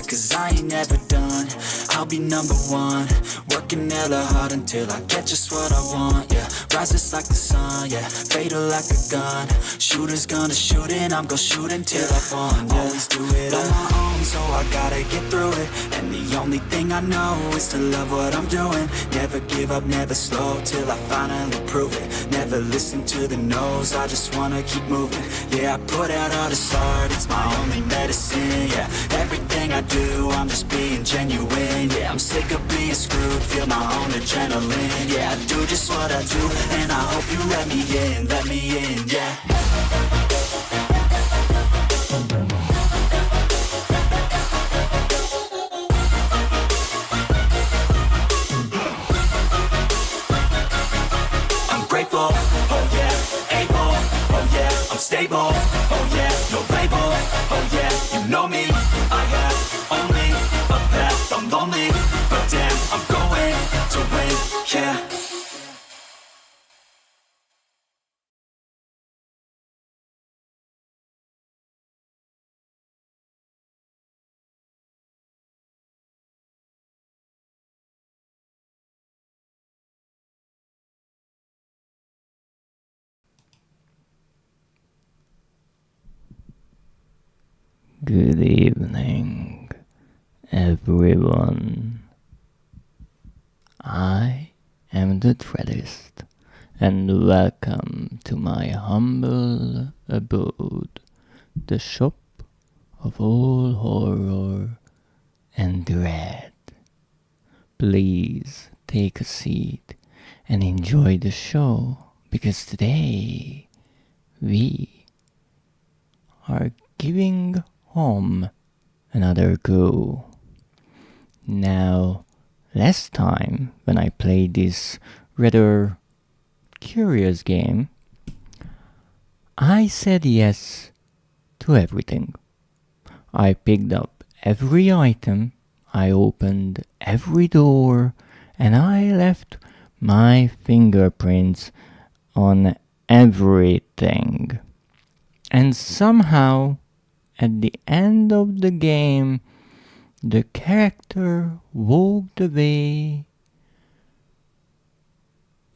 cause I ain't never done. I'll be number one, working hella hard until I get just what I want, yeah. Rises like the sun, yeah, fatal like a gun. Shooters gonna shoot and I'm gonna shoot until I fall, yeah. Always do it on my own, so I gotta get through it. And the only thing I know is to love what I'm doing. Never give up, never slow, till I finally prove it. Never listen to the no's, I just wanna keep moving. Yeah, I put out all this art, it's my only medicine, yeah. Everything I do, I'm just being genuine, yeah. I'm sick of being screwed, feel my own adrenaline, yeah. I do just what I do, and I hope you let me in, yeah. Grateful, oh yeah, able, oh yeah, I'm stable, oh yeah, no label, oh yeah, you know me, I have only a path, I'm lonely, but damn, I'm going to win, yeah. Good evening, everyone. I am the Dreadist, and welcome to my humble abode, the shop of all horror and dread. Please take a seat and enjoy the show, because today we are giving home another go. Now, last time when I played this rather curious game, I said yes to everything. I picked up every item, I opened every door, and I left my fingerprints on everything. And somehow, at the end of the game, the character walked away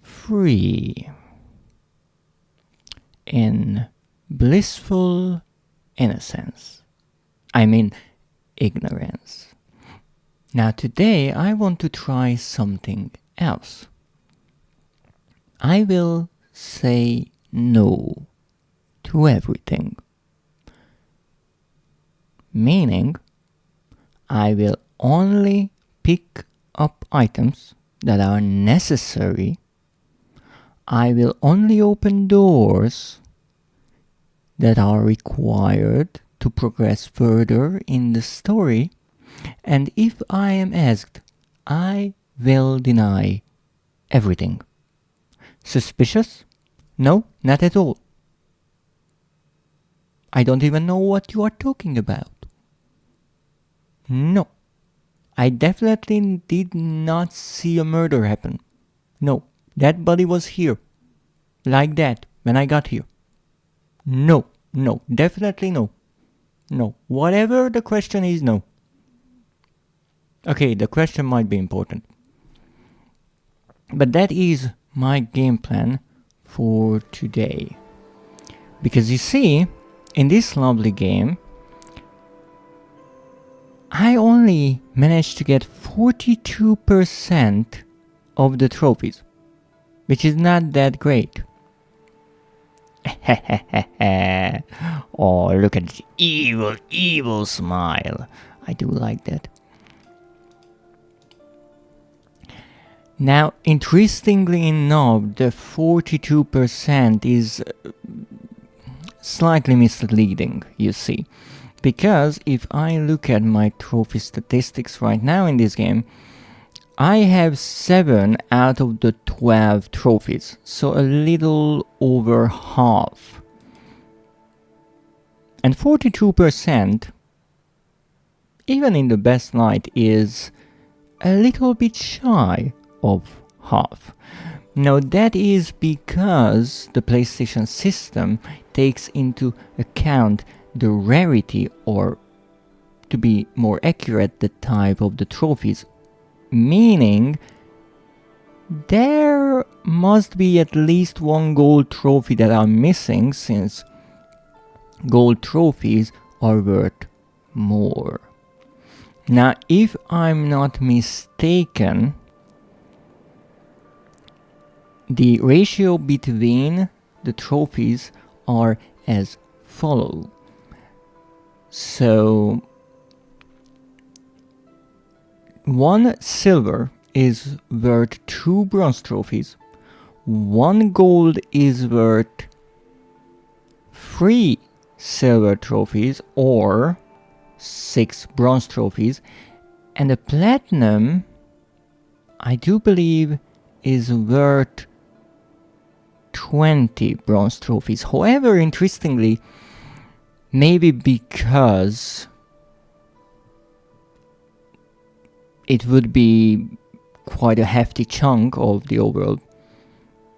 free, in blissful innocence. I mean, ignorance. Now today I want to try something else. I will say no to everything. Meaning, I will only pick up items that are necessary. I will only open doors that are required to progress further in the story. And if I am asked, I will deny everything. Suspicious? No, not at all. I don't even know what you are talking about. No, I definitely did not see a murder happen. No, that body was here, like that, when I got here. No, definitely no. No, whatever the question is, no. Okay, the question might be important. But that is my game plan for today. Because you see, in this lovely game, I only managed to get 42% of the trophies, which is not that great. Oh, look at the evil smile. I do like that. Now, interestingly enough, the 42% is slightly misleading, you see. Because if I look at my trophy statistics right now in this game, I have 7 out of the 12 trophies, so a little over half. And 42%, even in the best light, is a little bit shy of half. Now that is because the PlayStation system takes into account the rarity or to be more accurate, the type of the trophies. Meaning, there must be at least one gold trophy that I'm missing, since gold trophies are worth more. Now, if I'm not mistaken, the ratio between the trophies are as follow. So, 1 silver is worth 2 bronze trophies, 1 gold is worth 3 silver trophies or 6 bronze trophies, and the platinum, I do believe, is worth 20 bronze trophies. However, interestingly, maybe because it would be quite a hefty chunk of the overall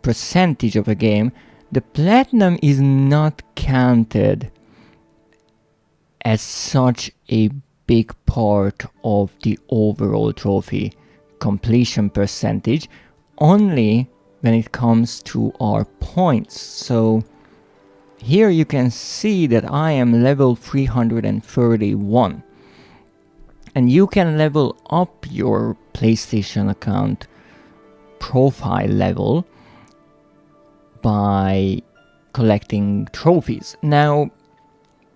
percentage of a game, the platinum is not counted as such a big part of the overall trophy completion percentage, only when it comes to our points. So here you can see that I am level 331, and you can level up your PlayStation account profile level by collecting trophies. Now,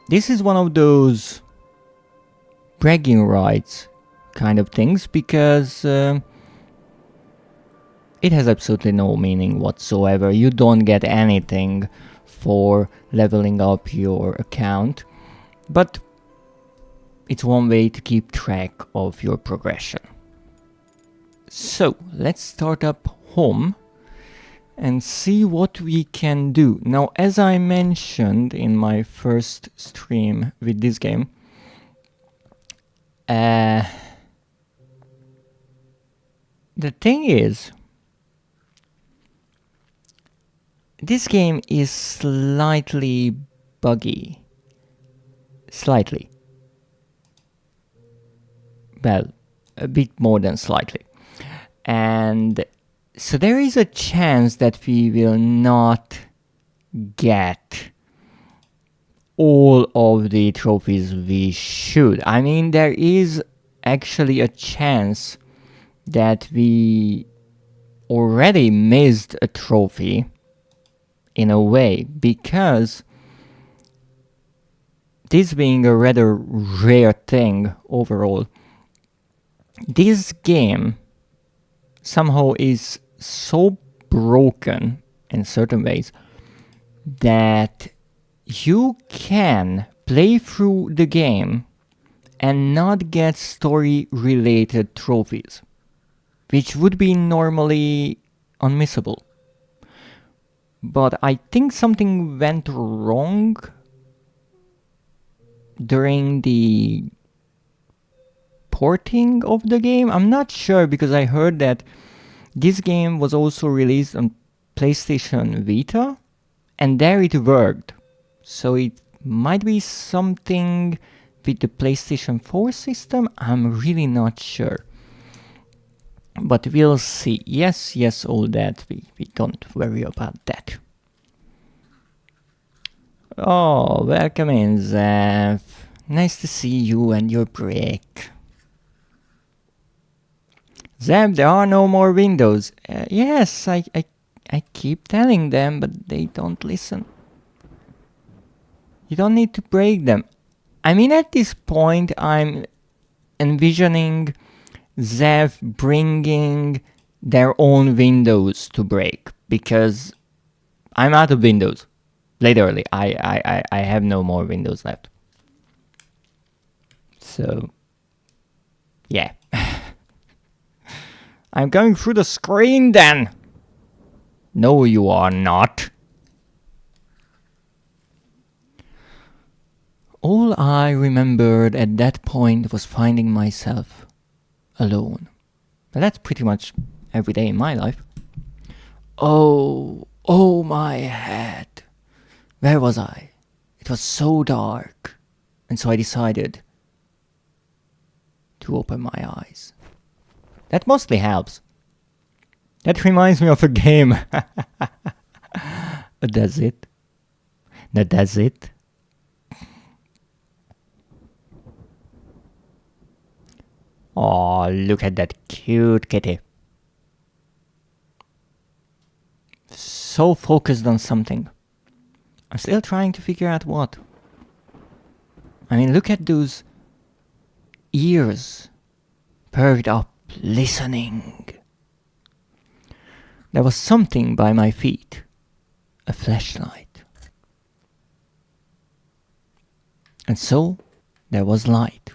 this is one of those bragging rights kind of things, because it has absolutely no meaning whatsoever. You don't get anything for leveling up your account, but it's one way to keep track of your progression. So let's start up home and see what we can do. Now, as I mentioned in my first stream with this game, the thing is, this game is slightly buggy. Slightly. Well, a bit more than slightly. And so there is a chance that we will not get all of the trophies we should. I mean, there is actually a chance that we already missed a trophy in a way, because this being a rather rare thing overall, this game somehow is so broken in certain ways that you can play through the game and not get story related trophies, which would be normally unmissable. But I think something went wrong during the porting of the game. I'm not sure, because I heard that this game was also released on PlayStation Vita, and there it worked. So it might be something with the PlayStation 4 system. I'm really not sure. But we'll see. Yes, all that. We don't worry about that. Oh, welcome in, Zev. Nice to see you and your break. Zev, there are no more windows. Yes, I keep telling them, but they don't listen. You don't need to break them. I mean, at this point, I'm envisioning Zev bringing their own windows to break, because I'm out of windows. Literally, I have no more windows left. So, yeah. I'm going through the screen then. No, you are not. All I remembered at that point was finding myself alone. But that's pretty much every day in my life. Oh my head. Where was I? It was so dark. And so I decided to open my eyes. That mostly helps. That reminds me of a game. Does it? That does it? Oh, look at that cute kitty. So focused on something. I'm still trying to figure out what. I mean, look at those ears perked up, listening. There was something by my feet. A flashlight. And so, there was light.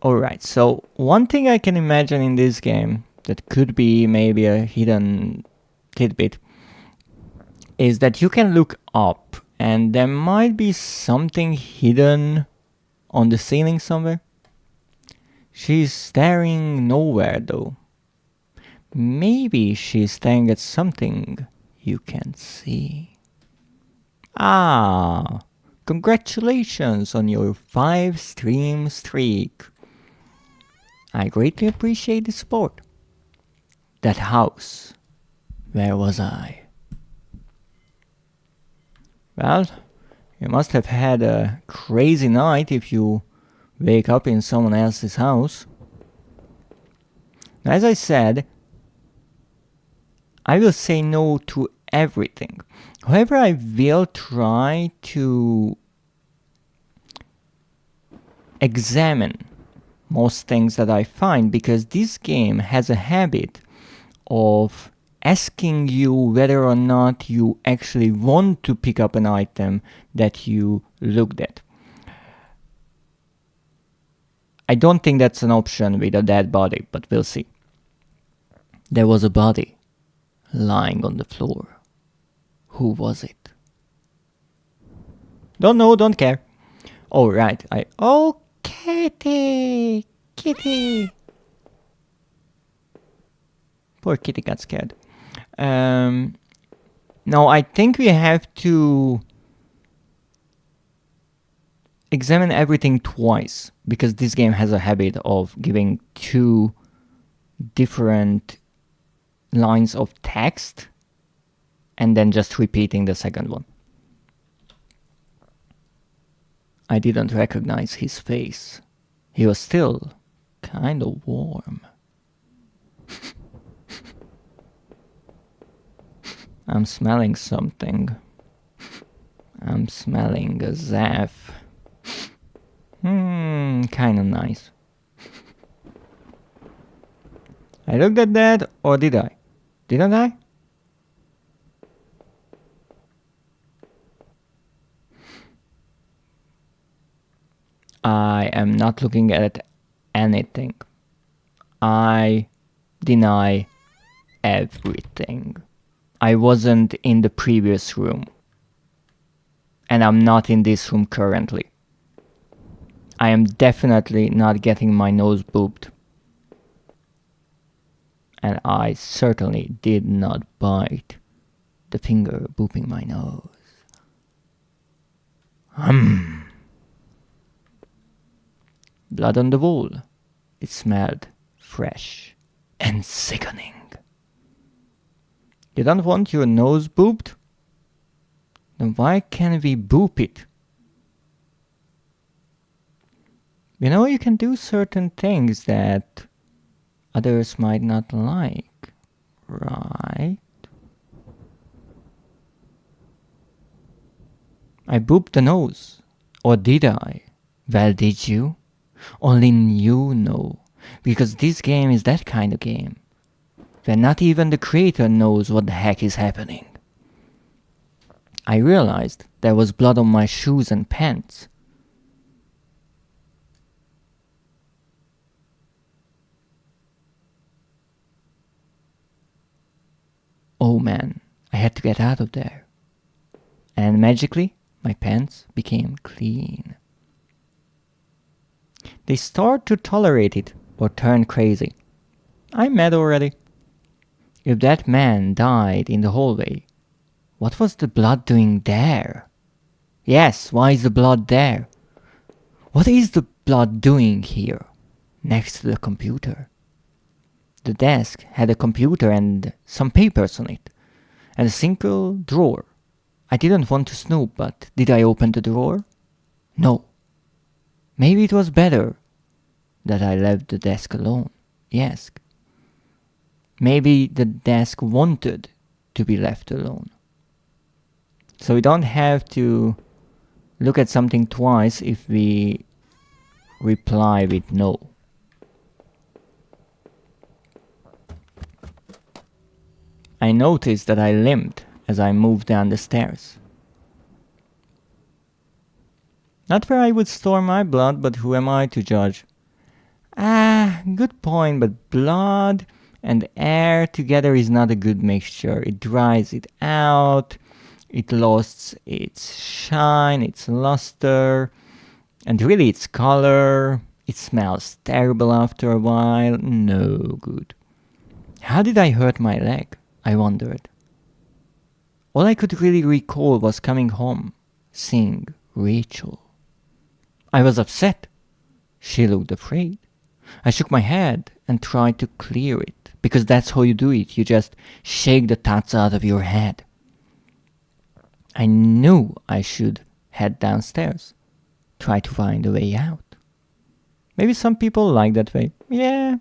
Alright, so one thing I can imagine in this game that could be maybe a hidden tidbit is that you can look up and there might be something hidden on the ceiling somewhere. She's staring nowhere though. Maybe she's staring at something you can see. Ah, congratulations on your 5-stream streak. I greatly appreciate the support. That house. Where was I? Well, you must have had a crazy night if you wake up in someone else's house. As I said, I will say no to everything. However, I will try to examine most things that I find, because this game has a habit of asking you whether or not you actually want to pick up an item that you looked at. I don't think that's an option with a dead body, but we'll see. There was a body lying on the floor. Who was it? Don't know, don't care. Oh, right. Oh, kitty! Kitty! Poor kitty got scared. Now, I think we have to examine everything twice, because this game has a habit of giving two different lines of text and then just repeating the second one. I didn't recognize his face. He was still kind of warm. I'm smelling something. I'm smelling a Zeph. Kinda nice. I looked at that, or did I? Didn't I? I am not looking at anything. I deny everything. I wasn't in the previous room. And I'm not in this room currently. I am definitely not getting my nose booped. And I certainly did not bite the finger booping my nose. Blood on the wall. It smelled fresh and sickening. You don't want your nose booped? Then why can't we boop it? You know, you can do certain things that others might not like, right? I booped the nose. Or did I? Well, did you? Only you know. Because this game is that kind of game where not even the creator knows what the heck is happening. I realized there was blood on my shoes and pants. Oh man, I had to get out of there. And magically, my pants became clean. They start to tolerate it or turn crazy. I'm mad already. If that man died in the hallway, what was the blood doing there? Yes, why is the blood there? What is the blood doing here? next to the computer. The desk had a computer and some papers on it, and a single drawer. I didn't want to snoop, but did I open the drawer? No. Maybe it was better that I left the desk alone, yes. Maybe the desk wanted to be left alone. So we don't have to look at something twice if we reply with no. I noticed that I limped as I moved down the stairs. Not where I would store my blood, but who am I to judge? Good point, but blood and air together is not a good mixture. It dries it out, it lost its shine, its luster, and really its color. It smells terrible after a while. No good. How did I hurt my leg? I wondered. All I could really recall was coming home, seeing Rachel. I was upset. She looked afraid. I shook my head and tried to clear it, because that's how you do it. You just shake the thoughts out of your head. I knew I should head downstairs, try to find a way out. Maybe some people like that way. Yeah.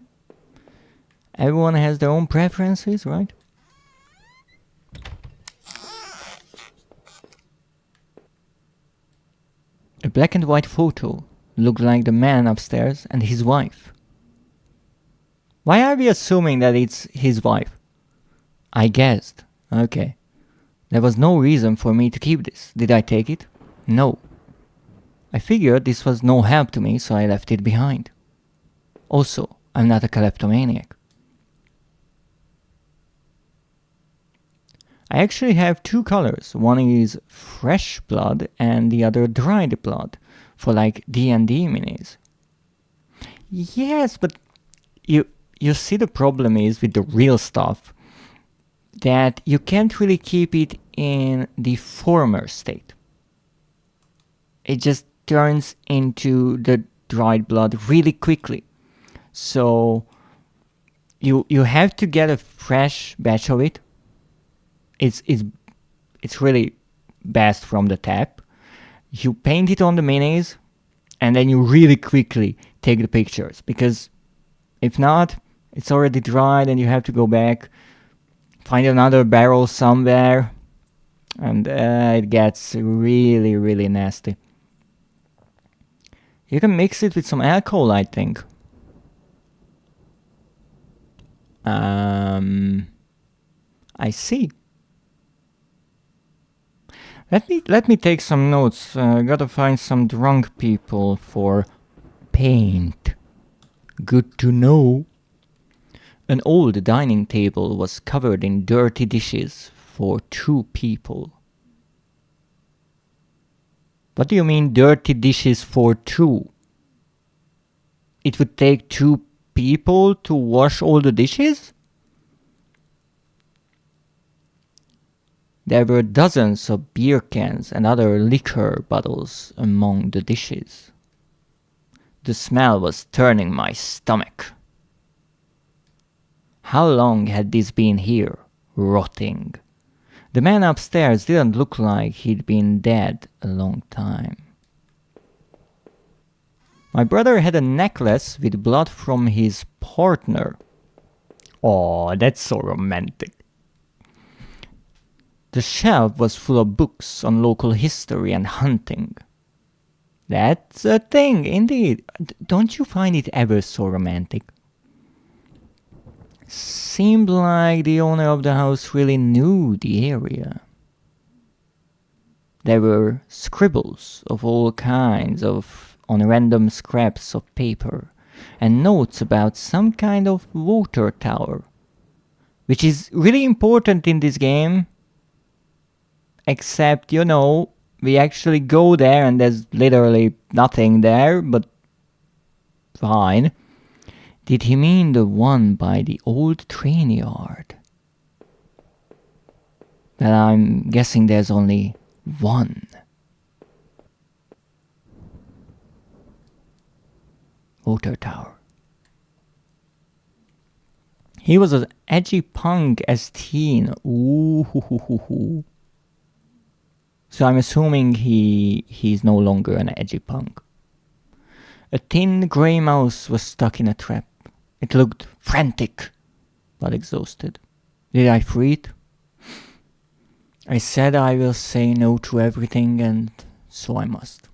Everyone has their own preferences, right? A black and white photo looked like the man upstairs and his wife. Why are we assuming that it's his wife? I guessed. Okay. There was no reason for me to keep this. Did I take it? No. I figured this was no help to me, so I left it behind. Also, I'm not a kleptomaniac. I actually have two colors. One is fresh blood and the other dried blood for like D&D minis. Yes, but you see the problem is with the real stuff that you can't really keep it in the former state. It just turns into the dried blood really quickly. So you have to get a fresh batch of it. It's really best from the tap. You paint it on the minis and then you really quickly take the pictures, because if not, it's already dried and you have to go back, find another barrel somewhere, and it gets really, really nasty. You can mix it with some alcohol, I think. I see. Let me take some notes. Gotta find some drunk people for paint. Good to know. An old dining table was covered in dirty dishes for 2 people. What do you mean dirty dishes for 2? It would take 2 people to wash all the dishes? There were dozens of beer cans and other liquor bottles among the dishes. The smell was turning my stomach. How long had this been here, rotting? The man upstairs didn't look like he'd been dead a long time. My brother had a necklace with blood from his partner. Oh, that's so romantic. The shelf was full of books on local history and hunting. That's a thing, indeed. Don't you find it ever so romantic? Seemed like the owner of the house really knew the area. There were scribbles of all kinds on random scraps of paper, and notes about some kind of water tower, which is really important in this game. Except, we actually go there and there's literally nothing there, but fine. Did he mean the one by the old train yard? Well, I'm guessing there's only one. Water tower. He was an edgy punk as teen. Ooh, hoo, hoo, hoo, hoo. So I'm assuming he's no longer an edgy punk. A thin grey mouse was stuck in a trap. It looked frantic, but exhausted. Did I free it? I said I will say no to everything, and so I must.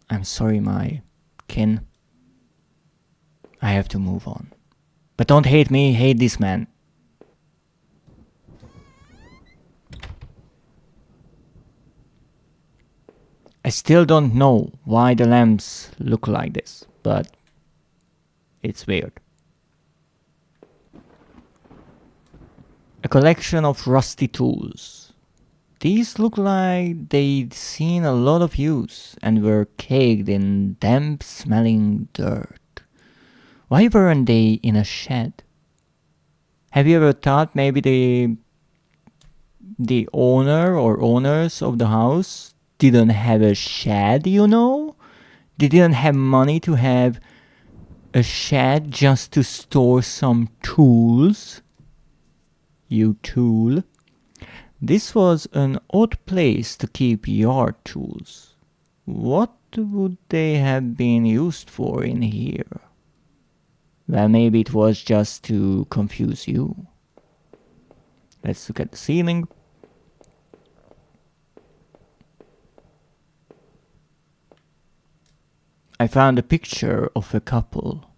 I'm sorry, my kin. I have to move on. But don't hate me, hate this man. I still don't know why the lamps look like this, but it's weird. A collection of rusty tools. These look like they'd seen a lot of use and were caked in damp smelling dirt. Why weren't they in a shed? Have you ever thought maybe the owner or owners of the house didn't have a shed, you know? They didn't have money to have a shed just to store some tools. You tool. This was an odd place to keep yard tools. What would they have been used for in here? Well, maybe it was just to confuse you. Let's look at the ceiling. I found a picture of a couple.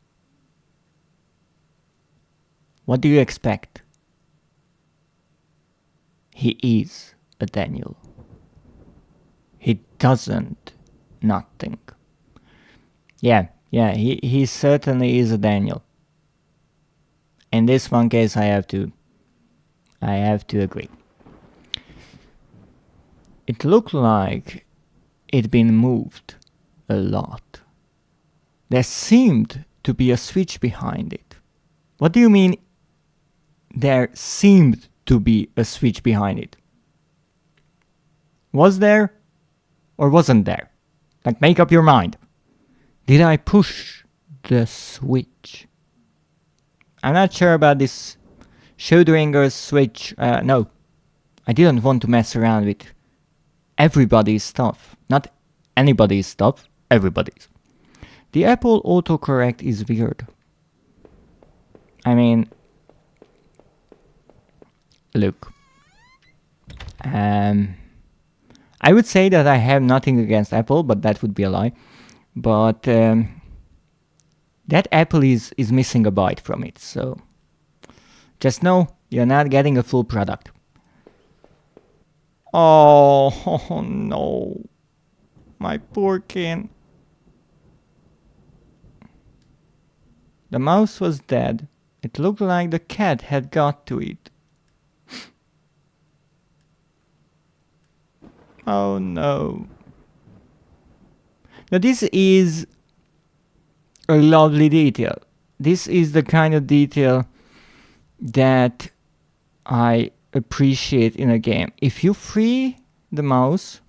What do you expect? He is a Daniel. He doesn't not think. Yeah, he certainly is a Daniel. In this one case, I have to agree. It looked like it'd been moved a lot. There seemed to be a switch behind it. What do you mean there seemed to be a switch behind it? Was there or wasn't there? Like, make up your mind. Did I push the switch? I'm not sure about this Schrodinger's switch. No, I didn't want to mess around with everybody's stuff. Not anybody's stuff, everybody's. The Apple autocorrect is weird. I mean, look. I would say that I have nothing against Apple, but that would be a lie. But that Apple is missing a byte from it, so just know you're not getting a full product. Oh no, my poor kin. The mouse was dead. It looked like the cat had got to it. Oh no. Now this is a lovely detail. This is the kind of detail that I appreciate in a game. If you free the mouse,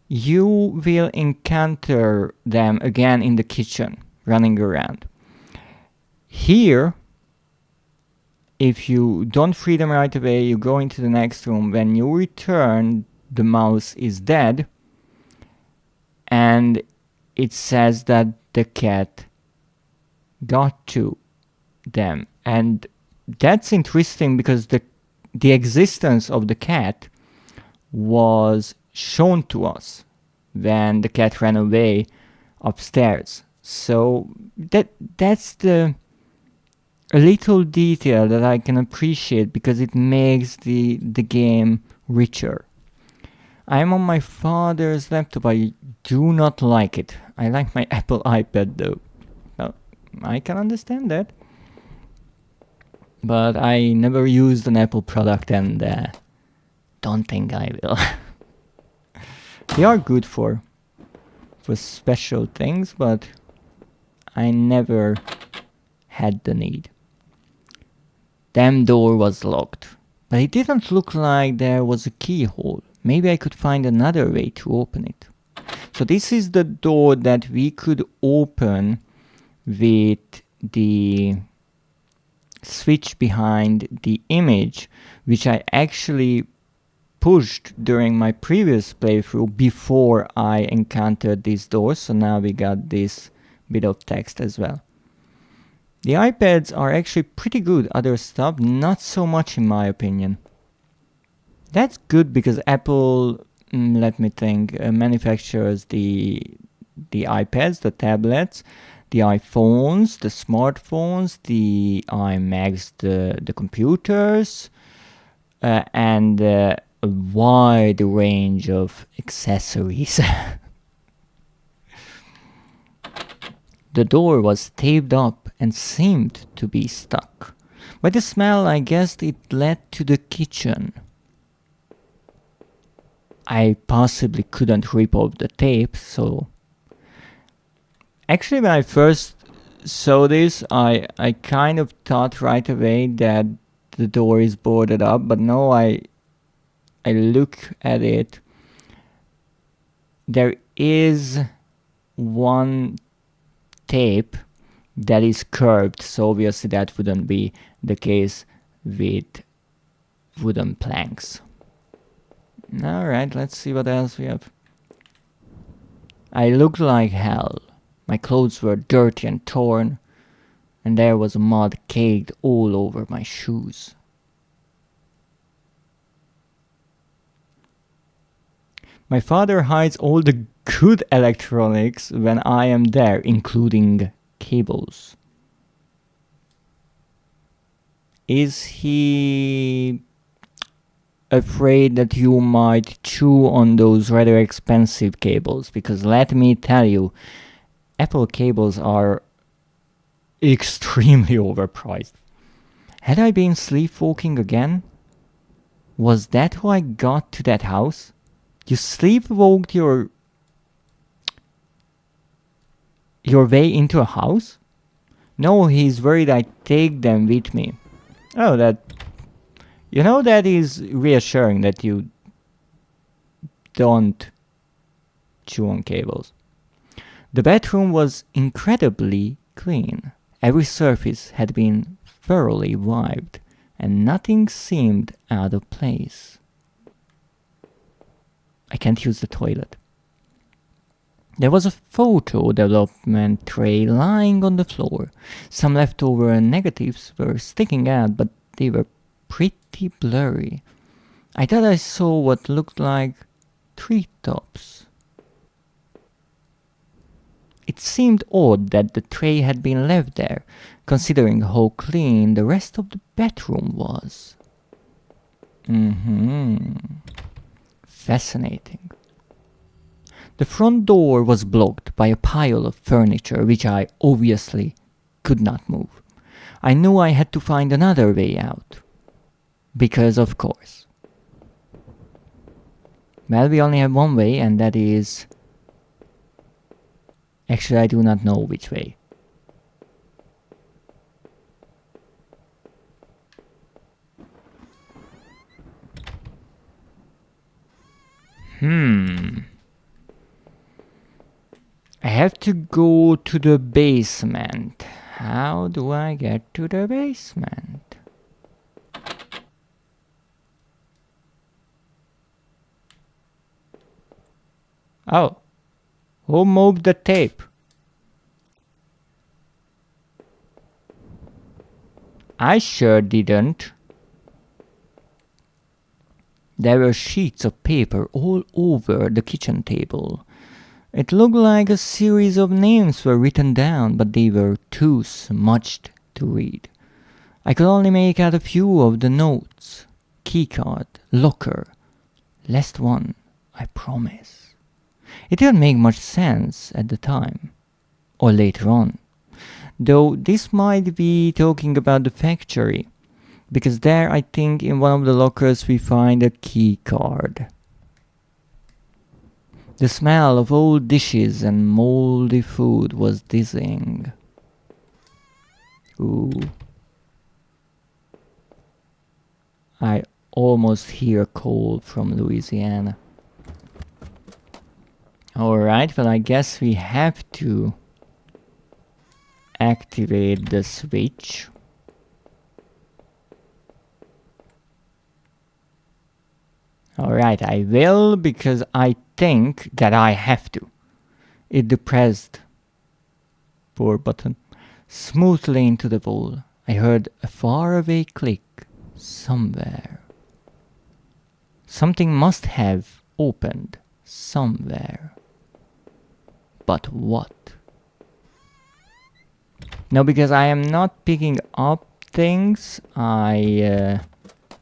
you will encounter them again in the kitchen, running around. Here, if you don't free them right away, you go into the next room. When you return, the mouse is dead, and it says that the cat got to them. And that's interesting because the existence of the cat was shown to us when the cat ran away upstairs. So that's a little detail that I can appreciate because it makes the game richer. I'm on my father's laptop. I do not like it. I like my Apple iPad though. Well, I can understand that. But I never used an Apple product and don't think I will. They are good for special things, but I never had the need. Damn door was locked, but it didn't look like there was a keyhole. Maybe I could find another way to open it. So this is the door that we could open with the switch behind the image, which I actually pushed during my previous playthrough before I encountered these doors. So now we got this bit of text as well. The iPads are actually pretty good. Other stuff, not so much in my opinion. That's good because Apple, let me think, manufactures the iPads, the tablets, the iPhones, the smartphones, the iMacs, the computers, and a wide range of accessories. The door was taped up and seemed to be stuck. By the smell, I guessed it led to the kitchen. I possibly couldn't rip off the tape, so... Actually, when I first saw this, I kind of thought right away that the door is boarded up, but no, I look at it. There is one tape that is curved, so obviously that wouldn't be the case with wooden planks. Alright, let's see what else we have. I looked like hell. My clothes were dirty and torn, and there was mud caked all over my shoes. My father hides all the good electronics when I am there, including cables. Is he afraid that you might chew on those rather expensive cables? Because let me tell you, Apple cables are extremely overpriced. Had I been sleepwalking again? Was that how I got to that house? You sleepwalked your way into a house? No, he's worried I take them with me. Oh, that... You know, that is reassuring that you don't chew on cables. The bedroom was incredibly clean. Every surface had been thoroughly wiped, and nothing seemed out of place. I can't use the toilet. There was a photo development tray lying on the floor. Some leftover negatives were sticking out, but they were pretty blurry. I thought I saw what looked like treetops. It seemed odd that the tray had been left there, considering how clean the rest of the bedroom was. Fascinating. The front door was blocked by a pile of furniture which I obviously could not move. I knew I had to find another way out. Because of course. Well, we only have one way, and that is... Actually, I do not know which way. I have to go to the basement. How do I get to the basement? Oh. Who moved the tape? I sure didn't. There were sheets of paper all over the kitchen table. It looked like a series of names were written down, but they were too smudged to read. I could only make out a few of the notes. Keycard, locker, last one, I promise. It didn't make much sense at the time, or later on. Though this might be talking about the factory, because there I think in one of the lockers we find a key card. The smell of old dishes and moldy food was dizzying. Ooh. I almost hear cold from Louisiana. Alright, well I guess we have to activate the switch. Alright, I will, because I think that I have to. It depressed. Poor button. Smoothly into the wall. I heard a faraway click somewhere. Something must have opened somewhere. But what? No, because I am not picking up things, I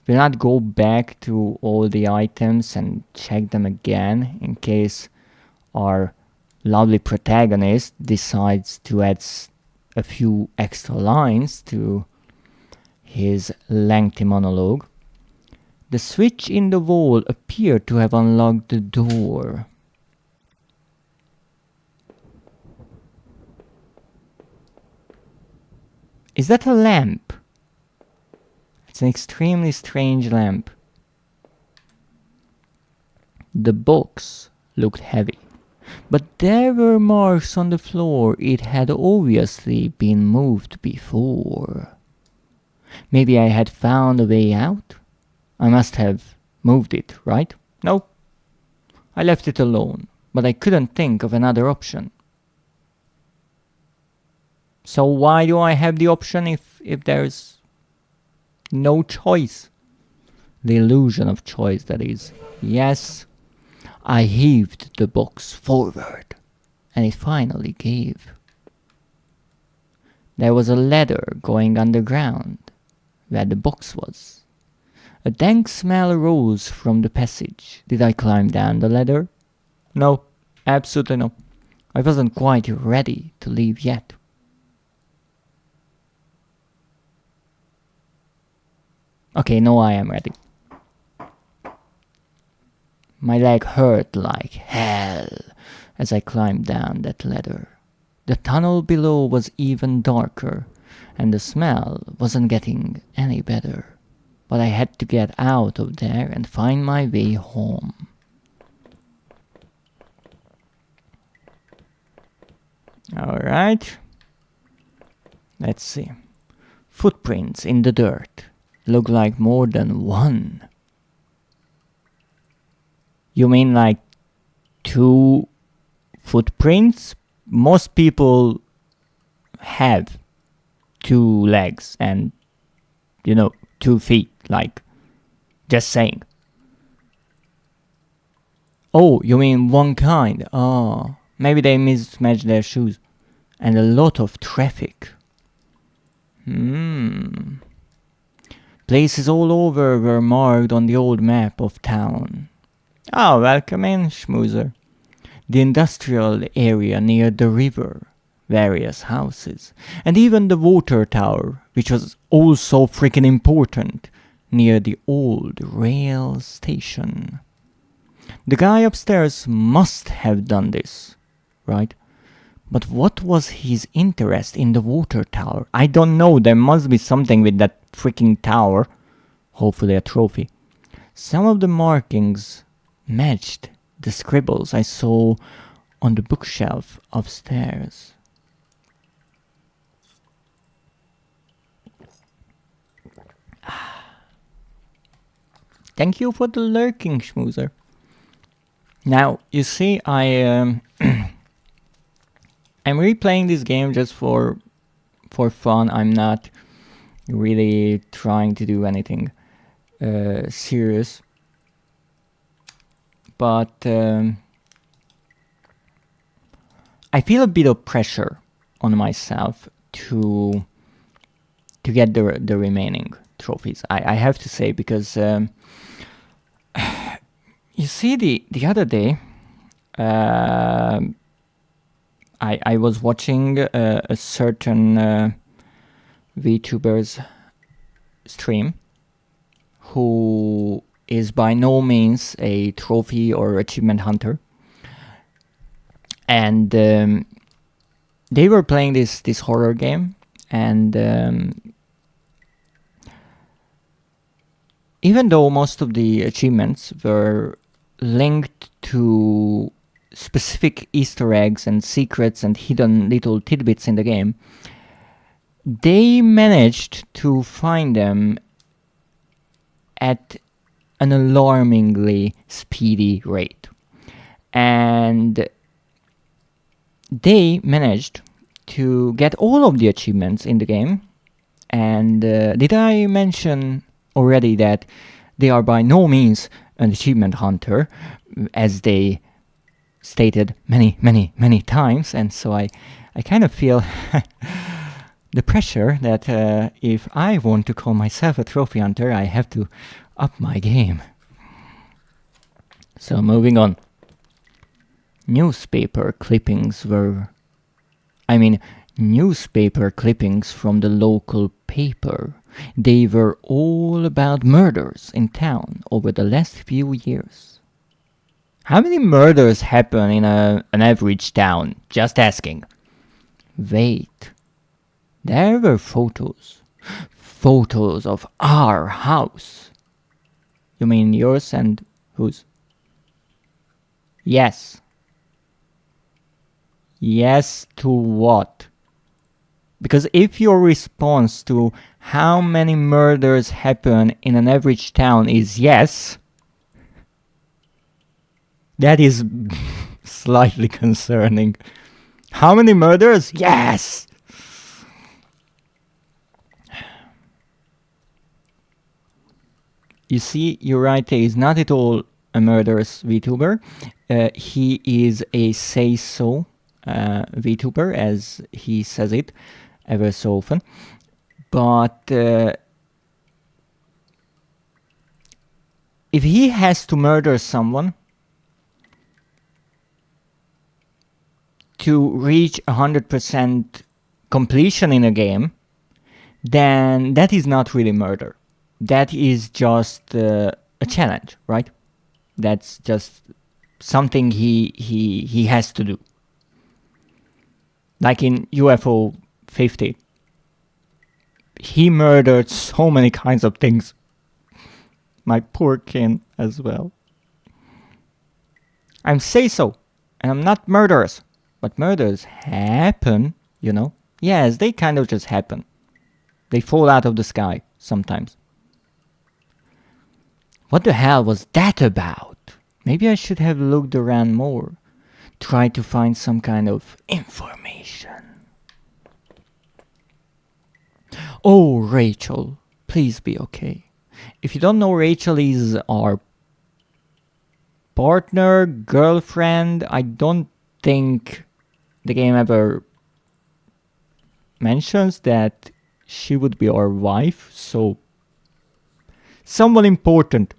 will not go back to all the items and check them again in case our lovely protagonist decides to add a few extra lines to his lengthy monologue. The switch in the wall appeared to have unlocked the door. Is that a lamp? It's an extremely strange lamp. The box looked heavy, but there were marks on the floor. It had obviously been moved before. Maybe I had found a way out? I must have moved it, right? No. I left it alone, but I couldn't think of another option. So why do I have the option if there's no choice? The illusion of choice, that is. Yes, I heaved the box forward, and it finally gave. There was a ladder going underground, where the box was. A dank smell arose from the passage. Did I climb down the ladder? No, absolutely no. I wasn't quite ready to leave yet. Okay, no, I am ready. My leg hurt like hell as I climbed down that ladder. The tunnel below was even darker, and the smell wasn't getting any better. But I had to get out of there and find my way home. Alright. Let's see. Footprints in the dirt. Look like more than one. You mean like 2 footprints? Most people have 2 legs and, 2 feet, like, just saying. Oh, you mean one kind? Oh, maybe they mismatched their shoes. And a lot of traffic. Places all over were marked on the old map of town. Oh, welcome in, schmoozer. The industrial area near the river, various houses, and even the water tower, which was also freaking important, near the old rail station. The guy upstairs must have done this, right? But what was his interest in the water tower? I don't know, there must be something with that freaking tower. Hopefully a trophy. Some of the markings matched the scribbles I saw on the bookshelf upstairs. Thank you for the lurking, schmoozer. Now, you see, I'm replaying this game just for fun. I'm not really trying to do anything serious. But I feel a bit of pressure on myself to get the remaining trophies. I have to say, because you see, the other day I was watching a certain VTuber's stream, who is by no means a trophy or achievement hunter, and they were playing this horror game, and even though most of the achievements were linked to specific Easter eggs and secrets and hidden little tidbits in the game, they managed to find them at an alarmingly speedy rate. And they managed to get all of the achievements in the game. And did I mention already that they are by no means an achievement hunter, as they stated many times, and so I kind of feel the pressure that if I want to call myself a trophy hunter, I have to up my game. So moving on. Newspaper clippings from the local paper. They were all about murders in town over the last few years. How many murders happen in an average town? Just asking. Wait. There were photos. Photos of our house. You mean yours and whose? Yes. Yes to what? Because if your response to how many murders happen in an average town is yes, that is slightly concerning. How many murders? Yes! You see, Uriate is not at all a murderous VTuber. He is a say-so VTuber, as he says it ever so often. But if he has to murder someone to reach 100% completion in a game, then that is not really murder. That is just a challenge, right? That's just something he has to do. Like in UFO 50. He murdered so many kinds of things. My poor kin as well. I'm say-so, and I'm not murderous. But murders happen, you know? Yes, they kind of just happen. They fall out of the sky, sometimes. What the hell was that about? Maybe I should have looked around more. Tried to find some kind of information. Oh, Rachel, please be okay. If you don't know, Rachel is our partner, girlfriend. I don't think the game ever mentions that she would be our wife, so someone important.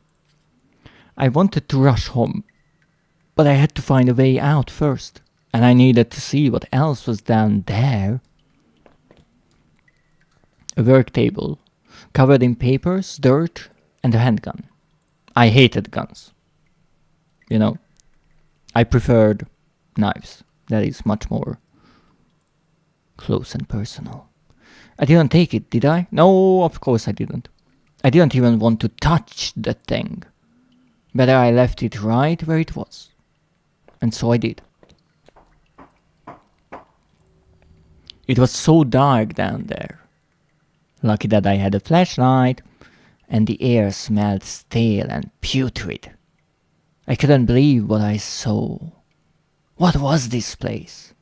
I wanted to rush home, but I had to find a way out first, and I needed to see what else was down there. A work table, covered in papers, dirt, and a handgun. I hated guns. You know, I preferred knives. That is much more close and personal. I didn't take it, did I? No, of course I didn't. I didn't even want to touch the thing. Better I left it right where it was. And so I did. It was so dark down there. Lucky that I had a flashlight, and the air smelled stale and putrid. I couldn't believe what I saw. What was this place?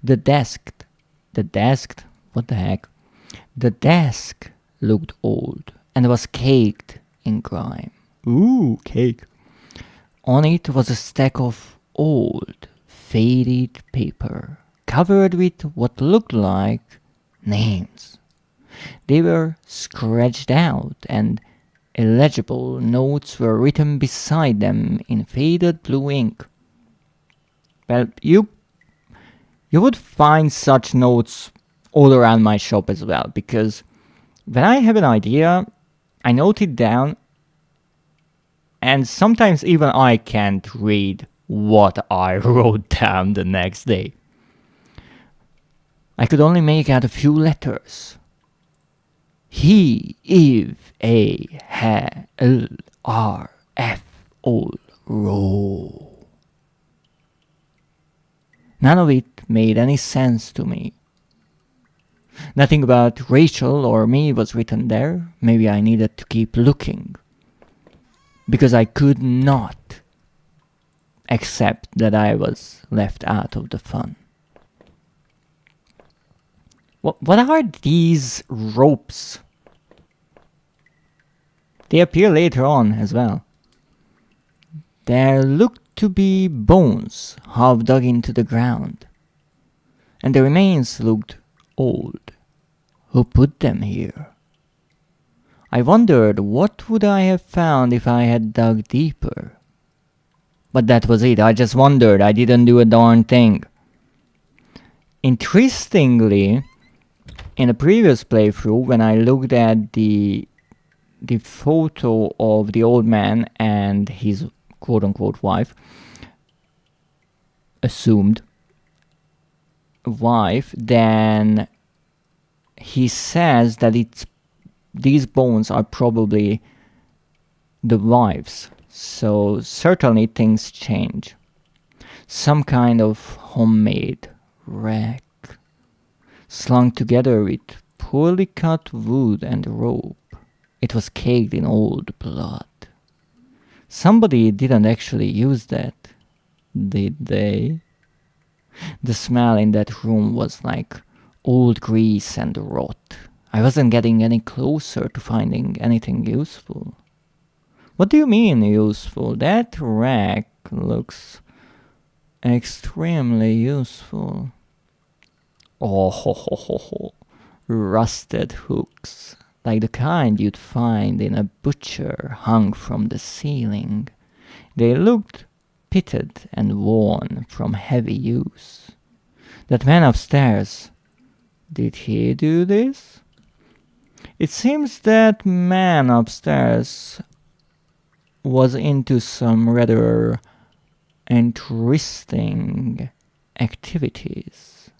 The desk, what the heck? The desk looked old and was caked in grime. Ooh, cake. On it was a stack of old, faded paper, covered with what looked like names. They were scratched out, and illegible notes were written beside them in faded blue ink. Well, you would find such notes all around my shop as well, because when I have an idea, I note it down, and sometimes even I can't read what I wrote down the next day. I could only make out a few letters. He, Eve, A, Ha, L, R, F, O, Ro. None of it made any sense to me. Nothing about Rachel or me was written there. Maybe I needed to keep looking. Because I could not accept that I was left out of the fun. What are these ropes? They appear later on as well. There looked to be bones half dug into the ground. And the remains looked old. Who put them here? I wondered what would I have found if I had dug deeper. But that was it. I just wondered. I didn't do a darn thing. Interestingly, in a previous playthrough, when I looked at the photo of the old man and his quote-unquote wife, assumed wife, then he says that these bones are probably the wives. So certainly things change. Some kind of homemade wreck, slung together with poorly cut wood and rope. It was caked in old blood. Somebody didn't actually use that, did they? The smell in that room was like old grease and rot. I wasn't getting any closer to finding anything useful. What do you mean useful? That rack looks extremely useful. Oh, ho, ho, ho, ho. Rusted hooks, like the kind you'd find in a butcher, hung from the ceiling. They looked pitted and worn from heavy use. That man upstairs, did he do this? It seems that man upstairs was into some rather interesting activities.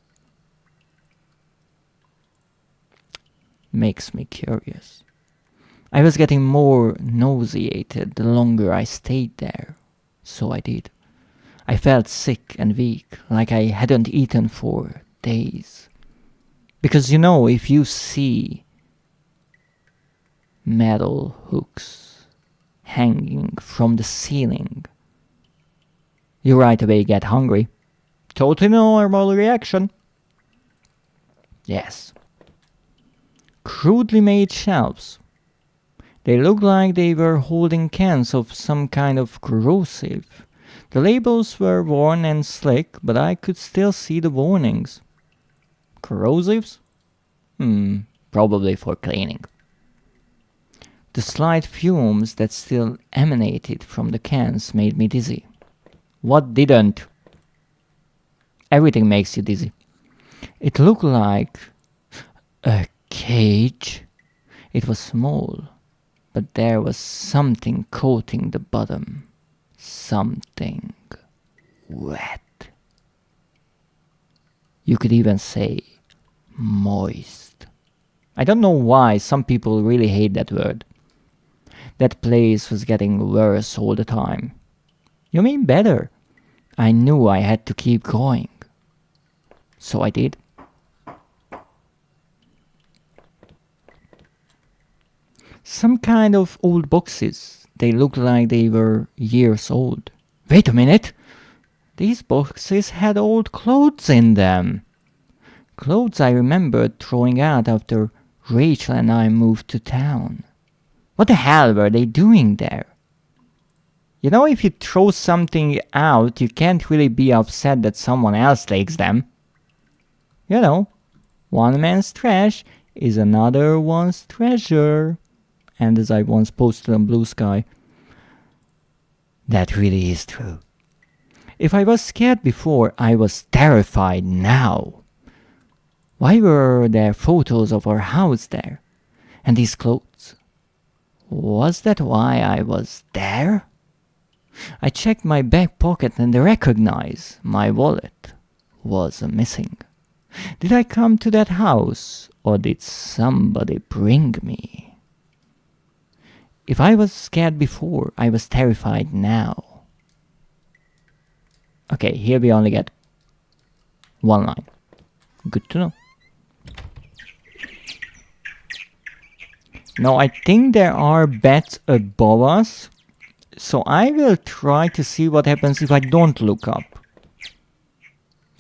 Makes me curious. I was getting more nauseated the longer I stayed there. So I did. I felt sick and weak, like I hadn't eaten for days. Because if you see metal hooks hanging from the ceiling, you right away get hungry. Totally normal reaction. Yes. Crudely made shelves. They looked like they were holding cans of some kind of corrosive. The labels were worn and slick, but I could still see the warnings. Corrosives? Probably for cleaning. The slight fumes that still emanated from the cans made me dizzy. What didn't? Everything makes you dizzy. It looked like a cage. It was small, but there was something coating the bottom. Something wet. You could even say moist. I don't know why some people really hate that word. That place was getting worse all the time. You mean better? I knew I had to keep going. So I did. Some kind of old boxes. They looked like they were years old. Wait a minute! These boxes had old clothes in them. Clothes I remembered throwing out after Rachel and I moved to town. What the hell were they doing there? If you throw something out, you can't really be upset that someone else takes them. One man's trash is another one's treasure. And as I once posted on Blue Sky, that really is true. If I was scared before, I was terrified now. Why were there photos of our house there? And these clothes? Was that why I was there? I checked my back pocket and recognized my wallet was missing. Did I come to that house, or did somebody bring me? If I was scared before, I was terrified now. Okay, here we only get one line. Good to know. No, I think there are bats above us. So I will try to see what happens if I don't look up.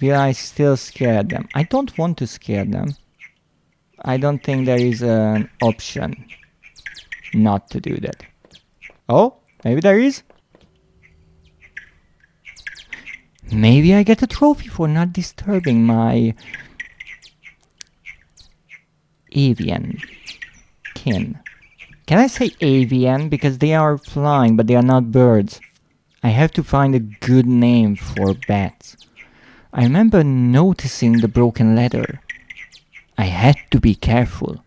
Will I still scare them? I don't want to scare them. I don't think there is an option not to do that. Oh, maybe there is. Maybe I get a trophy for not disturbing my avian kin. Can I say avian? Because they are flying, but they are not birds. I have to find a good name for bats. I remember noticing the broken ladder. I had to be careful.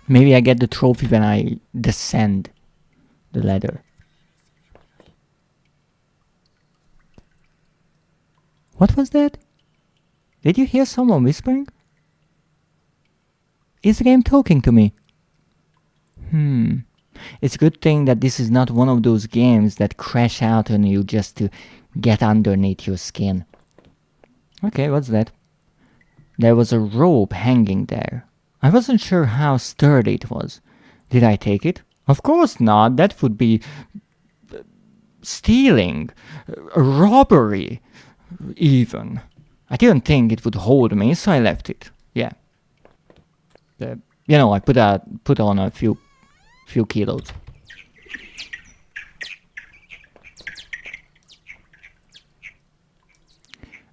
Maybe I get the trophy when I descend the ladder. What was that? Did you hear someone whispering? Is the game talking to me? It's a good thing that this is not one of those games that crash out on you just to get underneath your skin. Okay, what's that? There was a rope hanging there. I wasn't sure how sturdy it was. Did I take it? Of course not. That would be stealing, robbery, even. I didn't think it would hold me, so I left it. Yeah. I put on a few kilos.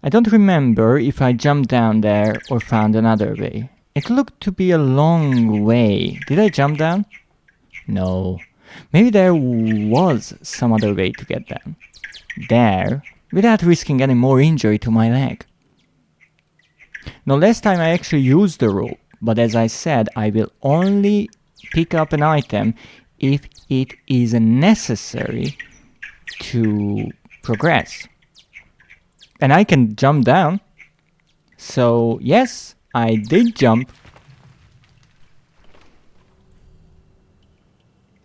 I don't remember if I jumped down there or found another way. It looked to be a long way. Did I jump down? No. Maybe there was some other way to get down. There, without risking any more injury to my leg. Now, last time I actually used the rope, but as I said, I will only pick up an item if it is necessary to progress. And I can jump down. So, yes, I did jump.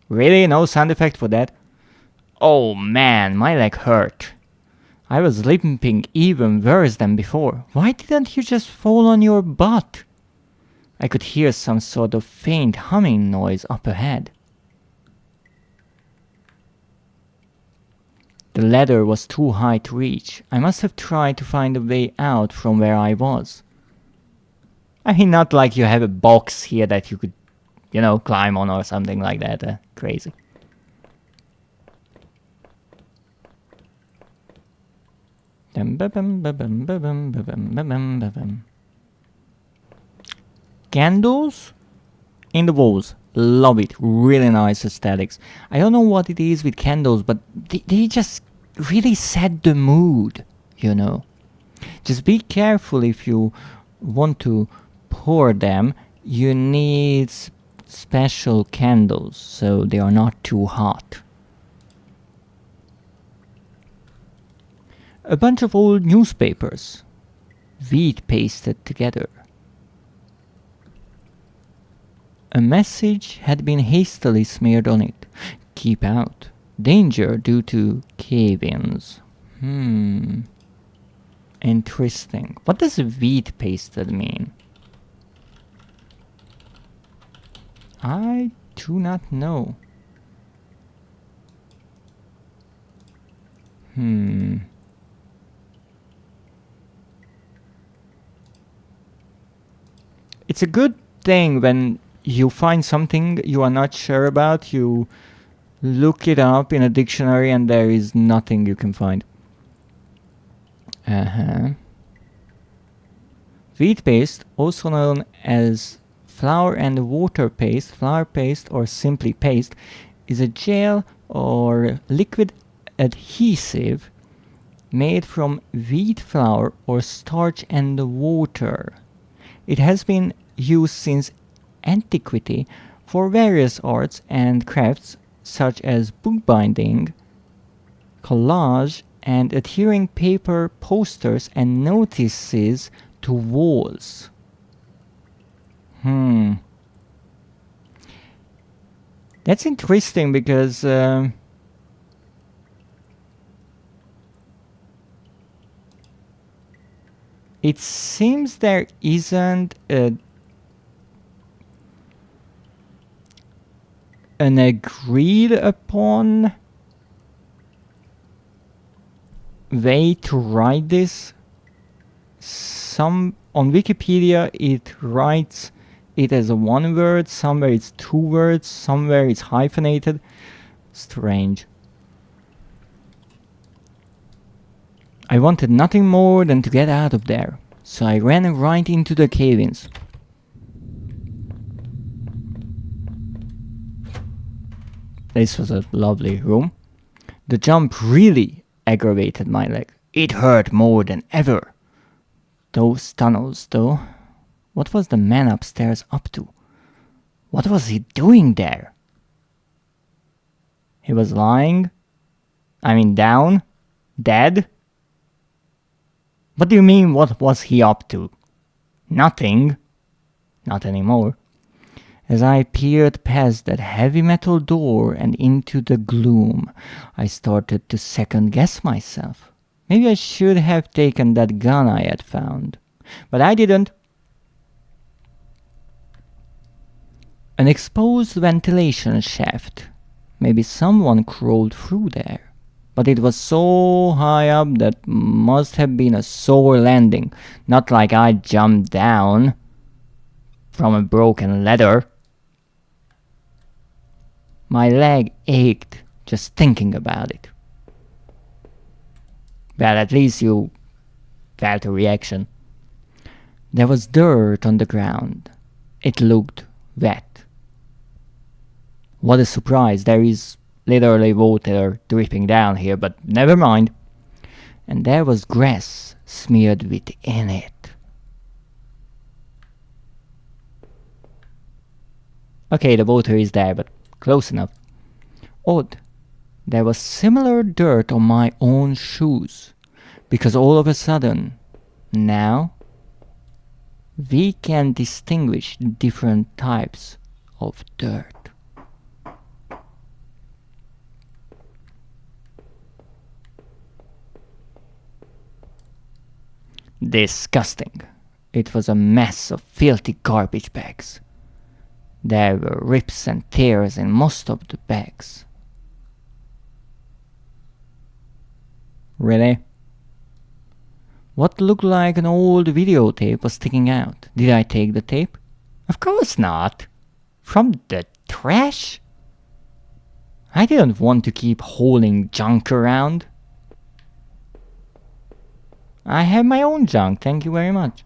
Really? No sound effect for that? Oh man, my leg hurt. I was limping even worse than before. Why didn't you just fall on your butt? I could hear some sort of faint humming noise up ahead. The ladder was too high to reach. I must have tried to find a way out from where I was. I mean, not like you have a box here that you could, climb on or something like that. Crazy. Candles in the walls. Love it. Really nice aesthetics. I don't know what it is with candles, but they just really set the mood, Just be careful if you want to pour them. You need special candles so they are not too hot. A bunch of old newspapers, wheat pasted together. A message had been hastily smeared on it. Keep out. Danger due to cave-ins. Interesting. What does wheat pasted mean? I do not know. It's a good thing when you find something you are not sure about, you look it up in a dictionary and there is nothing you can find. Wheat paste, also known as flour and water paste, flour paste, or simply paste, is a gel or liquid adhesive made from wheat flour or starch and water. It has been used since antiquity for various arts and crafts such as bookbinding, collage, and adhering paper posters and notices to walls. That's interesting because it seems there isn't a an agreed upon way to write this. Some on Wikipedia it writes it as a one word, somewhere it's two words, somewhere it's hyphenated. Strange. I wanted nothing more than to get out of there, so I ran right into the cave-ins. This was a lovely room. The jump really aggravated my leg. It hurt more than ever. Those tunnels, though. What was the man upstairs up to? What was he doing there? He was lying? I mean down? Dead? What do you mean, what was he up to? Nothing. Not anymore. As I peered past that heavy metal door and into the gloom, I started to second-guess myself. Maybe I should have taken that gun I had found. But I didn't. An exposed ventilation shaft. Maybe someone crawled through there. But it was so high up that must have been a sore landing. Not like I jumped down from a broken ladder. My leg ached just thinking about it. Well, at least you felt a reaction. There was dirt on the ground. It looked wet. What a surprise, there is literally water dripping down here, but never mind. And there was grass smeared within it. Okay, the water is there, but close enough. Odd. There was similar dirt on my own shoes. Because all of a sudden, now, we can distinguish different types of dirt. Disgusting. It was a mess of filthy garbage bags. There were rips and tears in most of the bags. Really? What looked like an old videotape was sticking out. Did I take the tape? Of course not. From the trash? I didn't want to keep hauling junk around. I have my own junk, thank you very much.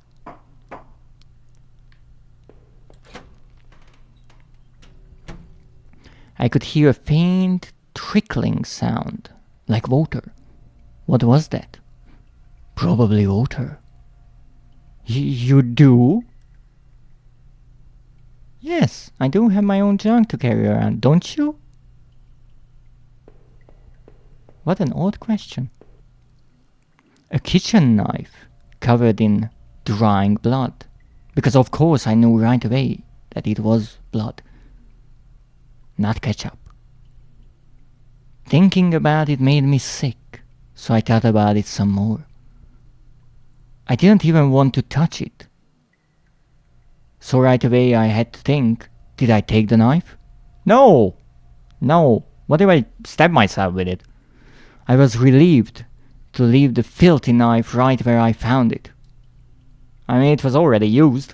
I could hear a faint trickling sound, like water. What was that? Probably water. You do? Yes, I do have my own junk to carry around, don't you? What an odd question. A kitchen knife covered in drying blood. Because of course I knew right away that it was blood. Not ketchup. Thinking about it made me sick, so I thought about it some more. I didn't even want to touch it. So right away I had to think, did I take the knife? No! No! What if I stab myself with it? I was relieved to leave the filthy knife right where I found it. I mean, it was already used.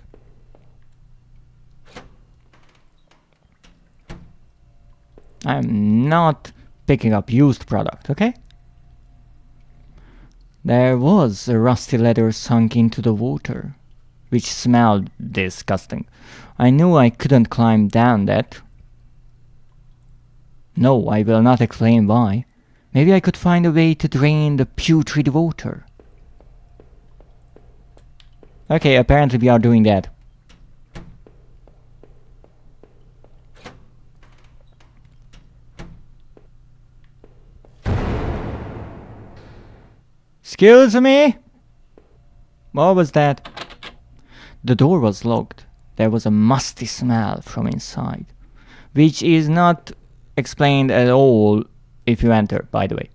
I'm not picking up used product, okay? There was a rusty ladder sunk into the water, which smelled disgusting. I knew I couldn't climb down that. No, I will not explain why. Maybe I could find a way to drain the putrid water. Okay, apparently we are doing that. Excuse me? What was that? The door was locked. There was a musty smell from inside, which is not explained at all if you enter, by the way.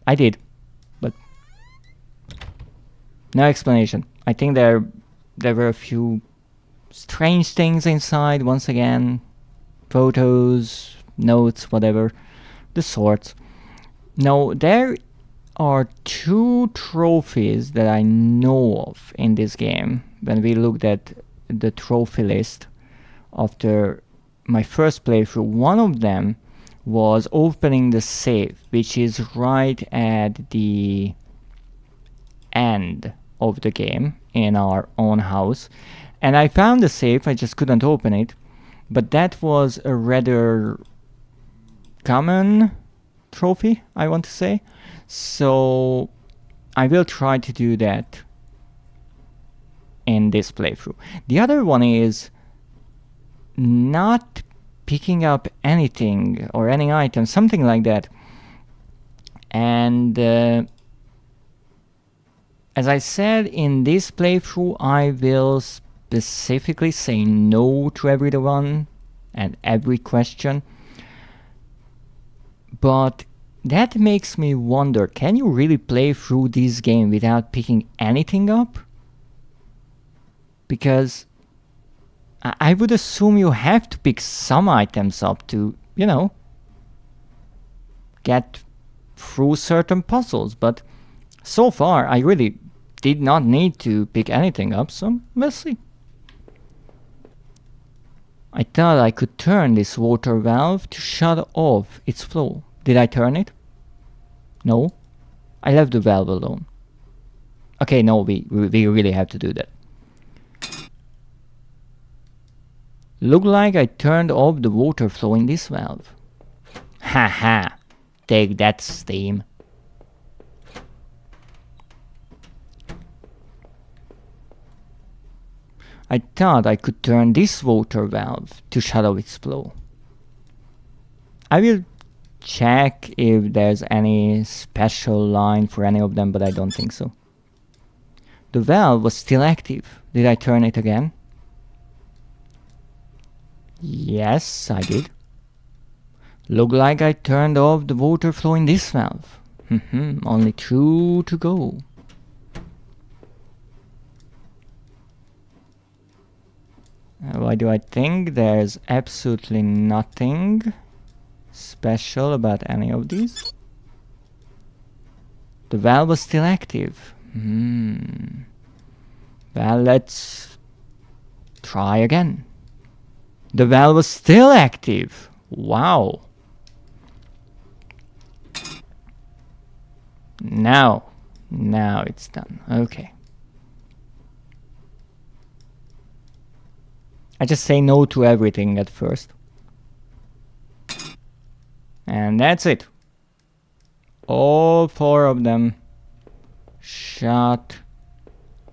I did, but no explanation. I think there were a few strange things inside. Once again, photos, notes, whatever, the sorts. Now, there are 2 trophies that I know of in this game. When we looked at the trophy list after my first playthrough, one of them was opening the safe, which is right at the end of the game in our own house. And I found the safe, I just couldn't open it. But that was a rather common trophy, I want to say. So I will try to do that in this playthrough. The other one is not picking up anything or any item, something like that. And as I said, in this playthrough I will specifically say no to everyone and every question. But that makes me wonder, can you really play through this game without picking anything up? Because I would assume you have to pick some items up to, you know, get through certain puzzles. But so far, I really did not need to pick anything up, so we'll see. I thought I could turn this water valve to shut off its flow. Did I turn it? No. I left the valve alone. Okay, no, we really have to do that. Look like I turned off the water flow in this valve. Haha, take that, Steam. I thought I could turn this water valve to shut off its flow. I will check if there's any special line for any of them, but I don't think so. The valve was still active. Did I turn it again? Yes, I did. Look like I turned off the water flow in this valve. Only 2 to go. Why do I think there's absolutely nothing special about any of these? The valve was still active. Well, let's try again. The valve was still active. Wow. Now it's done. Okay. I just say no to everything at first. And that's it. All 4 of them shut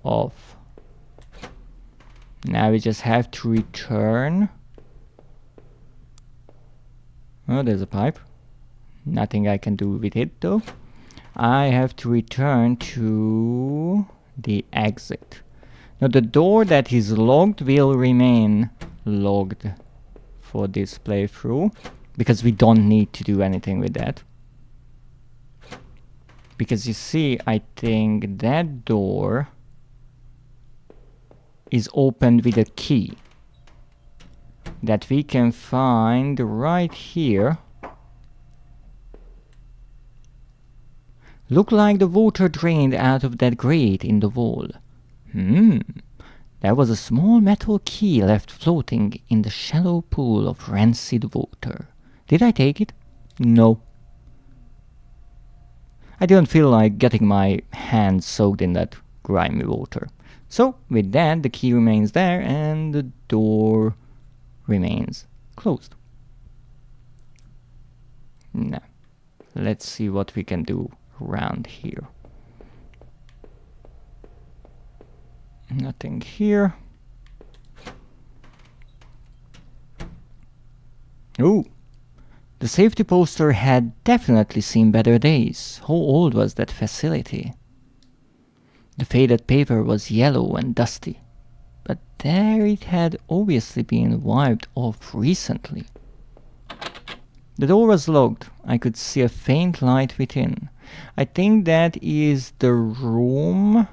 off. Now we just have to return. Oh, there's a pipe. Nothing I can do with it though. I have to return to the exit. Now the door that is locked will remain locked for this playthrough, because we don't need to do anything with that. Because you see, I think that door is opened with a key that we can find right here. Look like the water drained out of that grate in the wall. There was a small metal key left floating in the shallow pool of rancid water. Did I take it? No. I didn't feel like getting my hands soaked in that grimy water. So, with that, the key remains there and the door remains closed. Now, let's see what we can do around here. Nothing here. Ooh, the safety poster had definitely seen better days. How old was that facility? The faded paper was yellow and dusty, but there it had obviously been wiped off recently. The door was locked. I could see a faint light within. I think that is the room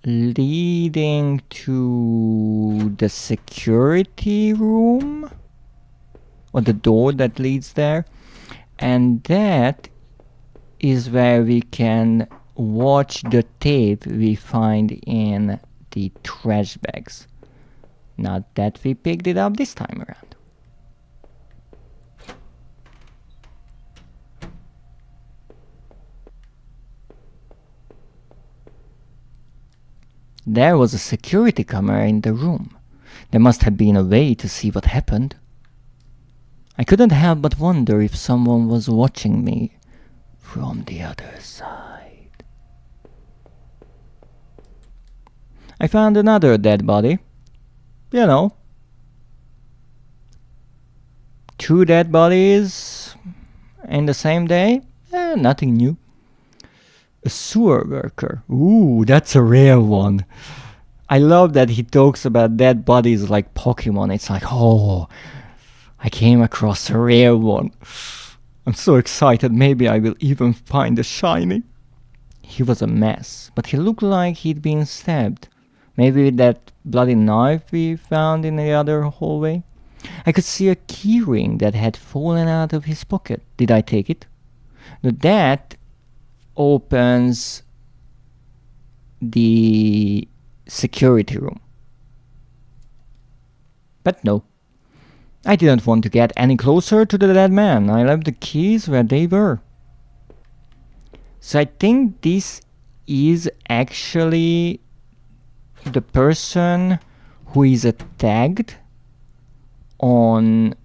leading to the security room. or the door that leads there. And that is where we can watch the tape we find in the trash bags. Not that we picked it up this time around. There was a security camera in the room. There must have been a way to see what happened. I couldn't help but wonder if someone was watching me from the other side. I found another dead body. You know. 2 dead bodies in the same day? Nothing new. A sewer worker. Ooh, that's a rare one. I love that he talks about dead bodies like Pokemon. It's like, oh, I came across a rare one. I'm so excited, maybe I will even find a shiny. He was a mess, but he looked like he'd been stabbed. Maybe with that bloody knife we found in the other hallway. I could see a keyring that had fallen out of his pocket. Did I take it? That opens the security room. But no, I didn't want to get any closer to the dead man. I left the keys where they were. So I think this is actually the person who is tagged on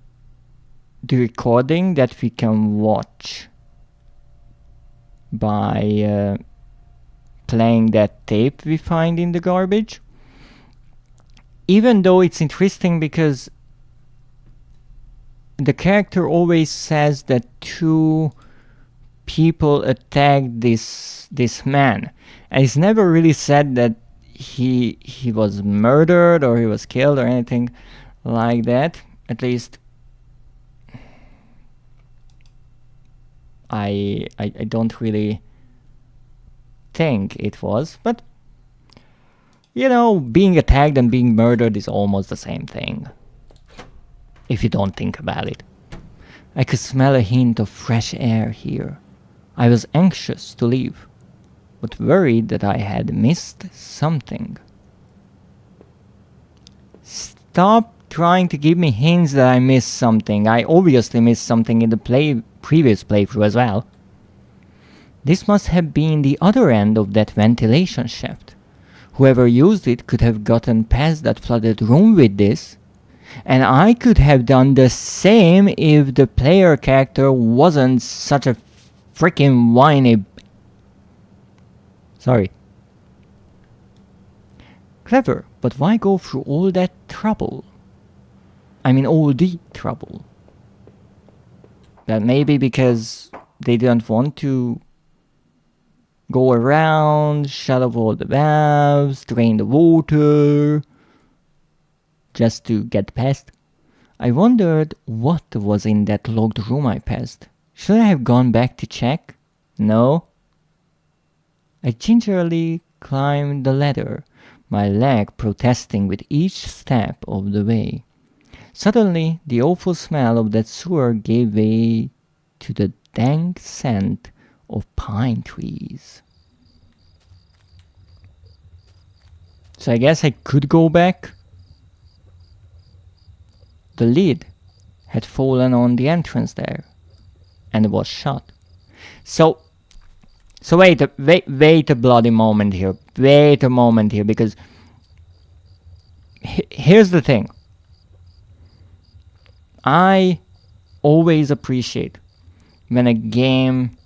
the recording that we can watch by playing that tape we find in the garbage. Even though it's interesting because the character always says that 2 people attacked this man, and it's never really said that he was murdered or he was killed or anything like that. At least I don't really think it was, but you know, being attacked and being murdered is almost the same thing, if you don't think about it. I could smell a hint of fresh air here. I was anxious to leave, but worried that I had missed something. Stop trying to give me hints that I missed something. I obviously missed something in the previous playthrough as well. This must have been the other end of that ventilation shaft. Whoever used it could have gotten past that flooded room with this, and I could have done the same if the player character wasn't such a freaking whiny... Sorry. Clever, but why go through all that trouble? I mean, all the trouble. That maybe because they didn't want to go around, shut off all the valves, drain the water, just to get past. I wondered what was in that locked room I passed. Should I have gone back to check? No. I gingerly climbed the ladder, my leg protesting with each step of the way. Suddenly, the awful smell of that sewer gave way to the dank scent of pine trees. So I guess I could go back. The lid had fallen on the entrance there, and it was shut. So wait a bloody moment here. Wait a moment here, because here's the thing. I always appreciate when a game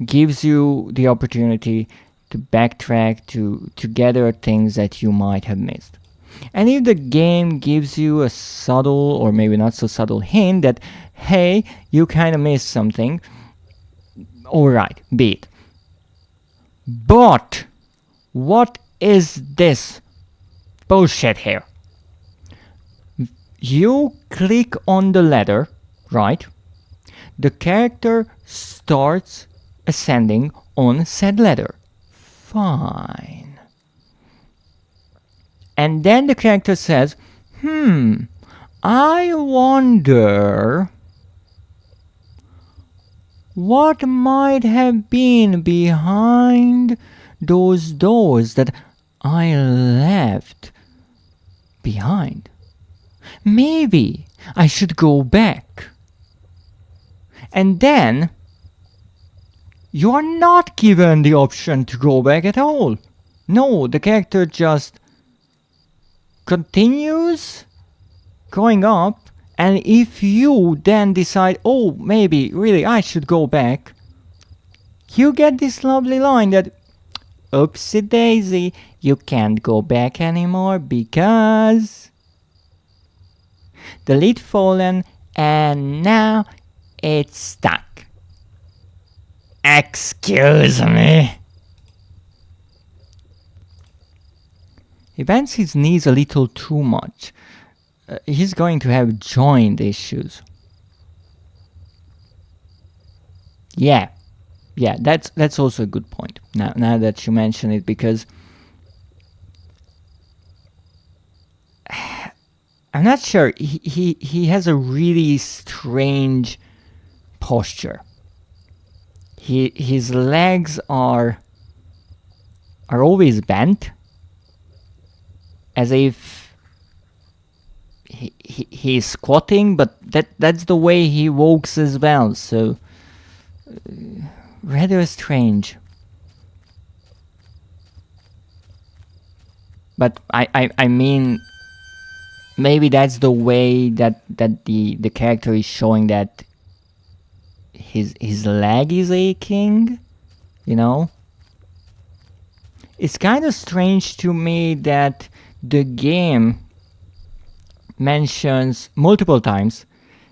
gives you the opportunity to backtrack, to gather things that you might have missed. And if the game gives you a subtle or maybe not so subtle hint that, hey, you kind of missed something, alright, be it. But what is this bullshit here? You click on the ladder, right? The character starts ascending on said ladder. Fine. And then the character says, I wonder what might have been behind those doors that I left behind. Maybe I should go back. And then you are not given the option to go back at all. No, the character just continues going up, and if you then decide, oh, maybe really I should go back, you get this lovely line that, oopsie daisy, you can't go back anymore because the lid fallen and now it's stuck. Excuse me. He bends his knees a little too much. He's going to have joint issues. Yeah, that's also a good point. Now that you mention it, because I'm not sure. He has a really strange posture. His legs are always bent, as if he's squatting, but that's the way he walks as well, so rather strange. But I mean, maybe that's the way that the character is showing that his leg is aching, you know? It's kind of strange to me that the game mentions multiple times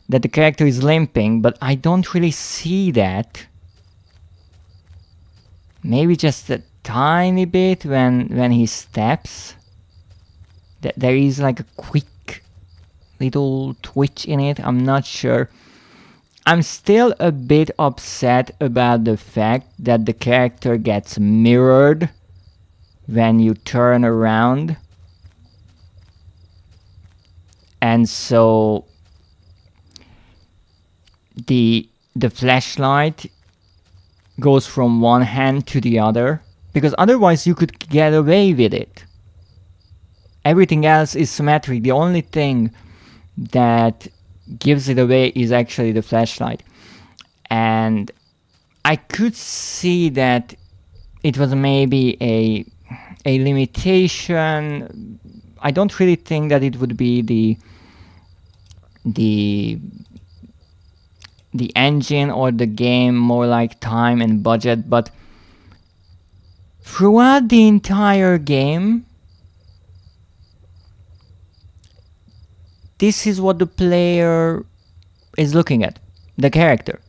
that the character is limping, but I don't really see that. Maybe just a tiny bit when he steps. There is like a quick little twitch in it, I'm not sure. I'm still a bit upset about the fact that the character gets mirrored when you turn around. And so the flashlight goes from one hand to the other, because otherwise you could get away with it. Everything else is symmetric. The only thing that gives it away is actually the flashlight. And I could see that it was maybe a limitation. I don't really think that it would be the engine or the game, more like time and budget, but throughout the entire game, this is what the player is looking at, the character,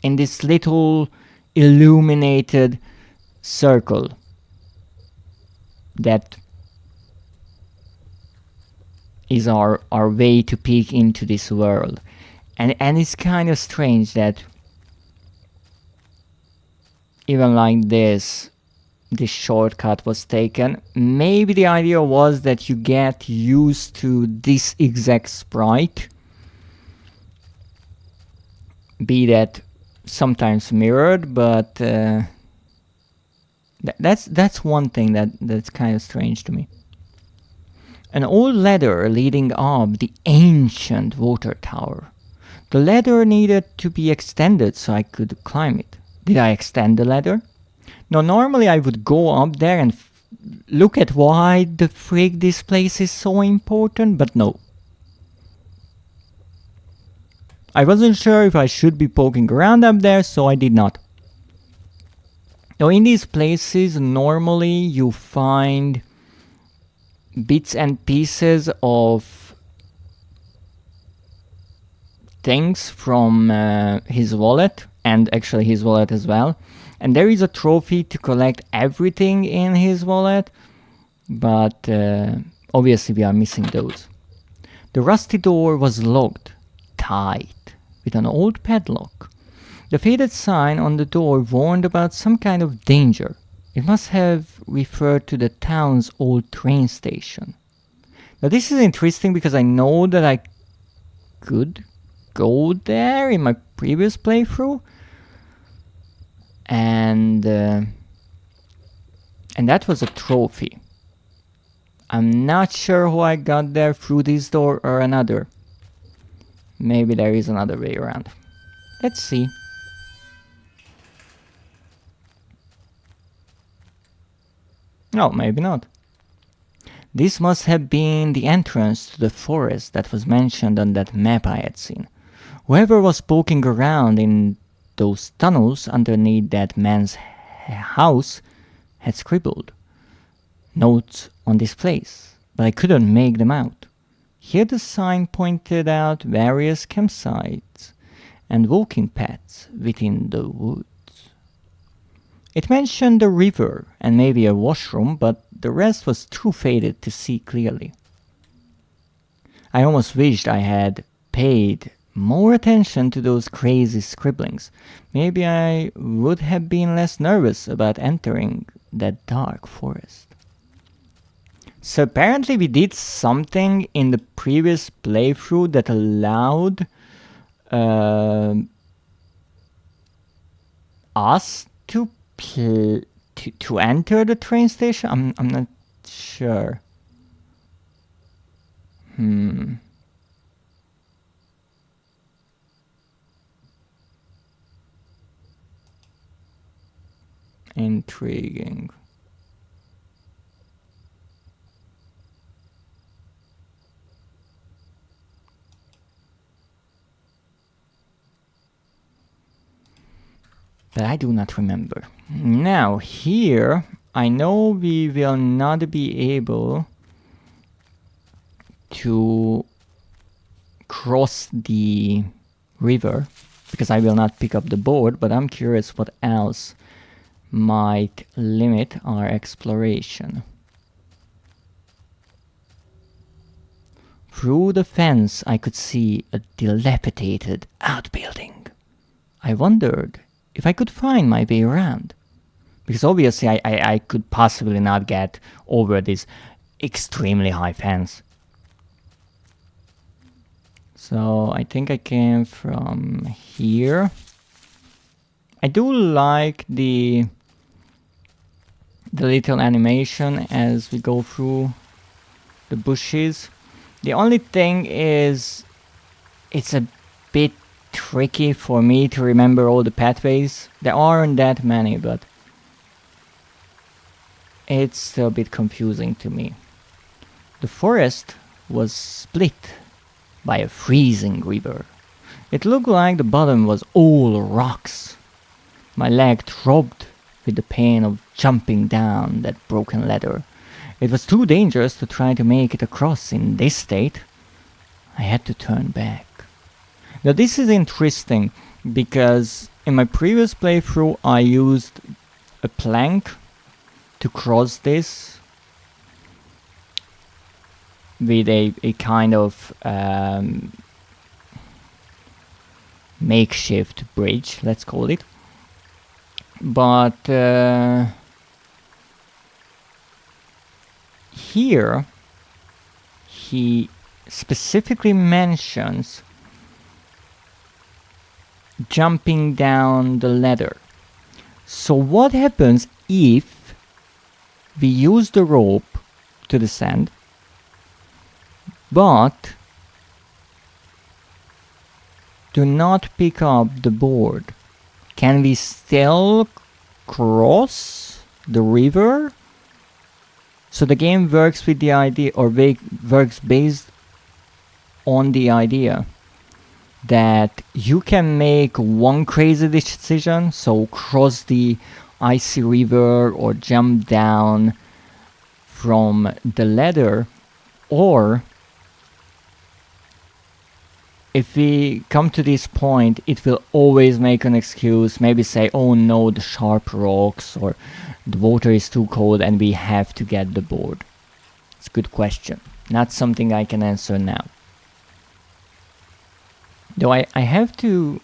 in this little illuminated circle that is our way to peek into this world. And it's kind of strange that even like this shortcut was taken. Maybe the idea was that you get used to this exact sprite, be that sometimes mirrored, but that's one thing that's kind of strange to me. An old ladder leading up the ancient water tower. The ladder needed to be extended so I could climb it. Did I extend the ladder? Now, normally I would go up there and look at why the frig this place is so important, but no. I wasn't sure if I should be poking around up there, so I did not. Now, in these places, normally you find bits and pieces of things from his wallet, and actually his wallet as well. And there is a trophy to collect everything in his wallet, but obviously we are missing those. The rusty door was locked tight with an old padlock. The faded sign on the door warned about some kind of danger. It must have referred to the town's old train station. Now this is interesting because I know that I could go there in my previous playthrough, and that was a trophy. I'm not sure how I got there, through this door or another. Maybe there is another way around. Let's see. No, maybe not. This must have been the entrance to the forest that was mentioned on that map I had seen. Whoever was poking around in those tunnels underneath that man's house had scribbled notes on this place, but I couldn't make them out. Here the sign pointed out various campsites and walking paths within the woods. It mentioned a river and maybe a washroom, but the rest was too faded to see clearly. I almost wished I had paid more attention to those crazy scribblings. Maybe I would have been less nervous about entering that dark forest. So apparently we did something in the previous playthrough that allowed us to enter the train station. I'm not sure. Intriguing. But I do not remember. Now here, I know we will not be able to cross the river because I will not pick up the board, but I'm curious what else might limit our exploration. Through the fence I could see a dilapidated outbuilding. I wondered if I could find my way around, because obviously I could possibly not get over this extremely high fence. So I think I came from here. I do like the little animation as we go through the bushes. The only thing is it's a bit tricky for me to remember all the pathways. There aren't that many, but it's still a bit confusing to me. The forest was split by a freezing river. It looked like the bottom was all rocks. My leg throbbed with the pain of jumping down that broken ladder. It was too dangerous to try to make it across in this state. I had to turn back. Now this is interesting because in my previous playthrough I used a plank to cross this with a kind of makeshift bridge, let's call it. But here he specifically mentions jumping down the ladder. So what happens if we use the rope to descend, but do not pick up the board? Can we still cross the river? So the game works with the idea, or works based on the idea that you can make one crazy decision, so cross the icy river or jump down from the ladder, or if we come to this point, it will always make an excuse, maybe say, oh no, the sharp rocks, or the water is too cold and we have to get the board. It's a good question. Not something I can answer now. Though I have to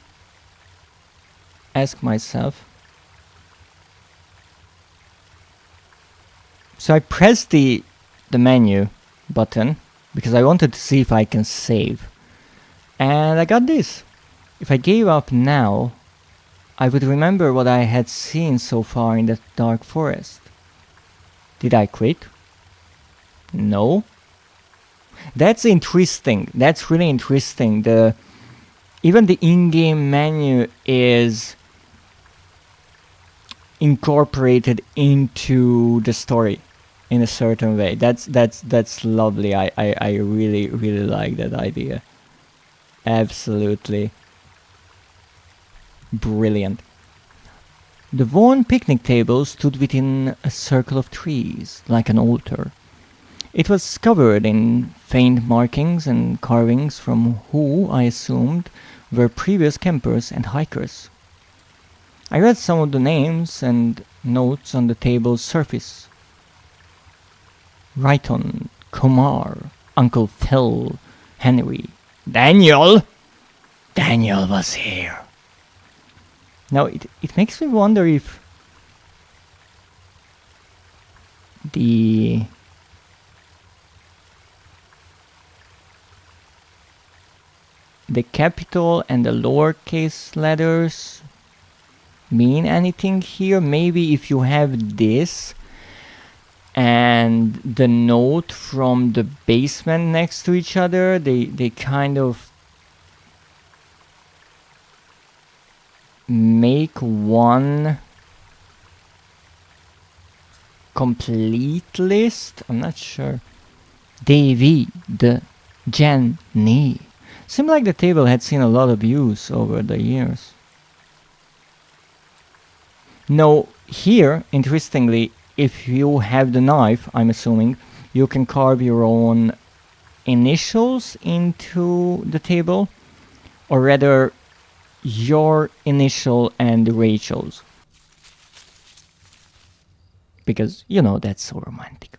ask myself. So I pressed the menu button because I wanted to see if I can save. And I got this. If I gave up now, I would remember what I had seen so far in that dark forest. Did I quit? No. That's interesting. That's really interesting. Even the in-game menu is incorporated into the story in a certain way. That's lovely. I really like that idea. Absolutely brilliant. The worn picnic table stood within a circle of trees, like an altar. It was covered in faint markings and carvings from who, I assumed, were previous campers and hikers. I read some of the names and notes on the table's surface. Rayton, Kumar, Uncle Phil, Henry, Daniel! Daniel was here. Now, it makes me wonder if the capital and the lowercase letters mean anything here. Maybe if you have this and the note from the basement next to each other, they kind of make one complete list. I'm not sure. David, Jenny. Seemed like the table had seen a lot of use over the years. No, here, interestingly, if you have the knife, I'm assuming, you can carve your own initials into the table, or rather, your initial and Rachel's. Because, you know, that's so romantic.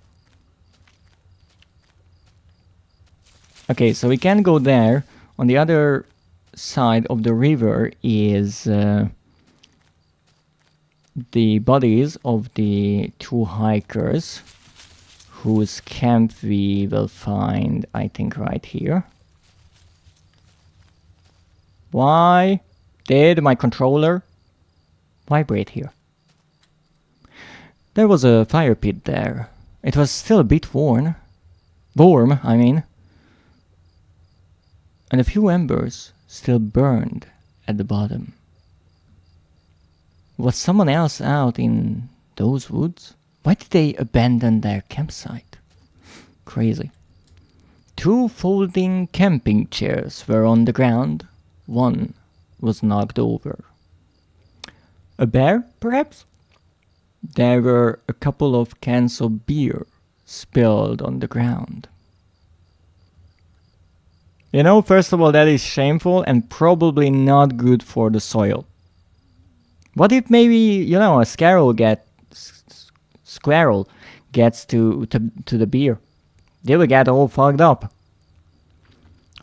Okay, so we can go there. On the other side of the river is the bodies of the two hikers whose camp we will find, I think, right here. Why did my controller vibrate here? There was a fire pit there. It was still a bit warm, I mean. And a few embers still burned at the bottom. Was someone else out in those woods? Why did they abandon their campsite? Crazy. 2 folding camping chairs were on the ground. One was knocked over. A bear, perhaps? There were a couple of cans of beer spilled on the ground. You know, first of all, that is shameful and probably not good for the soil. What if maybe, you know, a squirrel gets to the beer? They will get all fucked up.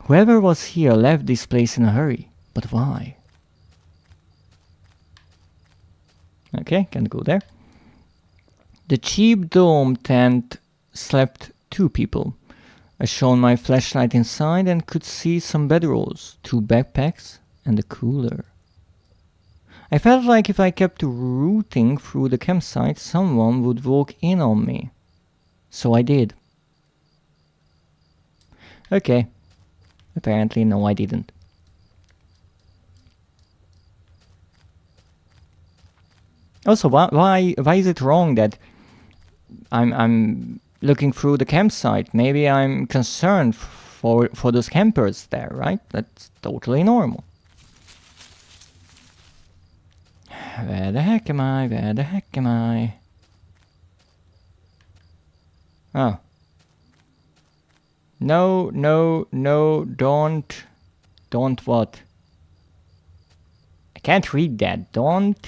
Whoever was here left this place in a hurry. But why? Okay, can't go there. The cheap dome tent slept 2 people. I shone my flashlight inside and could see some bedrolls, 2 backpacks, and a cooler. I felt like if I kept rooting through the campsite, someone would walk in on me. So I did. Okay. Apparently, no, I didn't. Also, why is it wrong that I'm looking through the campsite? Maybe I'm concerned for those campers there, right? That's totally normal. Where the heck am I? Where the heck am I? Oh. No, don't what? I can't read that. Don't.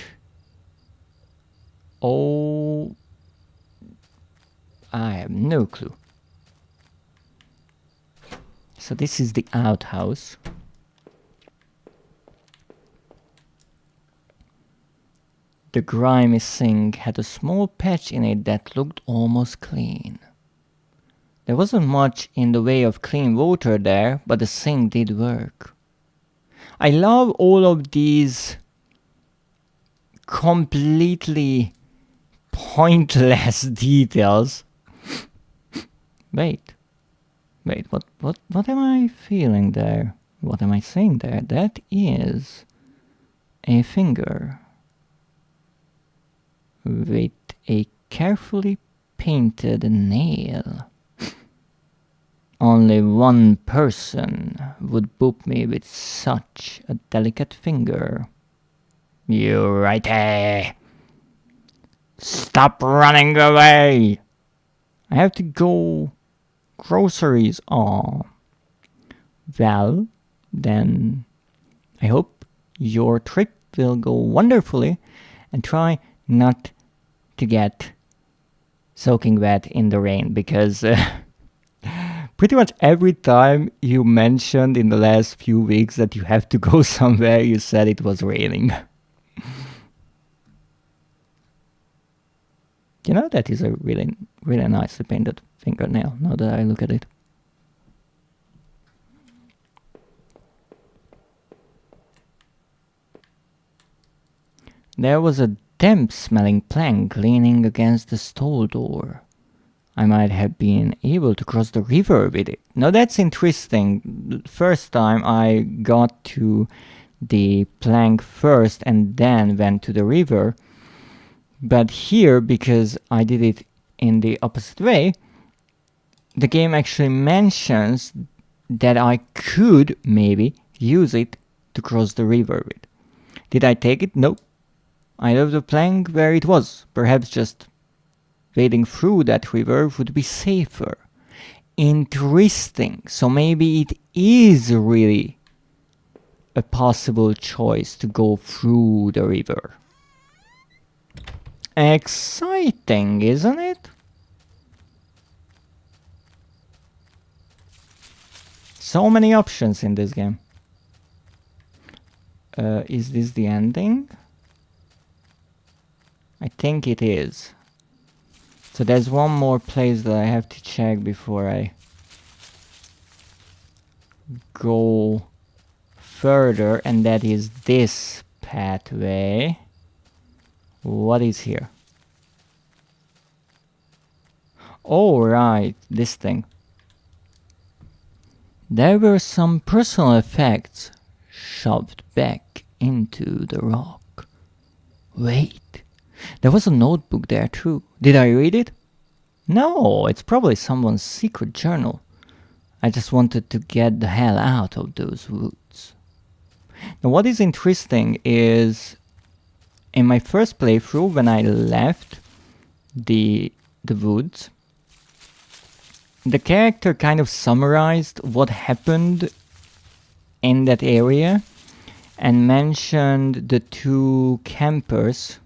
Oh. I have no clue. So this is the outhouse. The grimy sink had a small patch in it that looked almost clean. There wasn't much in the way of clean water there, but the sink did work. I love all of these completely pointless details. Wait, what am I feeling there? What am I seeing there? That is a finger with a carefully painted nail. Only one person would boop me with such a delicate finger. You righty! Stop running away! I have to go groceries. Oh. Well, then I hope your trip will go wonderfully and try not to get soaking wet in the rain, because pretty much every time you mentioned in the last few weeks that you have to go somewhere, you said it was raining. You know, that is a really, really nicely painted fingernail, now that I look at it. There was a damp-smelling plank leaning against the stall door. I might have been able to cross the river with it. Now that's interesting. The first time I got to the plank first and then went to the river. But here, because I did it in the opposite way, the game actually mentions that I could maybe use it to cross the river with. Did I take it? Nope. I left the plank where it was. Perhaps just wading through that river would be safer. Interesting. So maybe it is really a possible choice to go through the river. Exciting, isn't it? So many options in this game. Is this the ending? I think it is. So there's one more place that I have to check before I go further, and that is this pathway. What is here? Oh, right, this thing. There were some personal effects shoved back into the rock. Wait, there was a notebook there too. Did I read it? No, it's probably someone's secret journal. I just wanted to get the hell out of those woods. Now what is interesting is, in my first playthrough, when I left the woods, the character kind of summarized what happened in that area and mentioned the two campers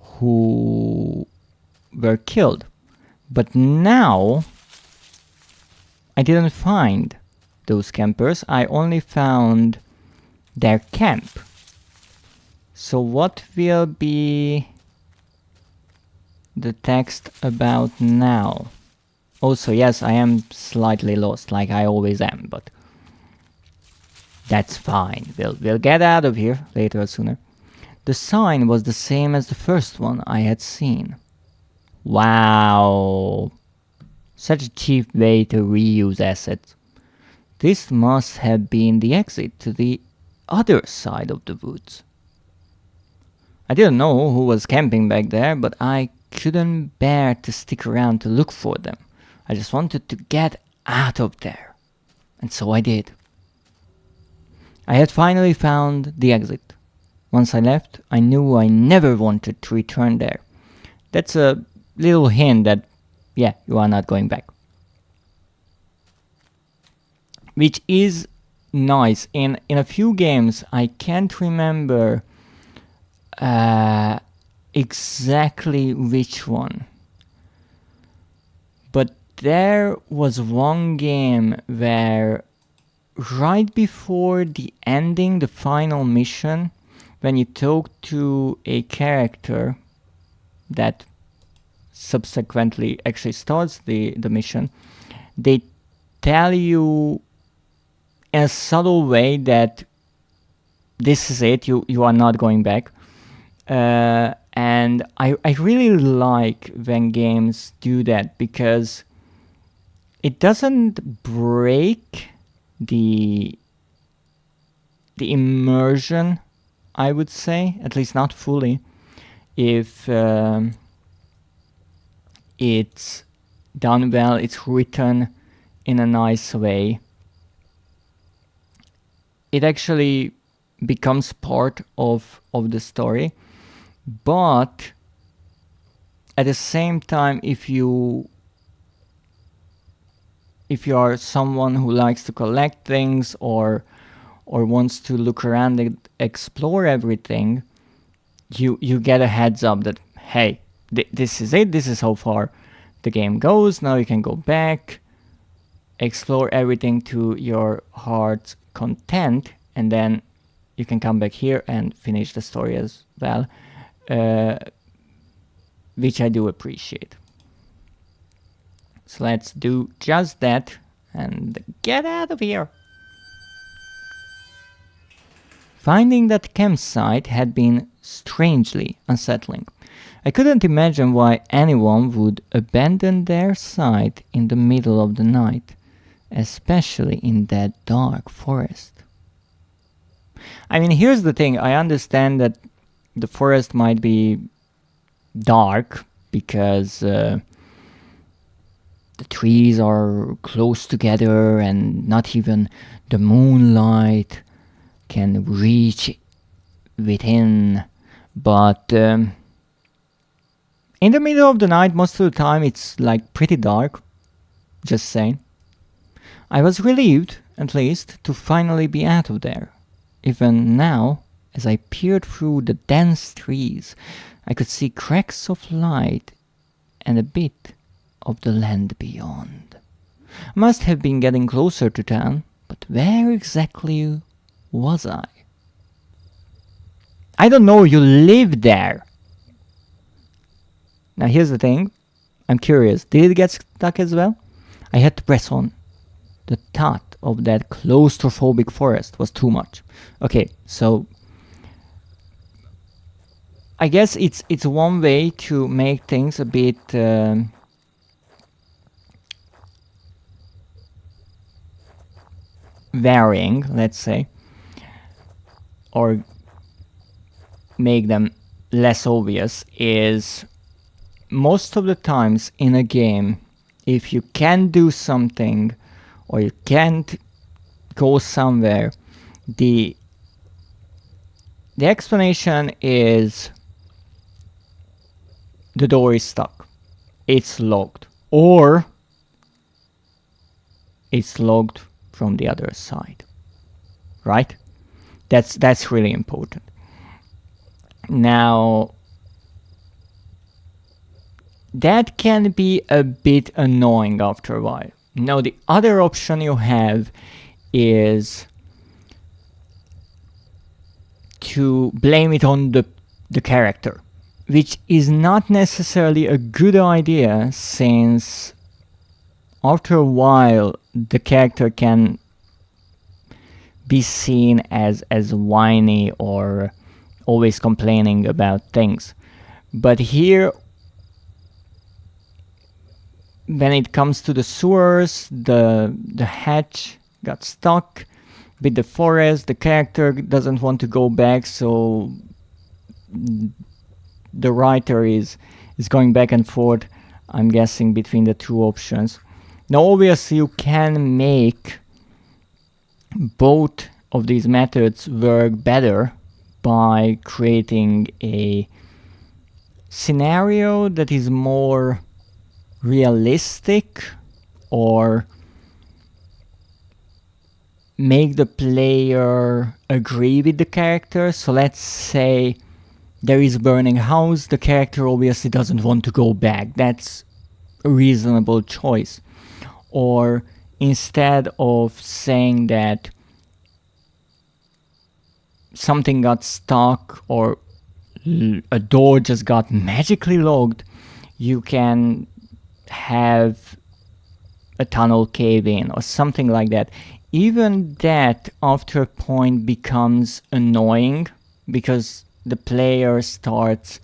who were killed. But now I didn't find those campers. I only found their camp. So what will be the text about now? Also, yes, I am slightly lost, like I always am, but that's fine. We'll get out of here later or sooner. The sign was the same as the first one I had seen. Wow. Such a cheap way to reuse assets. This must have been the exit to the other side of the woods. I didn't know who was camping back there, but I couldn't bear to stick around to look for them. I just wanted to get out of there. And so I did. I had finally found the exit. Once I left, I knew I never wanted to return there. That's a little hint that, yeah, you are not going back. Which is nice. In a few games, I can't remember exactly which one. But there was one game where right before the ending, the final mission, when you talk to a character that subsequently actually starts the mission, they tell you in a subtle way that this is it, you are not going back. And I really like when games do that, because it doesn't break the immersion, I would say, at least not fully, if it's done well, it's written in a nice way. It actually becomes part of the story. But at the same time, if you are someone who likes to collect things or wants to look around and explore everything, you get a heads up that, hey, this is it, this is how far the game goes, now you can go back, explore everything to your heart's content, and then you can come back here and finish the story as well, which I do appreciate. So let's do just that and get out of here. Finding that campsite had been strangely unsettling. I couldn't imagine why anyone would abandon their site in the middle of the night, especially in that dark forest. I mean, here's the thing, I understand that the forest might be dark because the trees are close together and not even the moonlight can reach within, but in the middle of the night most of the time it's like pretty dark, just saying. I was relieved, at least, to finally be out of there. Even now, as I peered through the dense trees, I could see cracks of light and a bit of the land beyond. I must have been getting closer to town, but where exactly was I? I don't know, you live there! Now here's the thing, I'm curious, did it get stuck as well? I had to press on. The thought of that claustrophobic forest was too much. Okay, so I guess it's one way to make things a bit varying, let's say, or make them less obvious, is most of the times in a game, if you can do something or you can't go somewhere, the explanation is the door is stuck, it's locked, or it's locked from the other side, right? That's really important. Now, that can be a bit annoying after a while. Now, the other option you have is to blame it on the character, which is not necessarily a good idea, since after a while the character can be seen as whiny or always complaining about things. But here, when it comes to the sewers, the hatch got stuck with the forest, the character doesn't want to go back, so the writer is going back and forth, I'm guessing, between the two options. Now obviously you can make both of these methods work better by creating a scenario that is more realistic, or make the player agree with the character. So let's say there is a burning house, the character obviously doesn't want to go back. That's a reasonable choice. Or instead of saying that something got stuck or a door just got magically locked, you can have a tunnel cave in or something like that. even that after a point becomes annoying because the player starts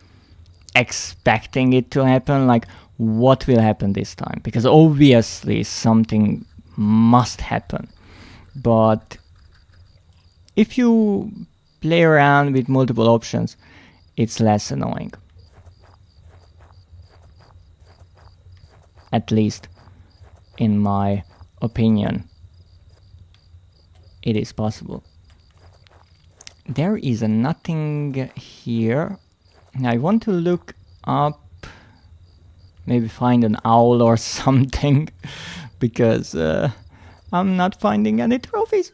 expecting it to happen, like what will happen this time, because obviously something must happen. But if you play around with multiple options, it's less annoying. At least in my opinion, it is possible. There is nothing here. I want to look up, maybe find an owl or something, because I'm not finding any trophies.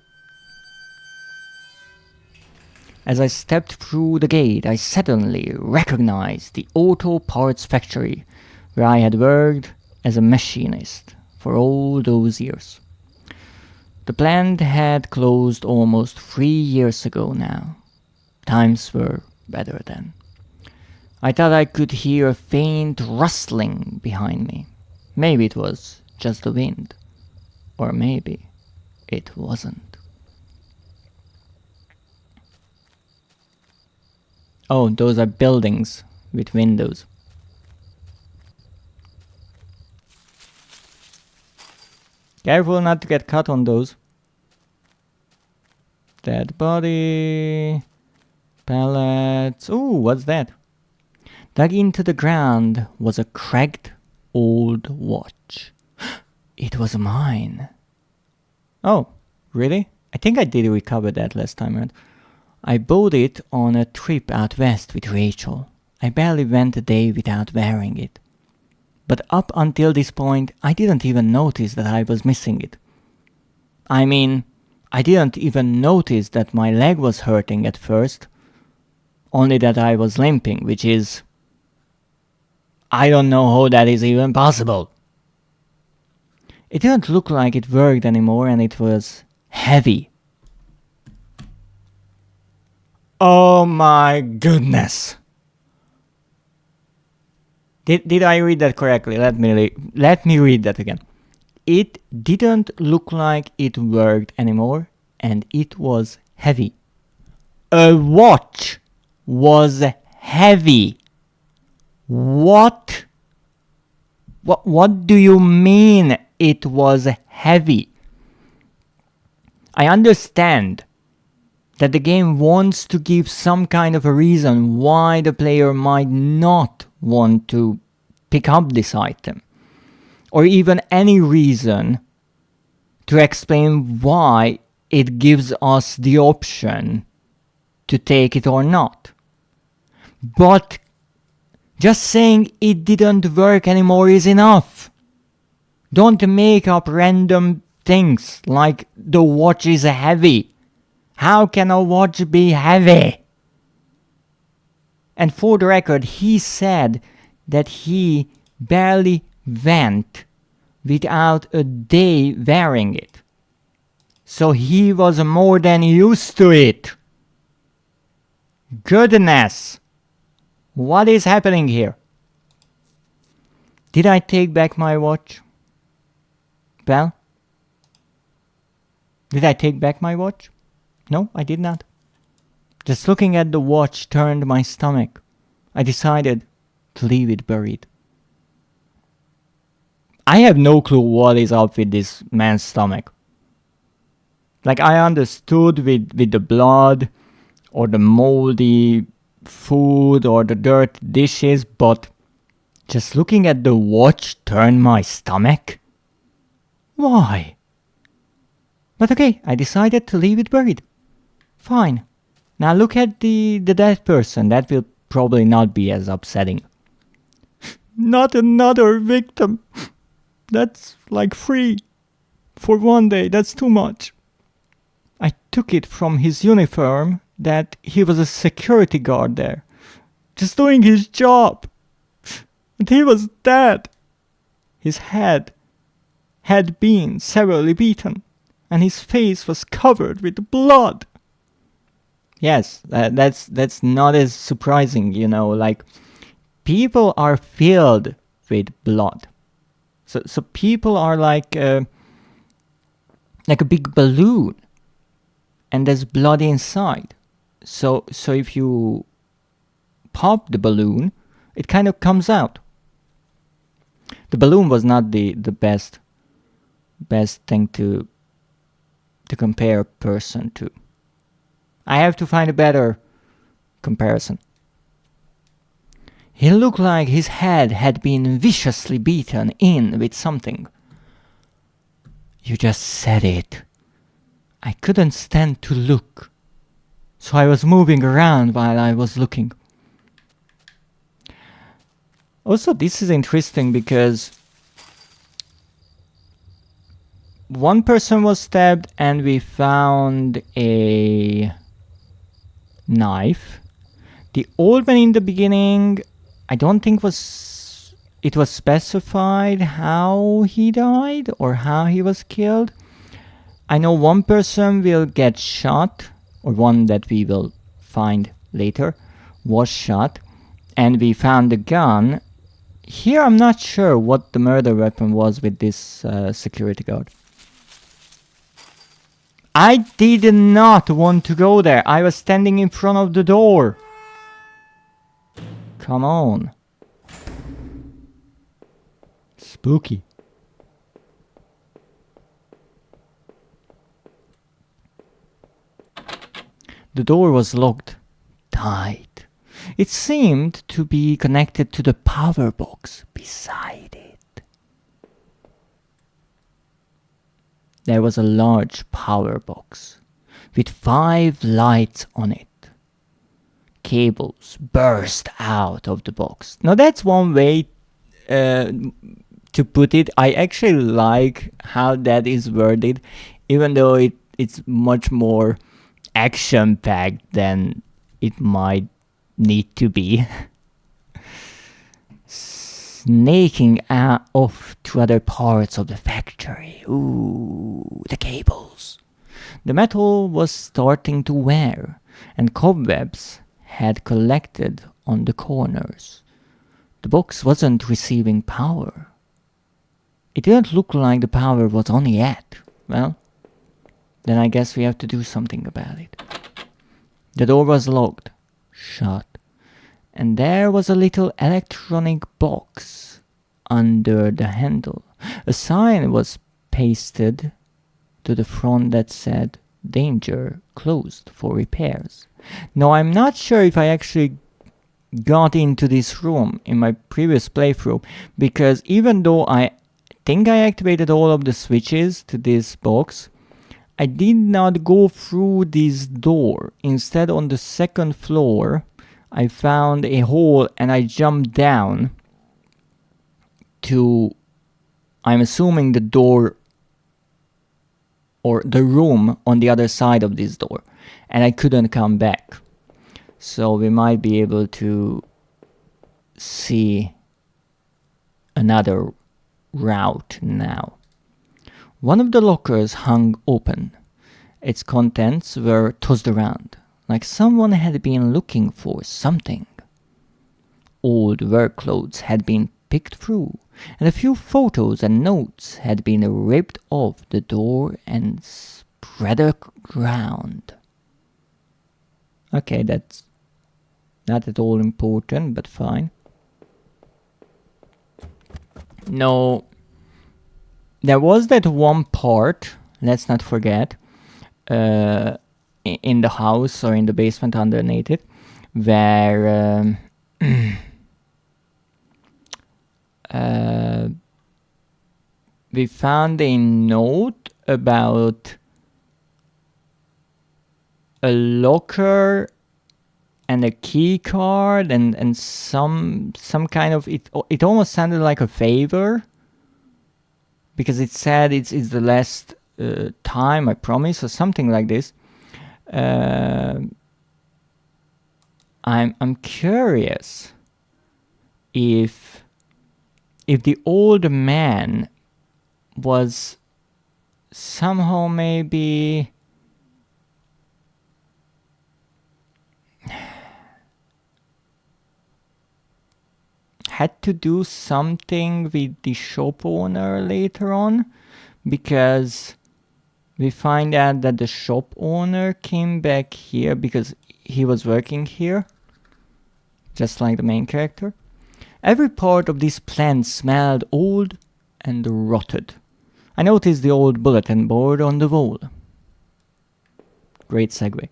As I stepped through the gate, I suddenly recognized the auto parts factory where I had worked as a machinist for all those years. The plant had closed almost 3 years ago now. Times were better then. I thought I could hear a faint rustling behind me. Maybe it was just the wind. Or maybe it wasn't. Oh, those are buildings with windows. Careful not to get cut on those. Dead body. Pallets. Ooh, what's that? Dug into the ground was a cracked old watch. It was mine. Oh, really? I think I did recover that last time around. I bought it on a trip out west with Rachel. I barely went a day without wearing it. But up until this point, I didn't even notice that I was missing it. I mean, I didn't even notice that my leg was hurting at first. Only that I was limping, which is... I don't know how that is even possible. It didn't look like it worked anymore, and it was heavy. Oh my goodness. Did I read that correctly? Let me read that again. It didn't look like it worked anymore, and it was heavy. A watch was heavy. What? What do you mean it was heavy? I understand that the game wants to give some kind of a reason why the player might not want to pick up this item, or even any reason to explain why it gives us the option to take it or not. But just saying it didn't work anymore is enough. Don't make up random things like the watch is heavy. How can a watch be heavy? And for the record, he said that he barely went without a day wearing it. So he was more than used to it. Goodness! What is happening here? Did I take back my watch? Well? Did I take back my watch? No, I did not. Just looking at the watch turned my stomach. I decided to leave it buried. I have no clue what is up with this man's stomach. Like, I understood with the blood or the moldy food or the dirt dishes, but just looking at the watch turned my stomach? Why? But okay, I decided to leave it buried. Fine. Now look at the dead person. That will probably not be as upsetting. Not another victim. That's like 3 for one day. That's too much. I took it from his uniform that he was a security guard there, just doing his job. And he was dead. His head had been severely beaten, and his face was covered with blood. Yes, that's not as surprising, you know, like, people are filled with blood. So people are like like a big balloon, and there's blood inside. So if you pop the balloon, it kind of comes out. The balloon was not the best thing to compare a person to. I have to find a better comparison. He looked like his head had been viciously beaten in with something. You just said it. I couldn't stand to look, so I was moving around while I was looking. Also, this is interesting because one person was stabbed and we found a knife. The old man in the beginning, I don't think it was specified how he died or how he was killed. I know one person will get shot, or one that we will find later was shot, and we found the gun. Here I'm not sure what the murder weapon was with this security guard. I did not want to go there. I was standing in front of the door. Come on. Spooky. The door was locked tight. It seemed to be connected to the power box beside it. There was a large power box with 5 lights on it. Cables burst out of the box. Now that's one way to put it. I actually like how that is worded, even though it's much more action-packed than it might need to be. Snaking off to other parts of the factory. Ooh, the cables. The metal was starting to wear, and cobwebs had collected on the corners. The box wasn't receiving power. It didn't look like the power was on yet. Well, then I guess we have to do something about it. The door was locked, shut, and there was a little electronic box under the handle. A sign was pasted to the front that said, "Danger, closed for repairs." Now I'm not sure if I actually got into this room in my previous playthrough, because even though I think I activated all of the switches to this box, I did not go through this door. Instead, on the second floor, I found a hole and I jumped down to, I'm assuming, the door or the room on the other side of this door, and I couldn't come back. So we might be able to see another route now. One of the lockers hung open. Its contents were tossed around, like someone had been looking for something. Old work clothes had been picked through, and a few photos and notes had been ripped off the door and spread around. Okay, that's not at all important, but fine. No, there was that one part, let's not forget, in the house or in the basement underneath it, where we found a note about a locker and a key card and some kind of, it almost sounded like a favor, because it said it's the last time, I promise, or something like this. I'm curious if the old man was somehow maybe had to do something with the shop owner later on, because We find out that the shop owner came back here because he was working here, just like the main character. Every part of this plant smelled old and rotted. I noticed the old bulletin board on the wall. Great segue.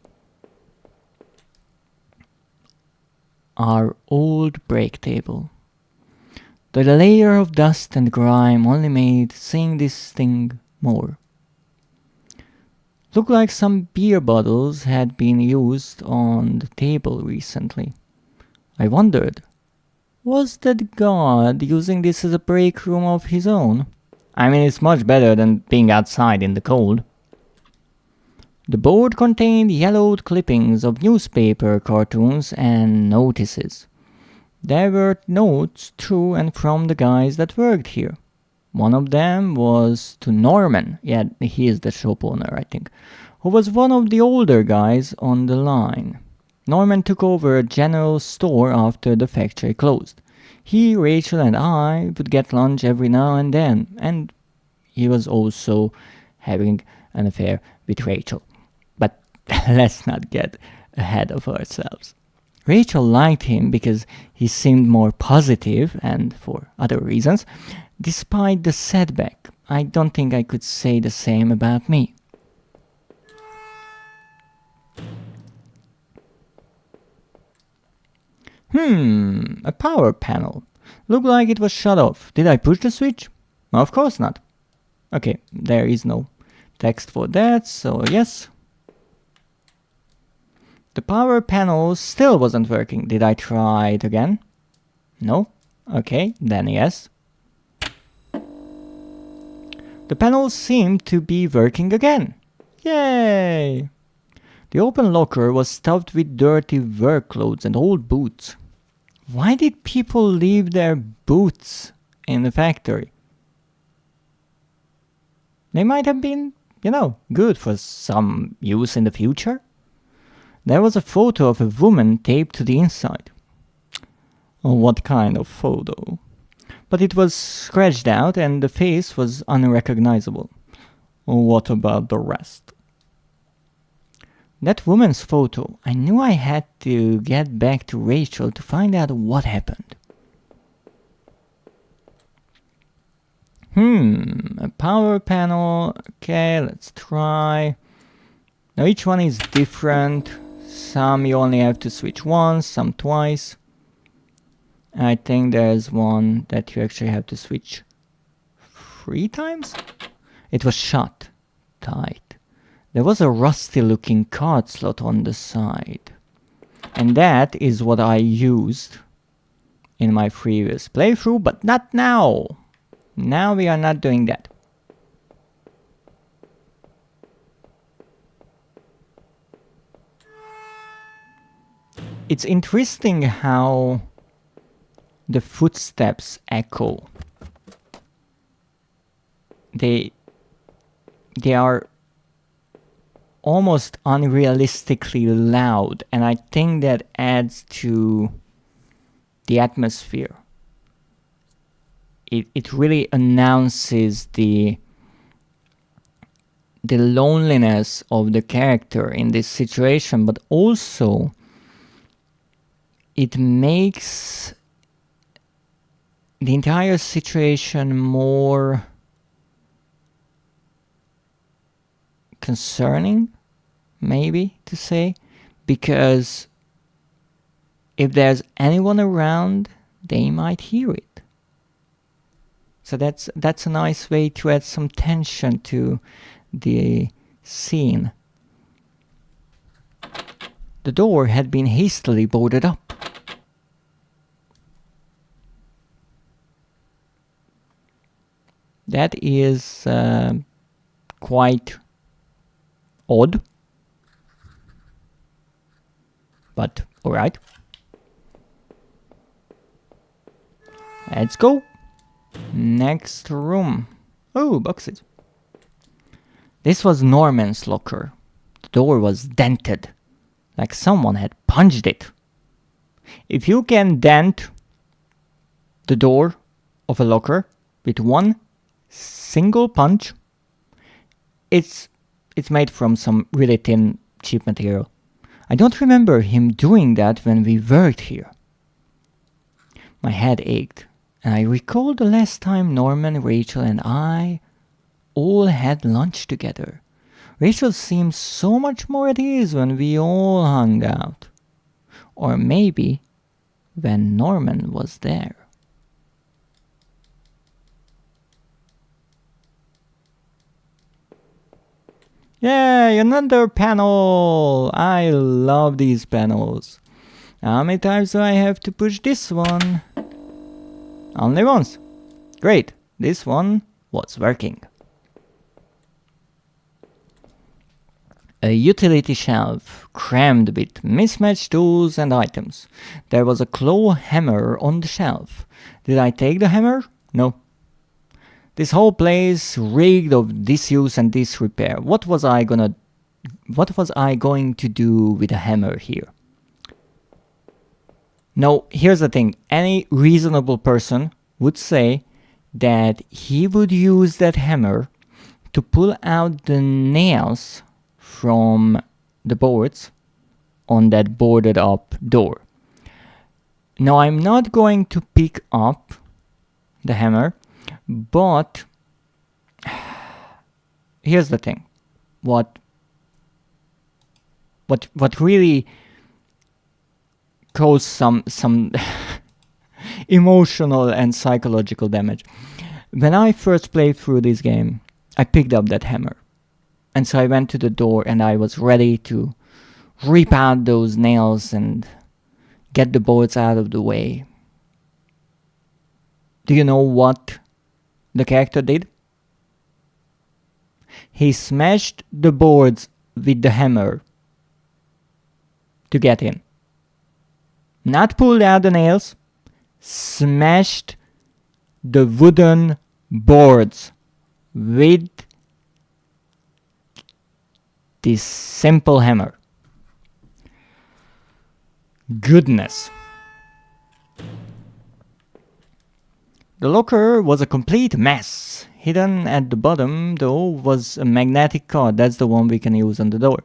Our old break table. The layer of dust and grime only made seeing this thing more. Looked like some beer bottles had been used on the table recently. I wondered, was that god using this as a break room of his own? I mean, it's much better than being outside in the cold. The board contained yellowed clippings of newspaper cartoons and notices. There were notes to and from the guys that worked here. One of them was to Norman, yeah, he is the shop owner, I think, who was one of the older guys on the line. Norman took over a general store after the factory closed. He, Rachel, and I would get lunch every now and then, and he was also having an affair with Rachel. But let's not get ahead of ourselves. Rachel liked him because he seemed more positive and for other reasons. Despite the setback, I don't think I could say the same about me. A power panel. Looked like it was shut off. Did I push the switch? Of course not. Okay, there is no text for that, so yes. The power panel still wasn't working. Did I try it again? No? Okay, then yes. The panel seemed to be working again. Yay! The open locker was stuffed with dirty work clothes and old boots. Why did people leave their boots in the factory? They might have been, good for some use in the future. There was a photo of a woman taped to the inside. Oh, what kind of photo? But it was scratched out and the face was unrecognizable. What about the rest? That woman's photo, I knew I had to get back to Rachel to find out what happened. A power panel. Okay, let's try. Now each one is different. Some you only have to switch once, some twice. I think there's one that you actually have to switch 3 times? It was shut tight. There was a rusty looking card slot on the side. And that is what I used in my previous playthrough, but not now. Now we are not doing that. It's interesting how the footsteps echo. They are almost unrealistically loud, and I think that adds to the atmosphere. It really announces the loneliness of the character in this situation, but also it makes the entire situation more concerning, maybe to say, because if there's anyone around, they might hear it. So that's a nice way to add some tension to the scene. The door had been hastily boarded up. That is quite odd, but alright. Let's go. Next room. Oh, boxes. This was Norman's locker. The door was dented, like someone had punched it. If you can dent the door of a locker with one single punch, it's It's made from some really thin, cheap material. I don't remember him doing that when we worked here. My head ached, and I recalled the last time Norman, Rachel, and I all had lunch together. Rachel seemed so much more at ease when we all hung out. Or maybe when Norman was there. Yay, another panel! I love these panels. How many times do I have to push this one? Only once. Great, this one was working. A utility shelf crammed with mismatched tools and items. There was a claw hammer on the shelf. Did I take the hammer? No. This whole place reeked of disuse and disrepair. What was I going to do with a hammer here? No, here's the thing. Any reasonable person would say that he would use that hammer to pull out the nails from the boards on that boarded up door. Now I'm not going to pick up the hammer, but here's the thing. What really caused some emotional and psychological damage. When I first played through this game, I picked up that hammer. And so I went to the door and I was ready to rip out those nails and get the boards out of the way. Do you know what the character did? He smashed the boards with the hammer to get in. Not pulled out the nails, smashed the wooden boards with this simple hammer. Goodness. The locker was a complete mess. Hidden at the bottom, though, was a magnetic card. That's the one we can use on the door.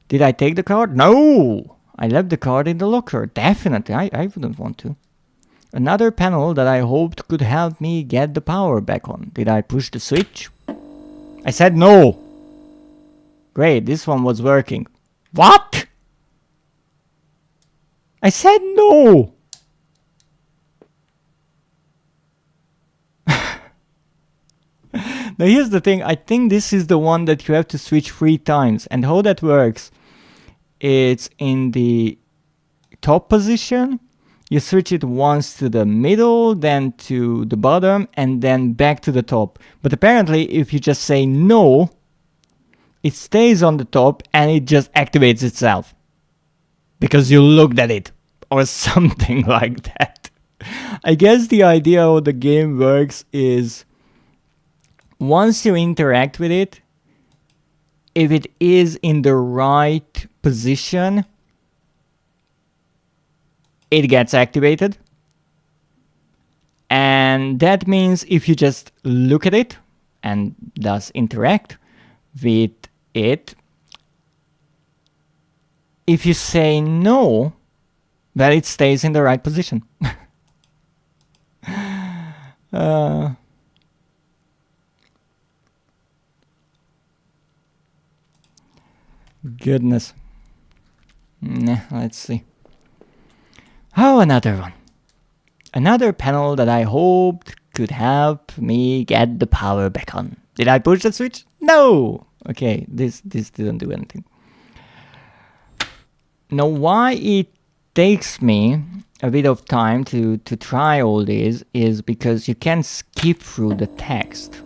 Did I take the card? No! I left the card in the locker. Definitely, I wouldn't want to. Another panel that I hoped could help me get the power back on. Did I push the switch? I said no! Great, this one was working. What? I said no! Now here's the thing, I think this is the one that you have to switch 3 times. And how that works, it's in the top position. You switch it once to the middle, then to the bottom, and then back to the top. But apparently, if you just say no, it stays on the top and it just activates itself. Because you looked at it, or something like that. I guess the idea how the game works is once you interact with it, if it is in the right position, it gets activated. And that means if you just look at it and thus interact with it, if you say no, then it stays in the right position. Goodness. Let's see. Oh, another one. Another panel that I hoped could help me get the power back on. Did I push the switch? No! Okay, this didn't do anything. Now, why it takes me a bit of time to try all this is because you can't skip through the text.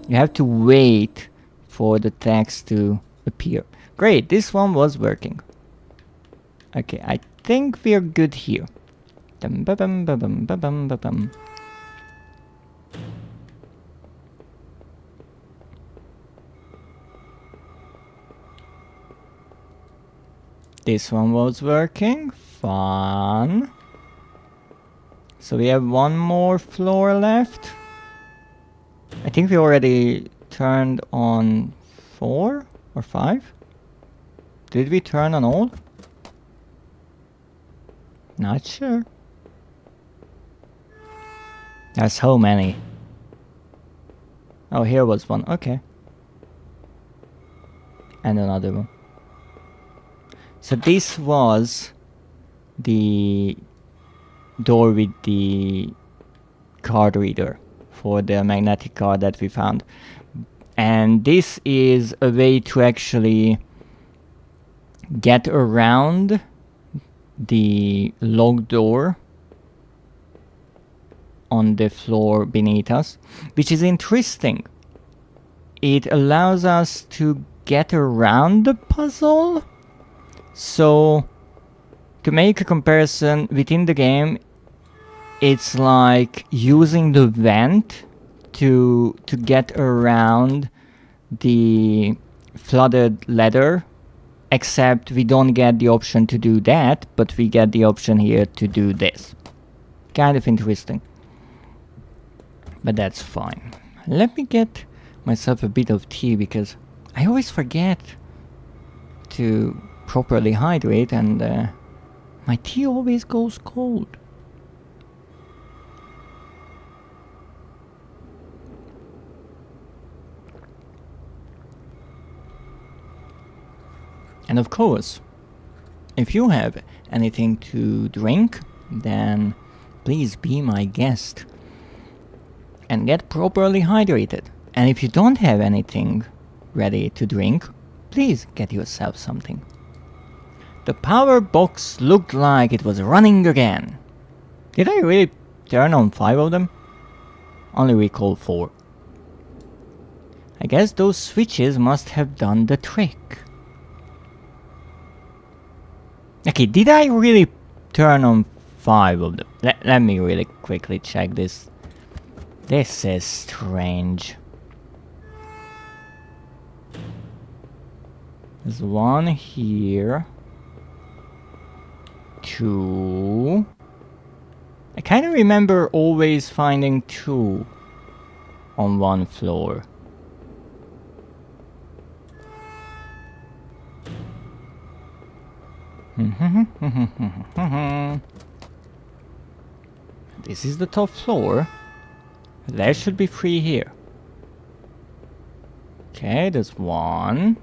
You have to wait for the text to appear. Great, this one was working. Okay, I think we're good here. This one was working. Fun. So we have one more floor left. I think we already turned on 4. Or 5? Did we turn on all? Not sure. There's so many. Oh, here was one. Okay. And another one. So this was the door with the card reader for the magnetic card that we found. And this is a way to actually get around the locked door on the floor beneath us, which is interesting. It allows us to get around the puzzle. So, to make a comparison within the game, it's like using the vent to get around the flooded ladder, except we don't get the option to do that, but we get the option here to do this. Kind of interesting. But that's fine. Let me get myself a bit of tea, because I always forget to properly hydrate, and my tea always goes cold. And of course, if you have anything to drink, then please be my guest and get properly hydrated. And if you don't have anything ready to drink, please get yourself something. The power box looked like it was running again. Did I really turn on 5 of them? Only recall 4. I guess those switches must have done the trick. Okay, did I really turn on 5 of them? Let me really quickly check this. This is strange. There's one here. 2. I kind of remember always finding 2 on one floor. This is the top floor. There should be 3 here. Okay, there's 1.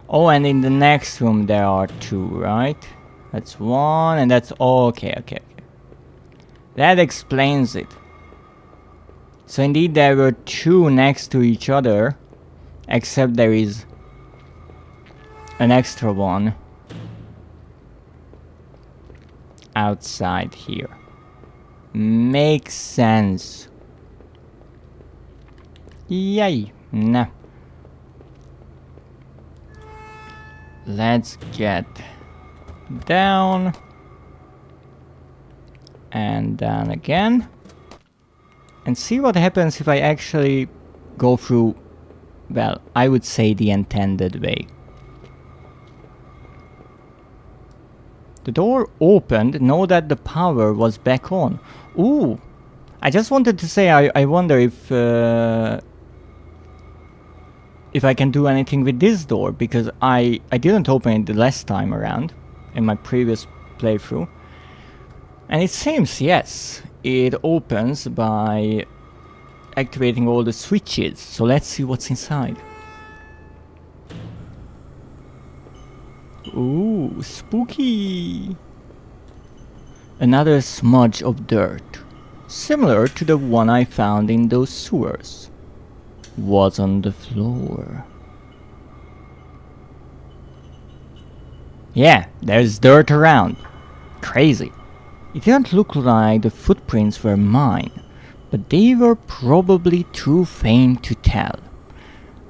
Oh, and in the next room there are 2, right? That's 1, and that's... Oh, okay. That explains it. So indeed there were 2 next to each other, except there is an extra one outside here. Makes sense. Yay. Nah. Let's get down and down again and see what happens if I actually go through, well, I would say the intended way. The door opened, know that the power was back on. Ooh, I just wanted to say I wonder if I can do anything with this door, because I didn't open it the last time around in my previous playthrough. And it seems, yes, it opens by activating all the switches. So let's see what's inside. Ooh, spooky! Another smudge of dirt, similar to the one I found in those sewers, was on the floor. Yeah, there's dirt around. Crazy. It didn't look like the footprints were mine, but they were probably too faint to tell.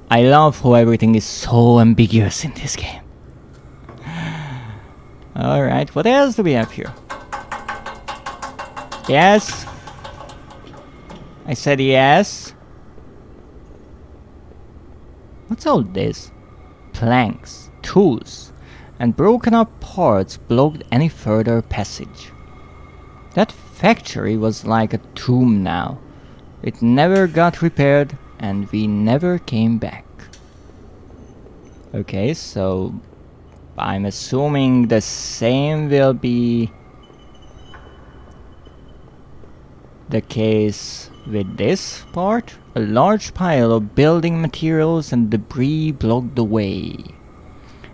I love how everything is so ambiguous in this game. Alright, what else do we have here? Yes? I said yes. What's all this? Planks, tools, and broken up parts blocked any further passage. That factory was like a tomb now. It never got repaired and we never came back. Okay, so I'm assuming the same will be the case with this part. A large pile of building materials and debris blocked the way.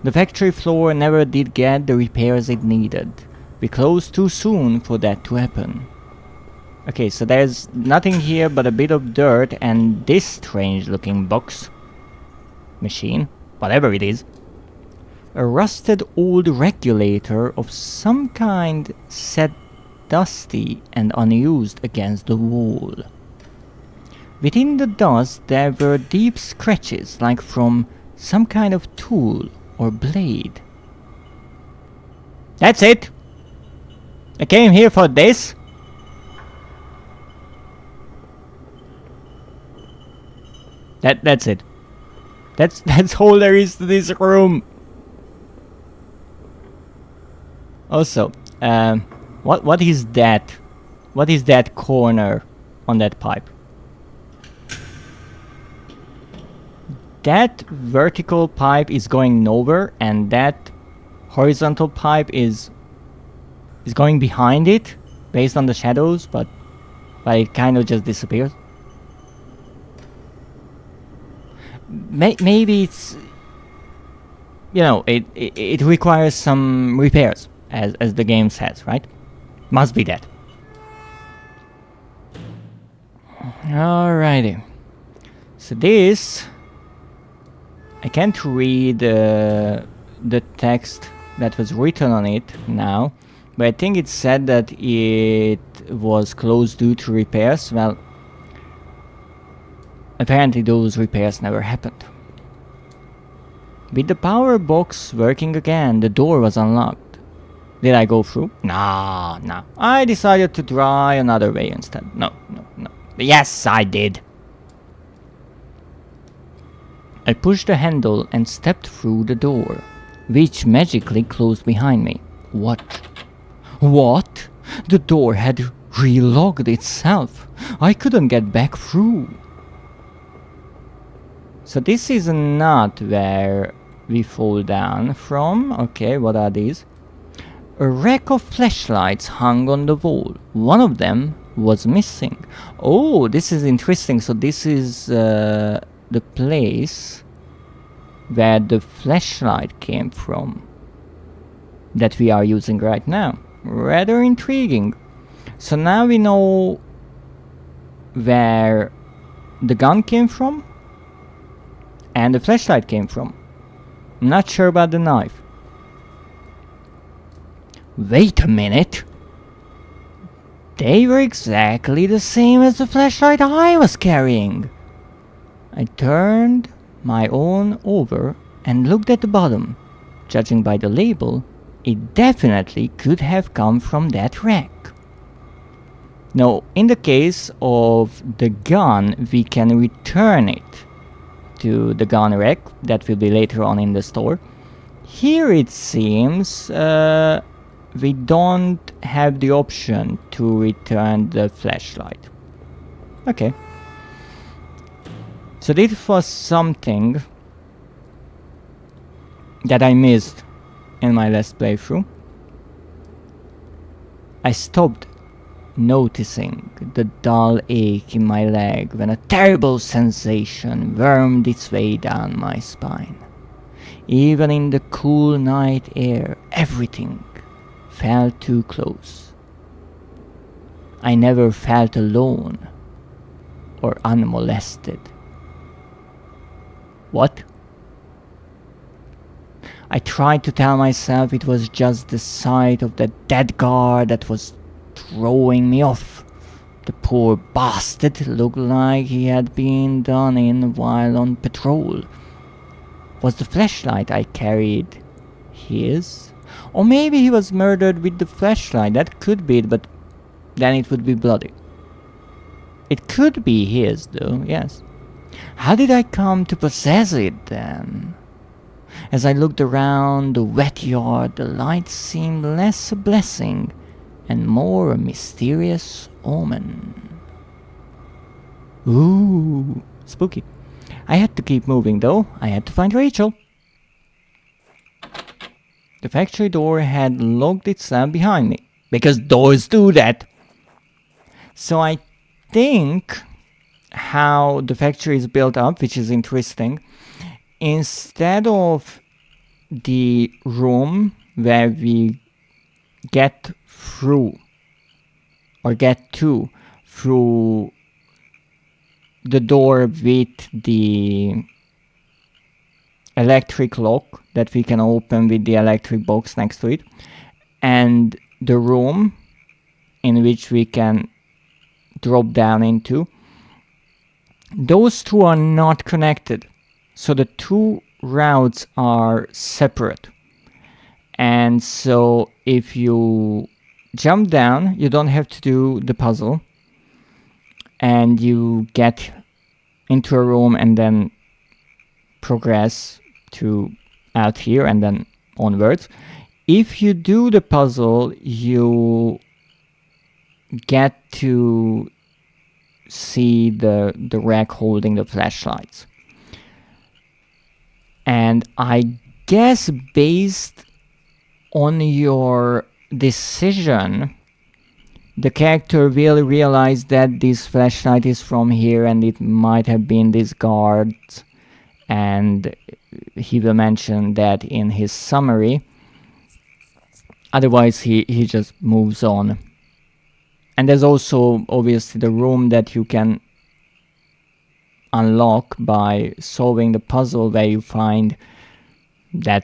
The factory floor never did get the repairs it needed. We closed too soon for that to happen. Okay, so there's nothing here but a bit of dirt and this strange looking box. Machine, whatever it is. A rusted old regulator of some kind sat dusty and unused against the wall. Within the dust there were deep scratches like from some kind of tool or blade. That's it! I came here for this! That's it. That's all there is to this room. Also, what is that? What is that corner on that pipe? That vertical pipe is going nowhere, and that horizontal pipe is going behind it, based on the shadows, but it kind of just disappears. Maybe it's, you know, it requires some repairs, as the game says, right? Must be that. Alrighty. So this, I can't read the text that was written on it now, but I think it said that it was closed due to repairs. Well, apparently those repairs never happened. With the power box working again, the door was unlocked. Did I go through? Nah. I decided to try another way instead. No. Yes, I did. I pushed the handle and stepped through the door, which magically closed behind me. What? The door had relocked itself. I couldn't get back through. So this is not where we fall down from. Okay, what are these? A rack of flashlights hung on the wall. One of them was missing. Oh, this is interesting. So this is the place where the flashlight came from that we are using right now. Rather intriguing. So now we know where the gun came from and the flashlight came from. I'm not sure about the knife. Wait a minute. They were exactly the same as the flashlight I was carrying. I turned my own over and looked at the bottom. Judging by the label, it definitely could have come from that rack. Now, in the case of the gun, we can return it to the gun rack. That will be later on in the store. Here it seems we don't have the option to return the flashlight. Okay. So this was something that I missed in my last playthrough. I stopped noticing the dull ache in my leg when a terrible sensation wormed its way down my spine. Even in the cool night air, everything felt too close. I never felt alone or unmolested. What? I tried to tell myself it was just the sight of that dead guard that was throwing me off. The poor bastard looked like he had been done in while on patrol. Was the flashlight I carried his? Or maybe he was murdered with the flashlight. That could be it, but then it would be bloody. It could be his though, yes. How did I come to possess it then? As I looked around the wet yard, the light seemed less a blessing and more a mysterious omen. Ooh, Spooky. I had to keep moving though. I had to find Rachel. The factory door had locked itself behind me. Because doors do that. So I think how the factory is built up, which is interesting, instead of the room where we get through or get to through the door with the electric lock that we can open with the electric box next to it, and the room in which we can drop down into, those two are not connected. So the two routes are separate. And so if you jump down, you don't have to do the puzzle. And you get into a room and then progress to out here and then onwards. If you do the puzzle, you get to see the wreck holding the flashlights. And I guess based on your decision, the character will realize that this flashlight is from here and it might have been this guard, and he will mention that in his summary. Otherwise he just moves on. And there's also obviously the room that you can unlock by solving the puzzle, where you find that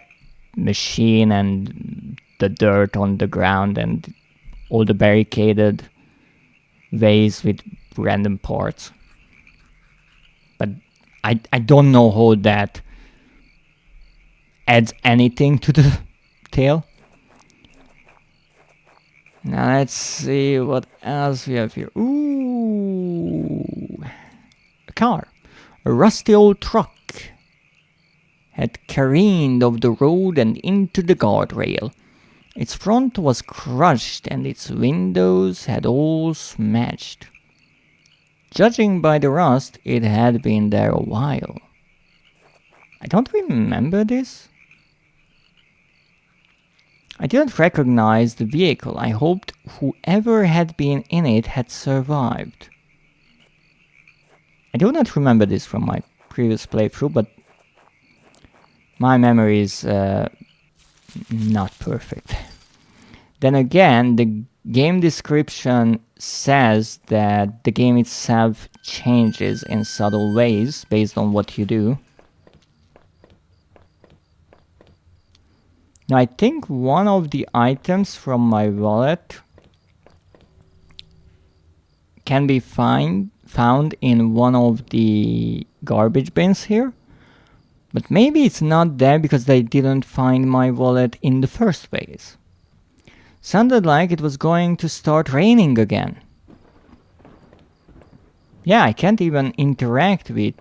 machine and the dirt on the ground and all the barricaded ways with random parts. But I don't know how that adds anything to the tale. Now let's see what else we have here. Ooh, a car. A rusty old truck had careened off the road and into the guardrail. Its front was crushed and its windows had all smashed. Judging by the rust, it had been there a while. I don't remember this. I didn't recognize the vehicle. I hoped whoever had been in it had survived. I do not remember this from my previous playthrough, but my memory is not perfect. Then again, the game description says that the game itself changes in subtle ways based on what you do. Now I think one of the items from my wallet can be found in one of the garbage bins here. But maybe it's not there because they didn't find my wallet in the first place. Sounded like it was going to start raining again. Yeah, I can't even interact with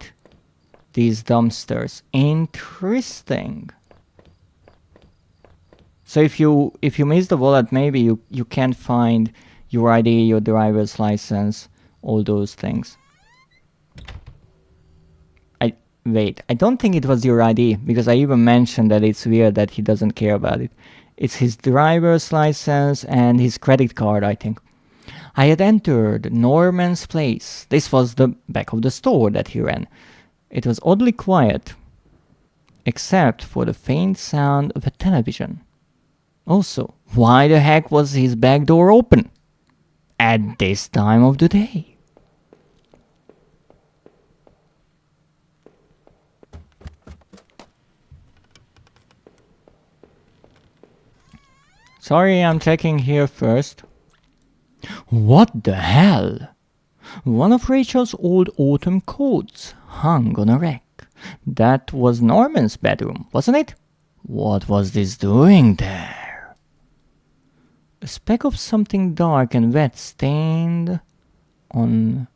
these dumpsters. Interesting. So if you miss the wallet, maybe you can't find your ID, your driver's license, all those things. Wait, I don't think it was your ID, because I even mentioned that it's weird that he doesn't care about it. It's his driver's license and his credit card, I think. I had entered Norman's place. This was the back of the store that he ran. It was oddly quiet, except for the faint sound of a television. Also, why the heck was his back door open at this time of the day? Sorry, I'm checking here first. What the hell? One of Rachel's old autumn coats hung on a rack. That was Norman's bedroom, wasn't it? What was this doing there? A speck of something dark and wet stained one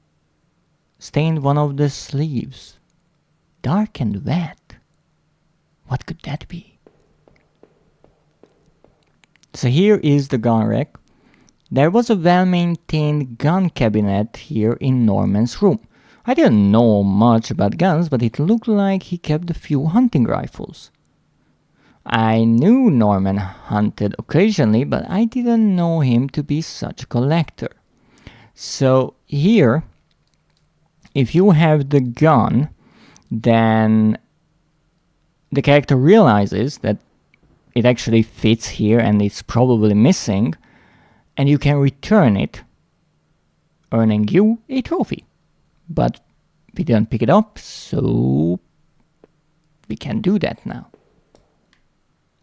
of the sleeves. Dark and wet. What could that be? So here is the gun rack. There was a well-maintained gun cabinet here in Norman's room. I didn't know much about guns, but it looked like he kept a few hunting rifles. I knew Norman hunted occasionally, but I didn't know him to be such a collector. So here, if you have the gun, then the character realizes that it actually fits here and it's probably missing, and you can return it, earning you a trophy. But we didn't pick it up, so we can do that now.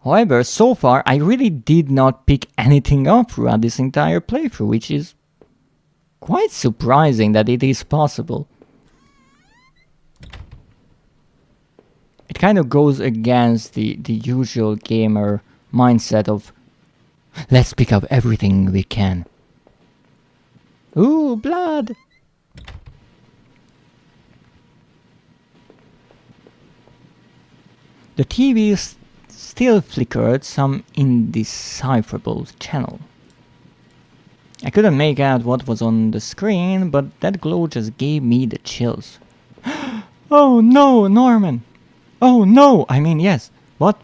However, so far I really did not pick anything up throughout this entire playthrough, which is quite surprising that it is possible. It kind of goes against the usual gamer mindset of let's pick up everything we can. Ooh, blood! The TV still flickered some indecipherable channel. I couldn't make out what was on the screen, but that glow just gave me the chills. Oh no, Norman! Oh no! I mean, yes. What?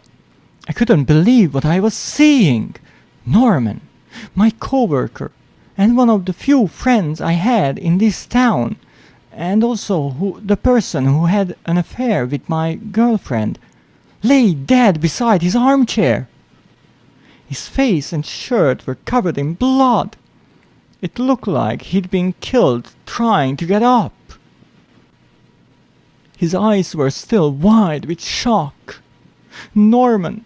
I couldn't believe what I was seeing! Norman, my coworker, and one of the few friends I had in this town, and also the person who had an affair with my girlfriend, lay dead beside his armchair. His face and shirt were covered in blood. It looked like he'd been killed trying to get up. His eyes were still wide with shock. Norman,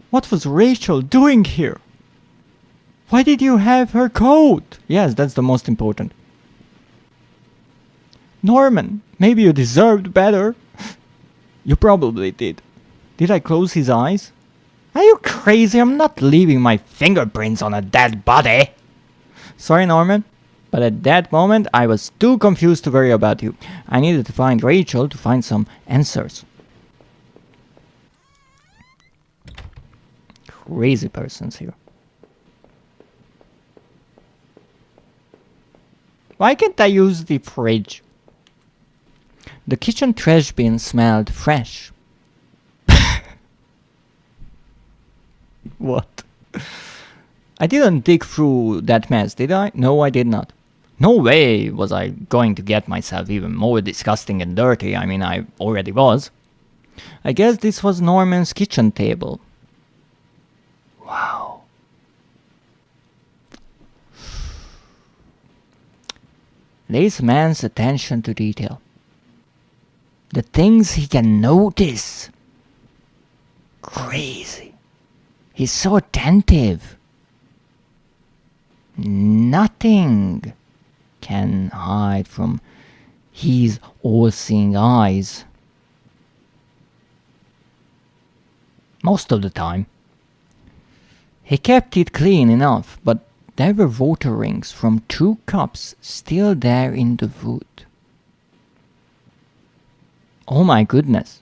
what was Rachel doing here? Why did you have her coat? Yes, that's the most important. Norman, maybe you deserved better. You probably did. Did I close his eyes? Are you crazy? I'm not leaving my fingerprints on a dead body. Sorry, Norman, but at that moment I was too confused to worry about you. I needed to find Rachel to find some answers. Crazy persons here. Why can't I use the fridge? The kitchen trash bin smelled fresh. What? I didn't dig through that mess, did I? No, I did not. No way was I going to get myself even more disgusting and dirty. I mean, I already was. I guess this was Norman's kitchen table. Wow. This man's attention to detail. The things he can notice. Crazy. He's so attentive. Nothing can hide from his all-seeing eyes. Most of the time. He kept it clean enough, but there were water rings from 2 cups still there in the wood. Oh my goodness.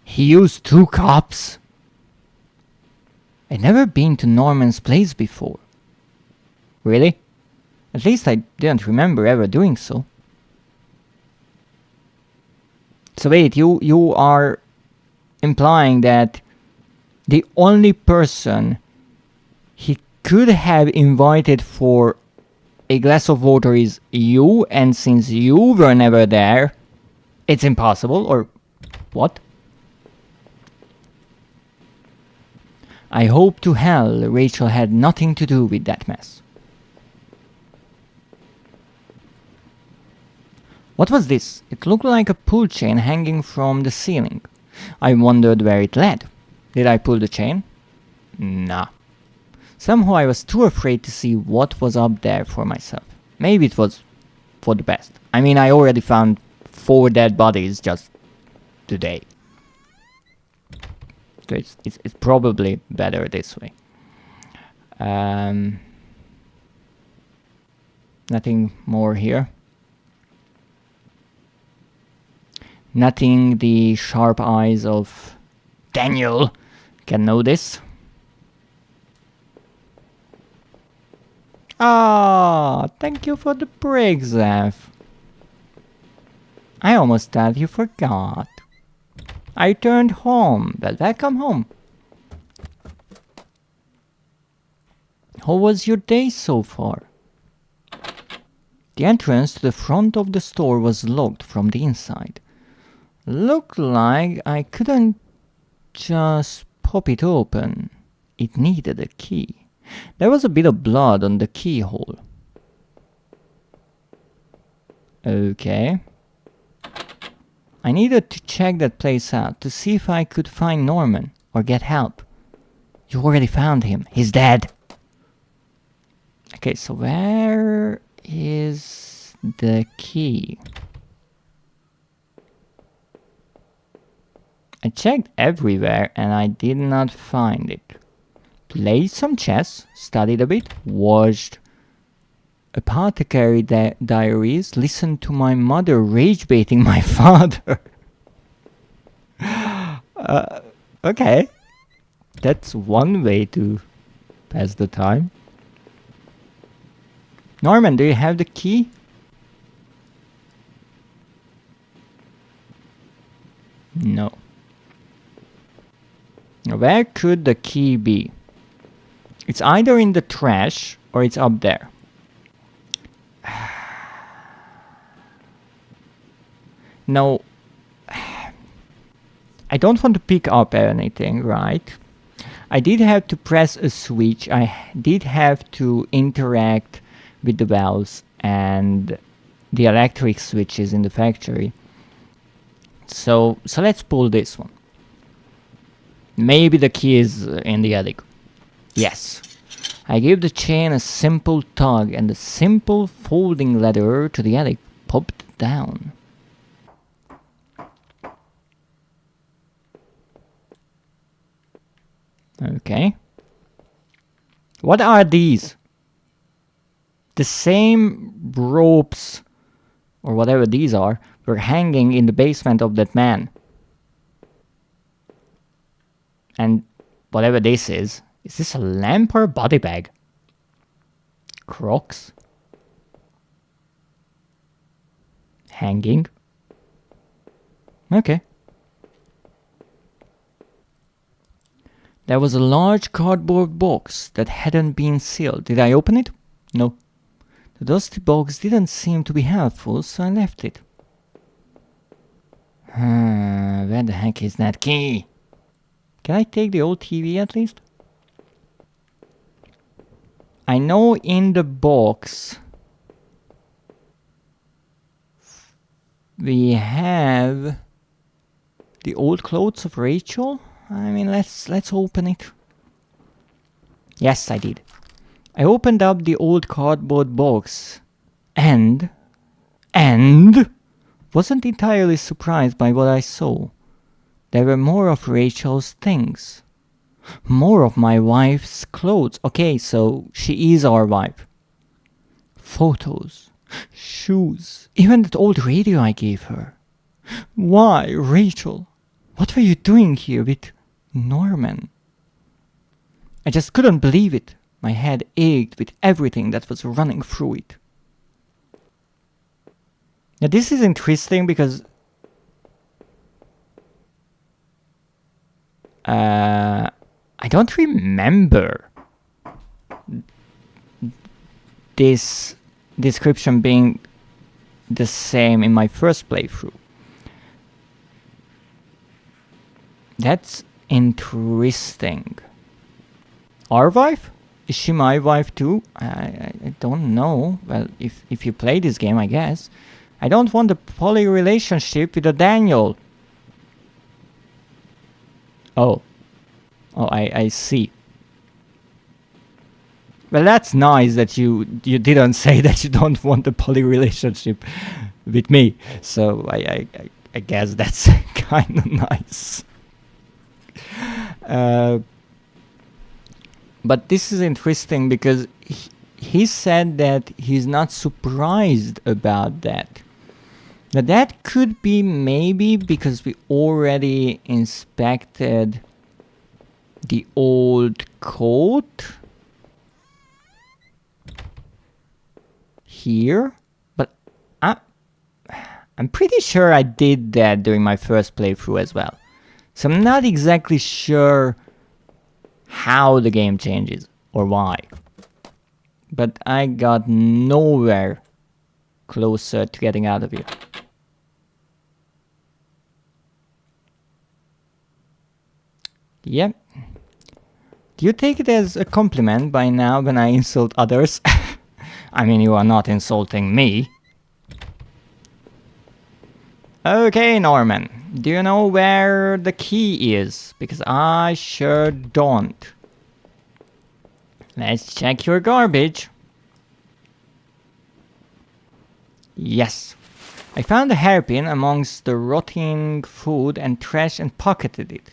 He used 2 cups? I'd never been to Norman's place before. Really? At least I didn't remember ever doing so. So wait, you are implying that the only person he could have invited for a glass of water is you, and since you were never there, it's impossible, or what? I hope to hell Rachel had nothing to do with that mess. What was this? It looked like a pull chain hanging from the ceiling. I wondered where it led. Did I pull the chain? Nah. Somehow I was too afraid to see what was up there for myself. Maybe it was for the best. I mean, I already found 4 dead bodies just today. So it's probably better this way. Nothing more here. Nothing the sharp eyes of Daniel can notice. Ah, thank you for the break, Zeph. I almost thought you forgot. I returned home. Well, welcome home. How was your day so far? The entrance to the front of the store was locked from the inside. Looked like I couldn't just pop it open. It needed a key. There was a bit of blood on the keyhole. Okay. I needed to check that place out to see if I could find Norman or get help. You already found him. He's dead. Okay, so where is the key? I checked everywhere and I did not find it. Played some chess, studied a bit, watched apothecary diaries, listened to my mother rage baiting my father. Okay. That's one way to pass the time. Norman, do you have the key? No. Where could the key be? It's either in the trash or it's up there. No. I don't want to pick up anything, right? I did have to press a switch. I did have to interact with the valves and the electric switches in the factory. So let's pull this one. Maybe the key is in the attic. Yes. I gave the chain a simple tug and the simple folding ladder to the attic popped down. Okay. What are these? The same ropes, or whatever these are, were hanging in the basement of that man. And whatever this is this a lamp or a body bag? Crocs? Hanging? Okay. There was a large cardboard box that hadn't been sealed. Did I open it? No. The dusty box didn't seem to be helpful, so I left it. Where the heck is that key? Can I take the old TV at least? I know in the box we have the old clothes of Rachel. I mean, let's open it. Yes, I did. I opened up the old cardboard box and wasn't entirely surprised by what I saw. There were more of Rachel's things. More of my wife's clothes. Okay, so she is our wife. Photos, shoes, even that old radio I gave her. Why, Rachel? What were you doing here with Norman? I just couldn't believe it. My head ached with everything that was running through it. Now this is interesting because I don't remember this description being the same in my first playthrough. That's interesting. Our wife? Is she my wife too? I don't know. Well, if you play this game, I guess. I don't want a poly relationship with a Daniel. Oh, I see. Well, that's nice that you didn't say that you don't want a poly relationship with me. So I guess that's kind of nice. But this is interesting because he said that he's not surprised about that. Now that could be maybe because we already inspected the old coat here, but I'm pretty sure I did that during my first playthrough as well. So I'm not exactly sure how the game changes or why. But I got nowhere closer to getting out of here. Yep. Do you take it as a compliment by now when I insult others? I mean, you are not insulting me. Okay, Norman. Do you know where the key is? Because I sure don't. Let's check your garbage. Yes. I found a hairpin amongst the rotting food and trash and pocketed it.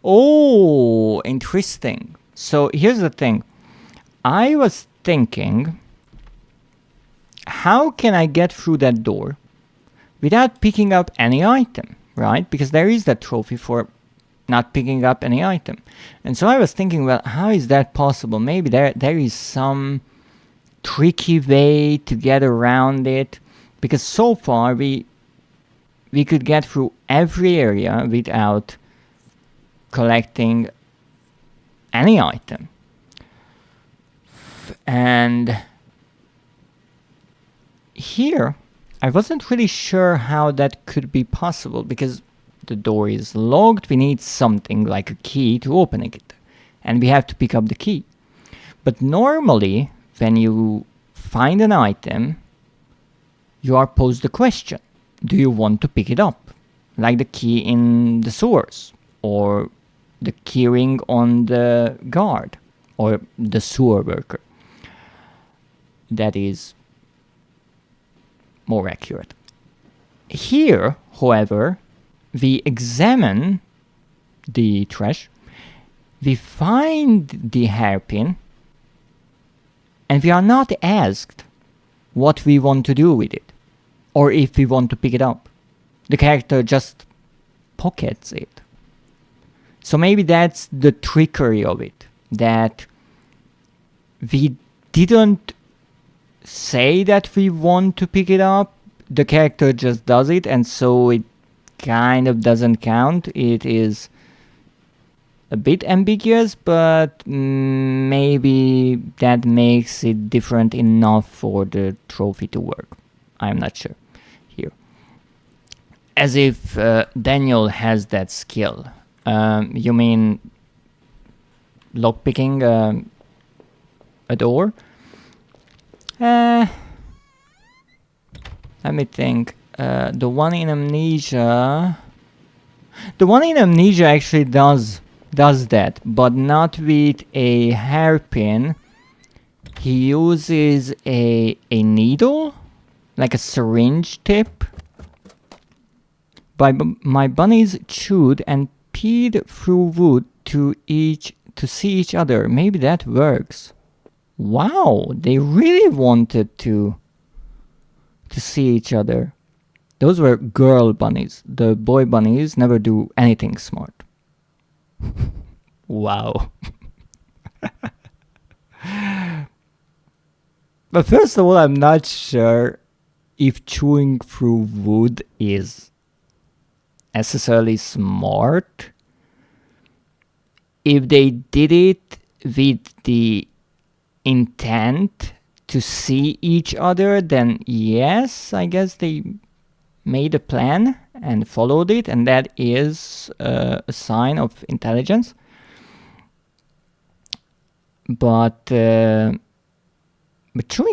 Oh, interesting. So here's the thing. I was thinking, how can I get through that door without picking up any item, right? Because there is that trophy for not picking up any item. And so I was thinking, well, how is that possible? Maybe there is some tricky way to get around it. Because so far we could get through every area without collecting any item. And here, I wasn't really sure how that could be possible because the door is locked. We need something like a key to open it. And we have to pick up the key. But normally, when you find an item, you are posed the question, do you want to pick it up? Like the key in the sewers, or the keyring on the guard, or the sewer worker. That is more accurate. Here, however, we examine the trash, we find the hairpin, and we are not asked what we want to do with it, or if we want to pick it up. The character just pockets it. So maybe that's the trickery of it, that we didn't say that we want to pick it up, the character just does it, and so it kind of doesn't count. It is a bit ambiguous, but maybe that makes it different enough for the trophy to work. I'm not sure here. As if Daniel has that skill. You mean lockpicking a door? Let me think. The one in Amnesia actually does that, but not with a hairpin. He uses a needle, like a syringe tip. My bunnies chewed and peed through wood to see each other. Maybe that works. Wow, they really wanted to see each other. Those were girl bunnies. The boy bunnies never do anything smart. Wow. But first of all, I'm not sure if chewing through wood is necessarily smart. If they did it with the intent to see each other, then yes, I guess they made a plan and followed it, and that is a sign of intelligence. But chewing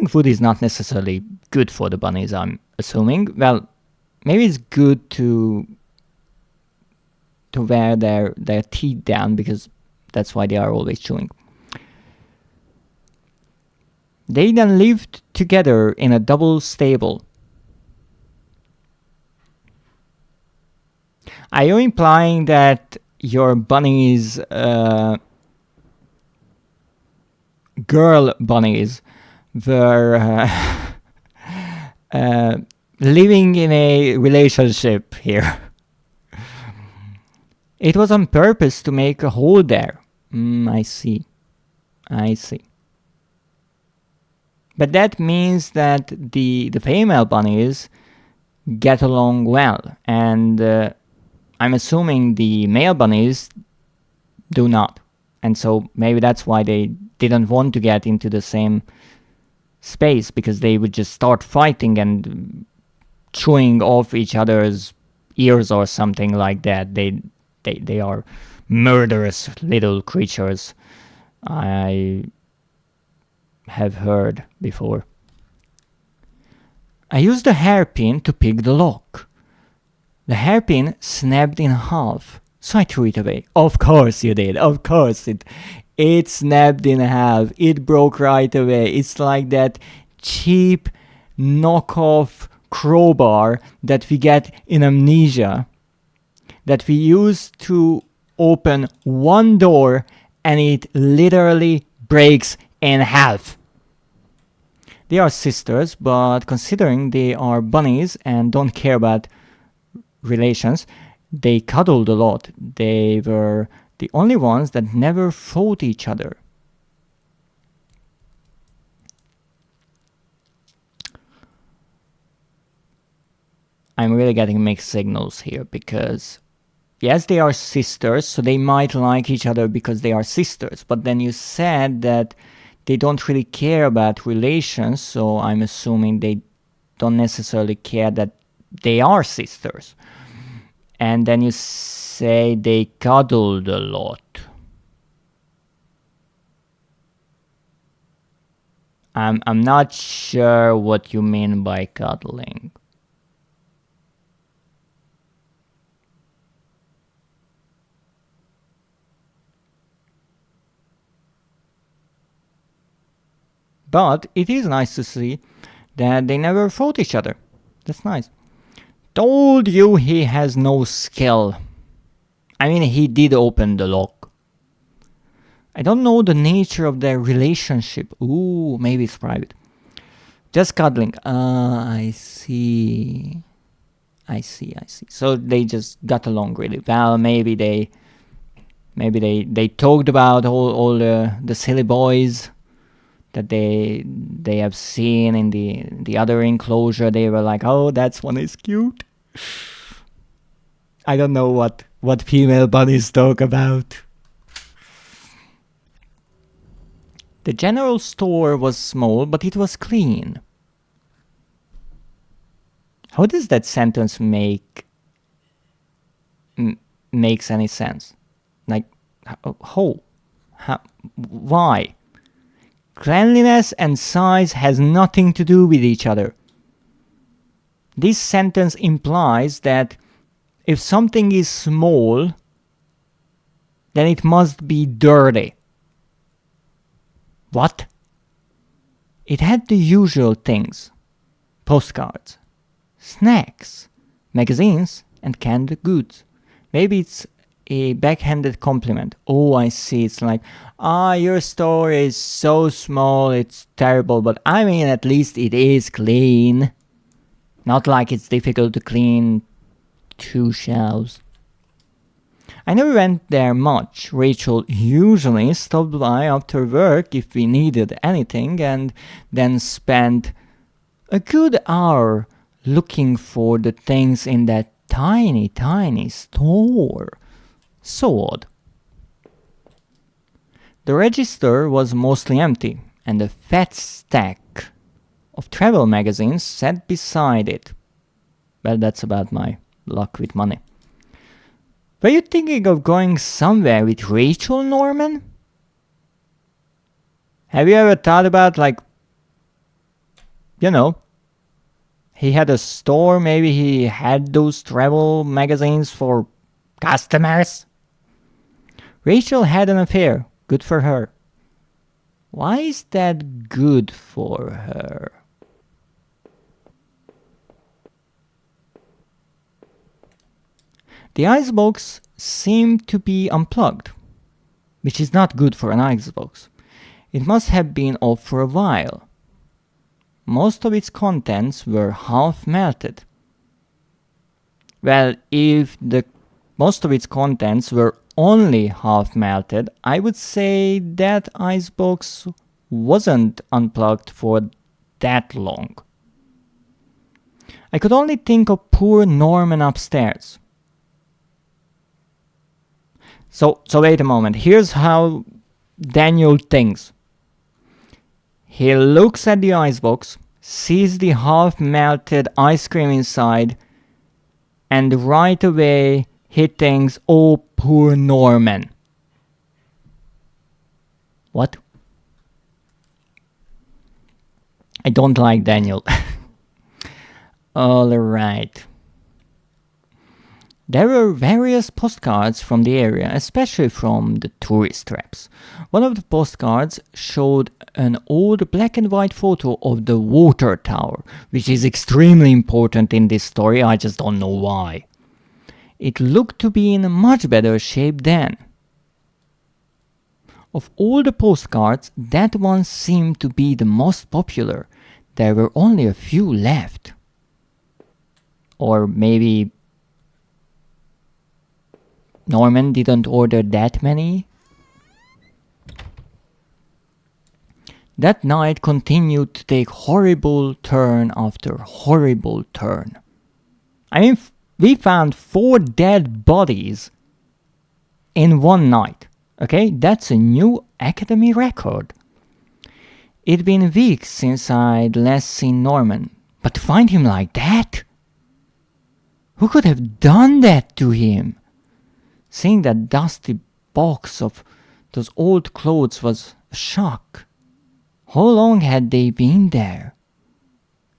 food is not necessarily good for the bunnies, I'm assuming. Well, maybe it's good to wear their teeth down, because that's why they are always chewing. They then lived together in a double stable. Are you implying that your bunnies, girl bunnies, were living in a relationship here? It was on purpose to make a hole there. I see. But that means that the female bunnies get along well, and I'm assuming the male bunnies do not. And so maybe that's why they didn't want to get into the same space, because they would just start fighting and chewing off each other's ears or something like that. They are murderous little creatures, I have heard before. I used a hairpin to pick the lock. The hairpin snapped in half, so I threw it away. Of course you did, of course it snapped in half. It broke right away. It's like that cheap knockoff crowbar that we get in Amnesia, that we use to open one door and it literally breaks in half. They are sisters, but considering they are bunnies and don't care about relations, they cuddled a lot. They were the only ones that never fought each other. I'm really getting mixed signals here, because yes, they are sisters, so they might like each other because they are sisters, but then you said that they don't really care about relations, so I'm assuming they don't necessarily care that they are sisters. And then you say they cuddled a lot. I'm not sure what you mean by cuddling. But it is nice to see that they never fought each other. That's nice. Told you he has no skill. I mean, he did open the lock. I don't know the nature of their relationship. Ooh, maybe it's private. Just cuddling. I see. So they just got along really well. Maybe they talked about all the silly boys that they have seen in the other enclosure. They were like, oh, that's one is cute. I don't know what female bunnies talk about. The general store was small, but it was clean. How does that sentence makes any sense? Like, how? Why? Cleanliness and size has nothing to do with each other. This sentence implies that if something is small, then it must be dirty. What? It had the usual things: postcards, snacks, magazines, and canned goods. Maybe it's a backhanded compliment. Oh, I see. It's like, your store is so small, it's terrible, but I mean, at least it is clean. Not like it's difficult to clean 2 shelves. I never went there much. Rachel usually stopped by after work if we needed anything, and then spent a good hour looking for the things in that tiny, tiny store. So odd. The register was mostly empty, and a fat stack of travel magazines sat beside it. Well, that's about my luck with money. Were you thinking of going somewhere with Rachel, Norman? Have you ever thought about, like, he had a store, maybe he had those travel magazines for customers? Rachel had an affair. Good for her. Why is that good for her? The icebox seemed to be unplugged, which is not good for an icebox. It must have been off for a while. Most of its contents were half melted. Well, if most of its contents were only half melted, I would say that icebox wasn't unplugged for that long. I could only think of poor Norman upstairs. So wait a moment. Here's how Daniel thinks. He looks at the icebox, sees the half-melted ice cream inside, and right away he thinks, oh, poor Norman. What? I don't like Daniel. Alright. There were various postcards from the area, especially from the tourist traps. One of the postcards showed an old black and white photo of the water tower, which is extremely important in this story, I just don't know why. It looked to be in much better shape then. Of all the postcards, that one seemed to be the most popular. There were only a few left. Or maybe Norman didn't order that many? That night continued to take horrible turn after horrible turn. I mean, we found 4 dead bodies in one night. Okay, that's a new Academy record. It'd been weeks since I'd last seen Norman, but to find him like that? Who could have done that to him? Seeing that dusty box of those old clothes was a shock. How long had they been there?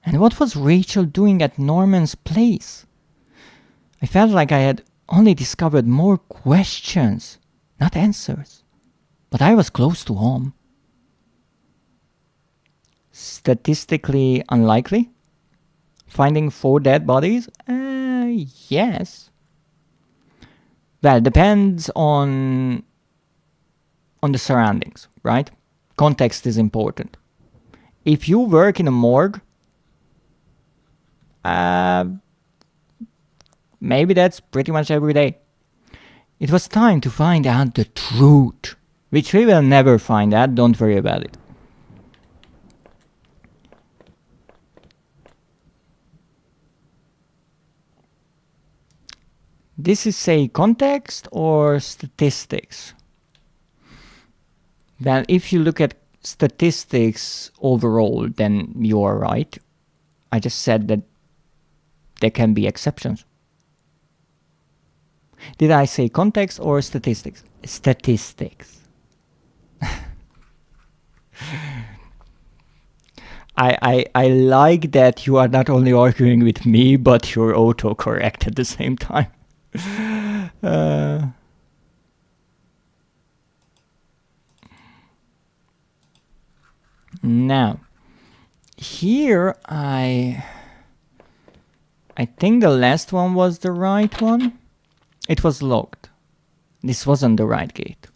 And what was Rachel doing at Norman's place? I felt like I had only discovered more questions, not answers. But I was close to home. Statistically unlikely? Finding 4 dead bodies? Yes. Well, depends on the surroundings, right? Context is important. If you work in a morgue, maybe that's pretty much every day. It was time to find out the truth, which we will never find out, don't worry about it. This is, say, context or statistics? Well, if you look at statistics overall, then you are right. I just said that there can be exceptions. Did I say context or statistics? Statistics. I like that you are not only arguing with me, but you're autocorrect at the same time. Now, here I think the last one was the right one. It was locked. This wasn't the right gate.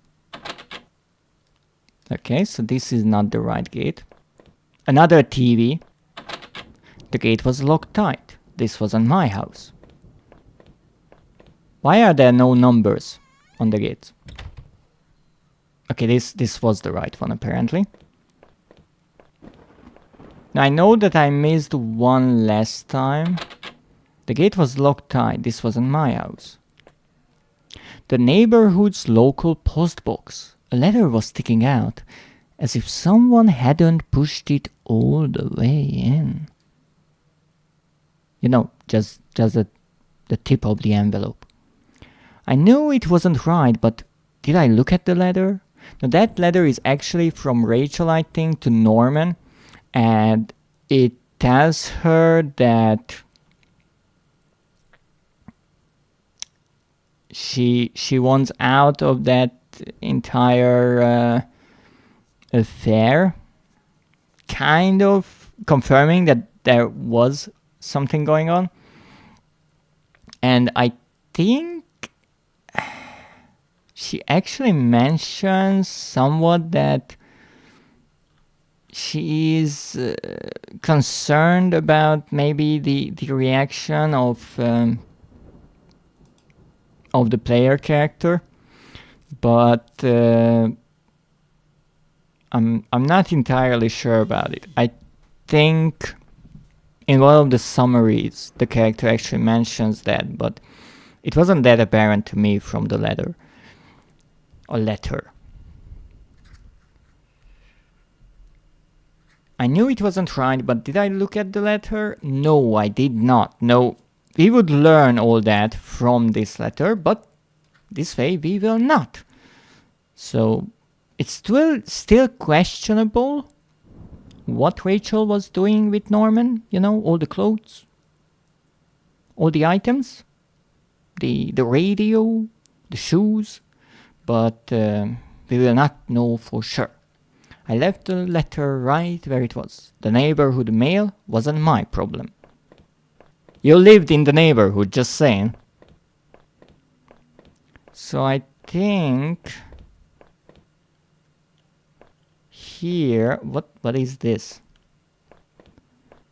Okay, so this is not the right gate. Another TV. The gate was locked tight. This wasn't my house. Why are there no numbers on the gates? Okay, this was the right one apparently. Now I know that I missed one last time. The gate was locked tight. This wasn't my house. The neighborhood's local post box. A letter was sticking out, as if someone hadn't pushed it all the way in. You know, just the tip of the envelope. I knew it wasn't right, but did I look at the letter? Now that letter is actually from Rachel, I think, to Norman, and it tells her that she wants out of that entire affair, kind of confirming that there was something going on. And I think she actually mentions somewhat that she is concerned about maybe the reaction of the player character, but I'm not entirely sure about it. I think In one of the summaries, the character actually mentions that, but it wasn't that apparent to me from the letter. Or letter. I knew it wasn't right, but did I look at the letter? No, I did not. No, we would learn all that from this letter, but this way we will not. So it's still questionable what Rachel was doing with Norman. You know, all the clothes, all the items, the radio, the shoes, but we will not know for sure. I left the letter right where it was. The neighborhood mail wasn't my problem. You lived in the neighborhood, just saying. So I think here, what is this?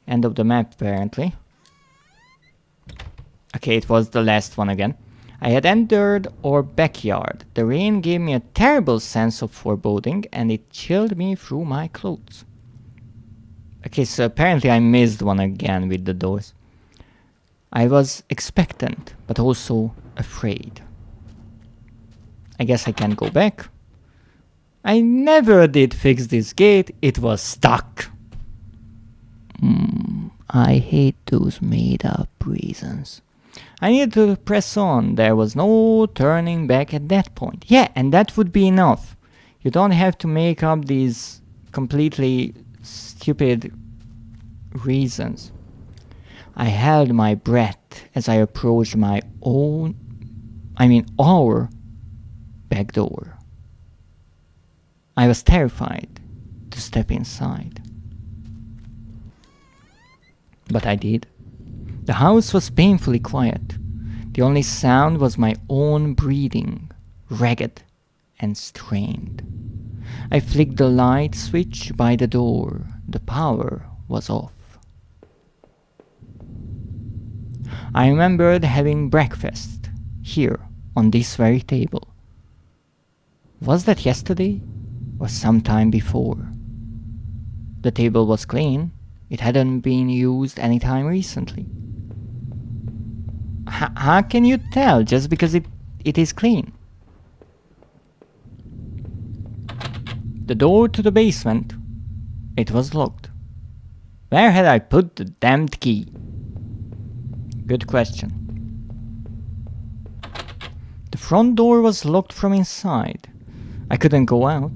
End of the map apparently. Okay, it was the last one again. I had entered our backyard. The rain gave me a terrible sense of foreboding and it chilled me through my clothes. Okay, so apparently I missed one again with the doors. I was expectant, but also afraid. I guess I can go back. I never did fix this gate, it was stuck. I hate those made-up reasons. I needed to press on. There was no turning back at that point. Yeah, and that would be enough. You don't have to make up these completely stupid reasons. I held my breath as I approached our back door. I was terrified to step inside. But I did. The house was painfully quiet. The only sound was my own breathing, ragged and strained. I flicked the light switch by the door. The power was off. I remembered having breakfast here on this very table. Was that yesterday or sometime before? The table was clean. It hadn't been used any time recently. How can you tell just because it is clean? The door to the basement, it was locked. Where had I put the damned key? Good question. The front door was locked from inside. I couldn't go out,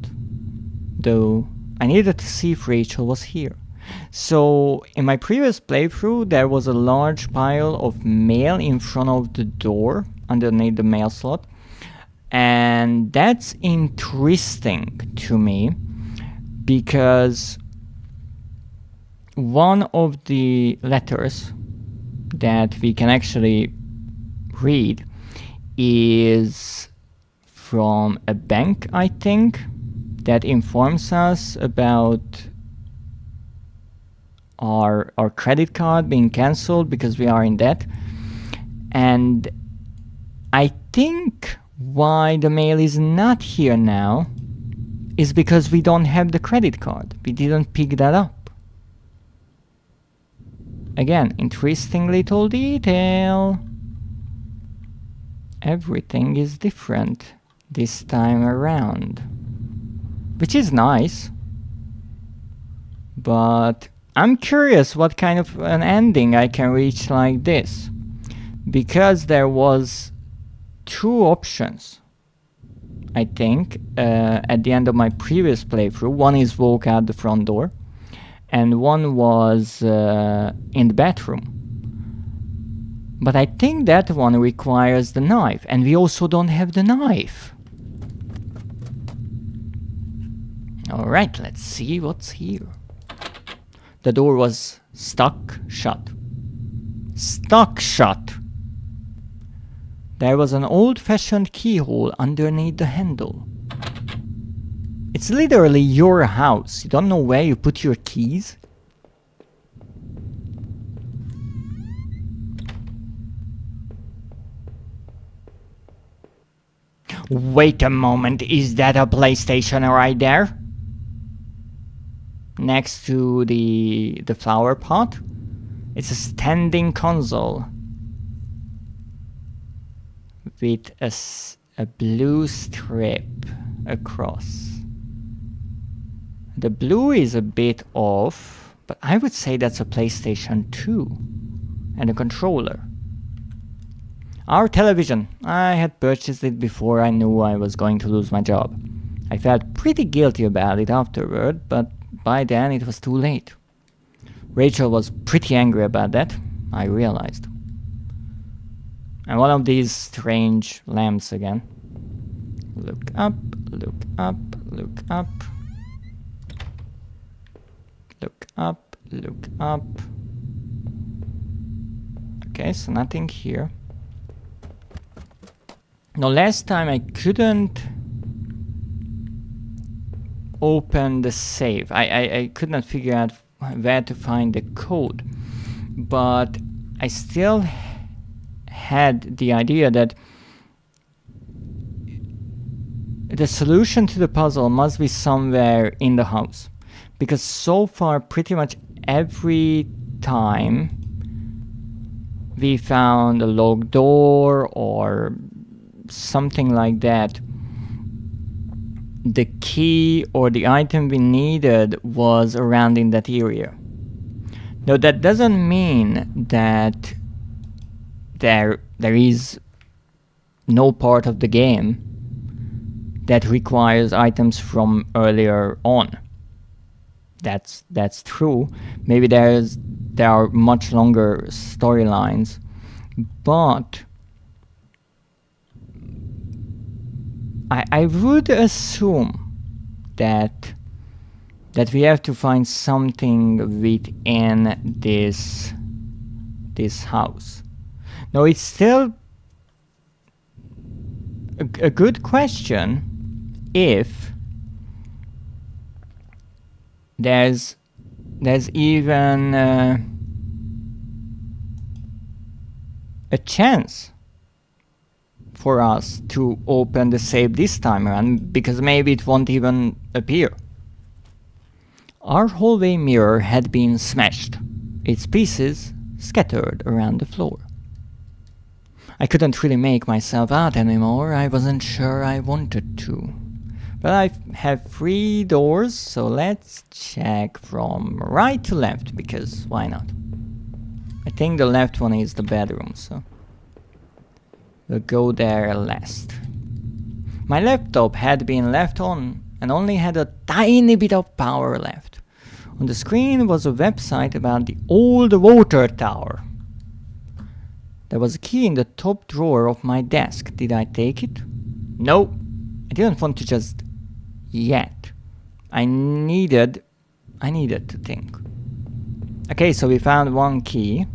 though I needed to see if Rachel was here. So in my previous playthrough there was a large pile of mail in front of the door underneath the mail slot, and that's interesting to me because one of the letters that we can actually read is from a bank, I think, that informs us about our credit card being cancelled because we are in debt. And I think why the mail is not here now is because we don't have the credit card. We didn't pick that up. Again, interesting little detail. Everything is different this time around, which is nice. But I'm curious what kind of an ending I can reach like this, because there was two options, I think, at the end of my previous playthrough. One is walk out the front door, and one was in the bathroom. But I think that one requires the knife, and we also don't have the knife. Alright, let's see what's here. The door was stuck shut. Stuck shut! There was an old-fashioned keyhole underneath the handle. It's literally your house. You don't know where you put your keys? Wait a moment, is that a PlayStation right there? Next to the flower pot? It's a standing console with a blue strip across. The blue is a bit off, but I would say that's a PlayStation 2 and a controller. Our television. I had purchased it before I knew I was going to lose my job. I felt pretty guilty about it afterward, but by then it was too late. Rachel was pretty angry about that, I realized. And one of these strange lamps again. Look up, look up, look up. Look up, look up. Okay, so nothing here. Now last time I couldn't open the safe. I could not figure out where to find the code. But I still had the idea that the solution to the puzzle must be somewhere in the house. Because so far, pretty much every time we found a locked door or something like that, the key or the item we needed was around in that area. Now that doesn't mean that there is no part of the game that requires items from earlier on. That's true. Maybe there are much longer storylines, but I would assume that we have to find something within this house. Now it's still a good question if there's even a chance for us to open the safe this time around, because maybe it won't even appear. Our hallway mirror had been smashed, its pieces scattered around the floor. I couldn't really make myself out anymore. I wasn't sure I wanted to. But I have 3 doors, so let's check from right to left, because why not? I think the left one is the bedroom, so we'll go there last. My laptop had been left on and only had a tiny bit of power left. On the screen was a website about the old water tower. There was a key in the top drawer of my desk. Did I take it? No, I didn't want to just yet. I needed to think. Okay, so we found one key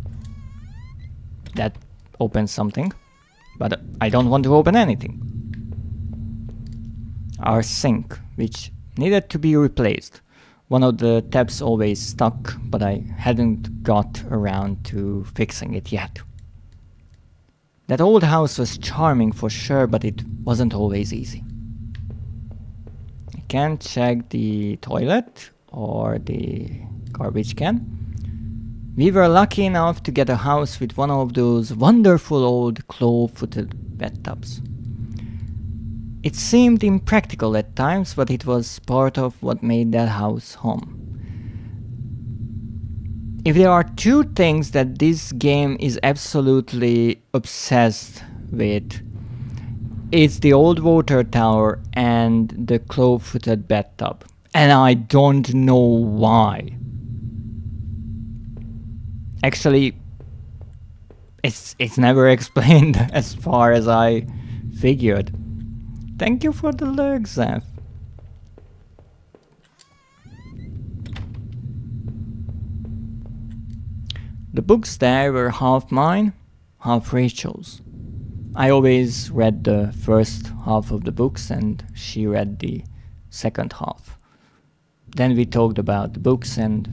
that opens something, but I don't want to open anything. Our sink, which needed to be replaced. One of the taps always stuck, but I hadn't got around to fixing it yet. That old house was charming for sure, but it wasn't always easy. I can't check the toilet or the garbage can. We were lucky enough to get a house with one of those wonderful old claw-footed bathtubs. It seemed impractical at times, but it was part of what made that house home. If there are 2 things that this game is absolutely obsessed with, it's the old water tower and the claw-footed bathtub. And I don't know why. Actually, it's never explained as far as I figured. Thank you for the lurk, Zeph. The books there were half mine, half Rachel's. I always read the first half of the books and she read the second half. Then we talked about the books, and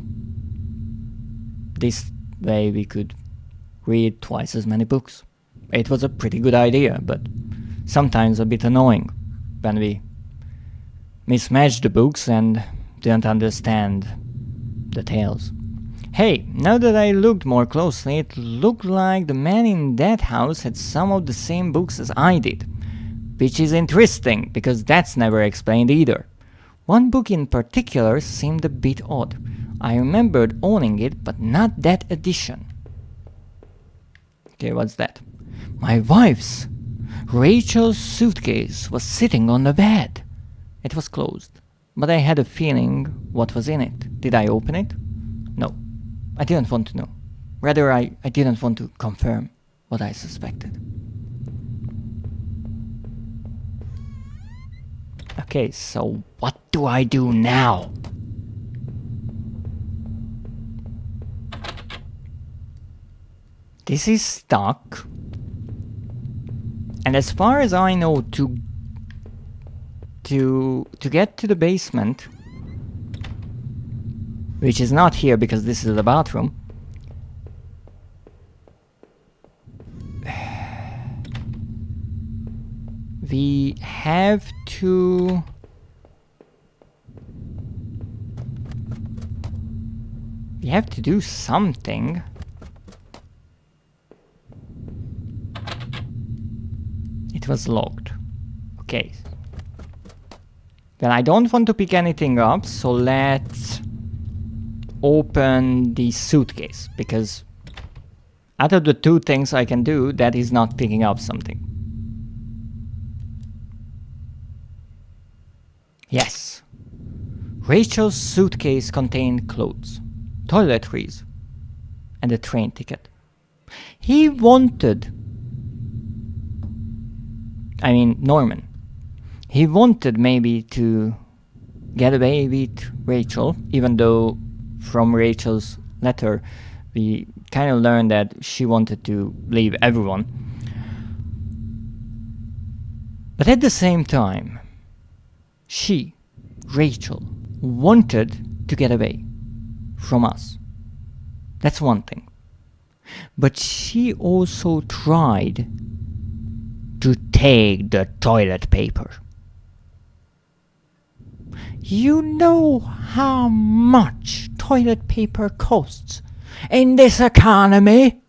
this way we could read twice as many books. It was a pretty good idea, but sometimes a bit annoying when we mismatched the books and didn't understand the tales. Hey, now that I looked more closely, it looked like the man in that house had some of the same books as I did. Which is interesting, because that's never explained either. One book in particular seemed a bit odd. I remembered owning it, but not that edition. Okay, what's that? My wife's! Rachel's suitcase was sitting on the bed. It was closed, but I had a feeling what was in it. Did I open it? No. I didn't want to know. Rather, I didn't want to confirm what I suspected. Okay, so what do I do now? This is stuck. And as far as I know, to get to the basement, which is not here because this is the bathroom, we have to do something. It was locked. Okay. Then I don't want to pick anything up, so let's open the suitcase, because out of the two things I can do, that is not picking up something. Yes. Rachel's suitcase contained clothes, toiletries, and a train ticket. He wanted... I mean, Norman. He wanted maybe to get away with Rachel, even though from Rachel's letter we kind of learned that she wanted to leave everyone. But at the same time, she, Rachel, wanted to get away from us. That's one thing. But she also tried to take the toilet paper. You know how much toilet paper costs in this economy?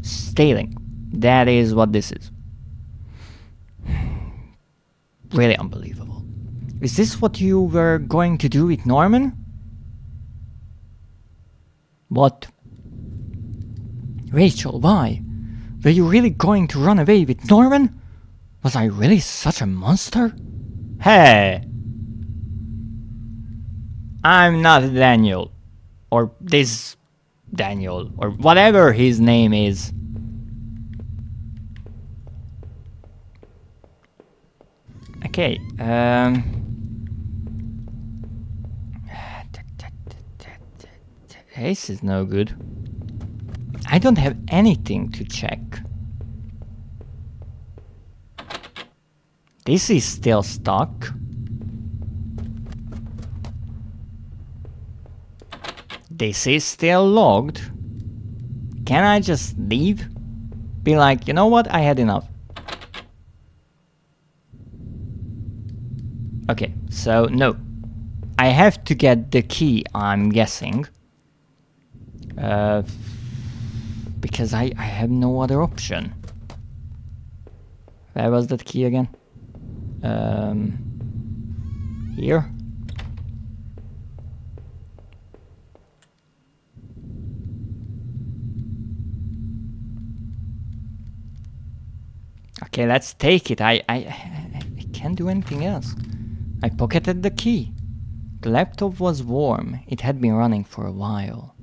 Stealing. That is what this is. Really unbelievable. Is this what you were going to do with Norman? What? Rachel, why? Were you really going to run away with Norman? Was I really such a monster? Hey! I'm not Daniel. Or this Daniel. Or whatever his name is. Okay, this is no good. I don't have anything to check. This is still stuck. This is still logged. Can I just leave? Be like, you know what? I had enough. Okay, so no. I have to get the key, I'm guessing. Because I have no other option. Where was that key again? Here? Okay, let's take it. I can't do anything else. I pocketed the key. The laptop was warm. It had been running for a while.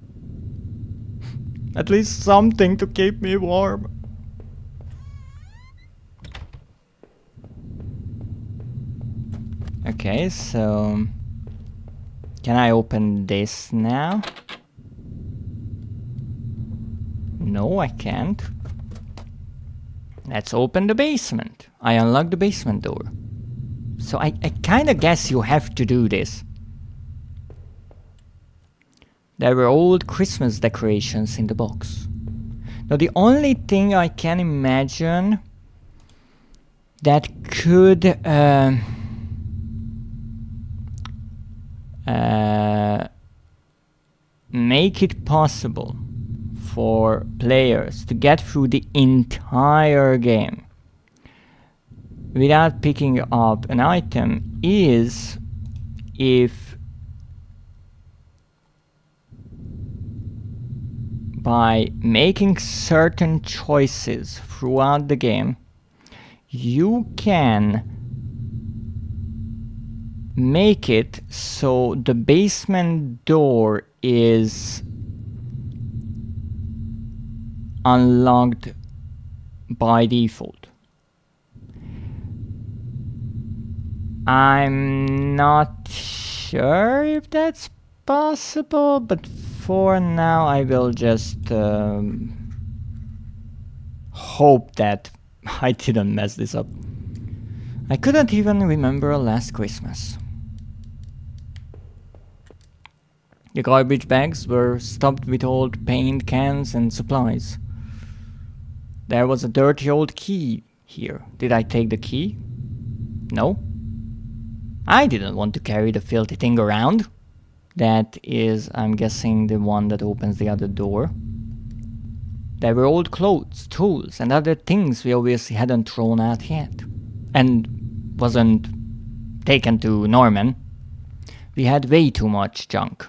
At least something to keep me warm. Okay, so... Can I open this now? No, I can't. Let's open the basement. I unlocked the basement door. So I kinda guess you have to do this. There were old Christmas decorations in the box. Now the only thing I can imagine that could make it possible for players to get through the entire game without picking up an item is if by making certain choices throughout the game, you can make it so the basement door is unlocked by default. I'm not sure if that's possible, but for now I will just hope that I didn't mess this up. I couldn't even remember last Christmas. The garbage bags were stuffed with old paint cans and supplies. There was a dirty old key here. Did I take the key? No. I didn't want to carry the filthy thing around. That is, I'm guessing, the one that opens the other door. There were old clothes, tools, and other things we obviously hadn't thrown out yet. And wasn't taken to Norman. We had way too much junk.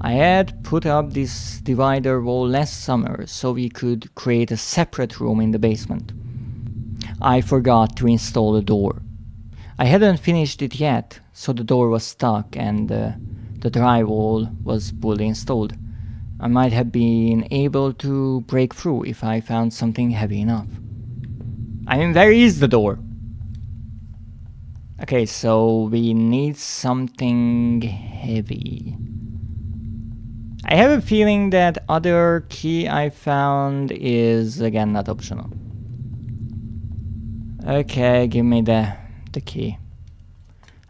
I had put up this divider wall last summer so we could create a separate room in the basement. I forgot to install the door. I hadn't finished it yet, so the door was stuck and the drywall was fully installed. I might have been able to break through if I found something heavy enough. I mean, where is the door? Okay, so we need something heavy. I have a feeling that other key I found is again not optional. Okay, give me the key.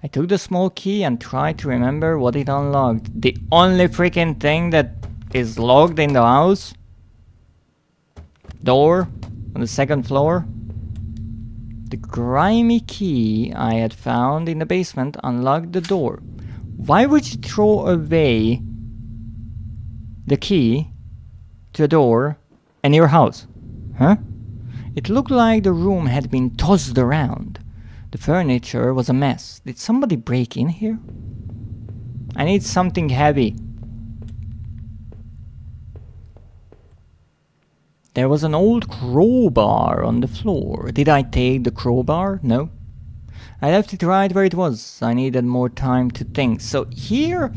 I took the small key and tried to remember what it unlocked. The only freaking thing that is locked in the house? Door on the second floor? The grimy key I had found in the basement unlocked the door. Why would you throw away the key to a door in your house? Huh? It looked like the room had been tossed around. The furniture was a mess. Did somebody break in here? I need something heavy. There was an old crowbar on the floor. Did I take the crowbar? No. I left it right where it was. I needed more time to think. So here,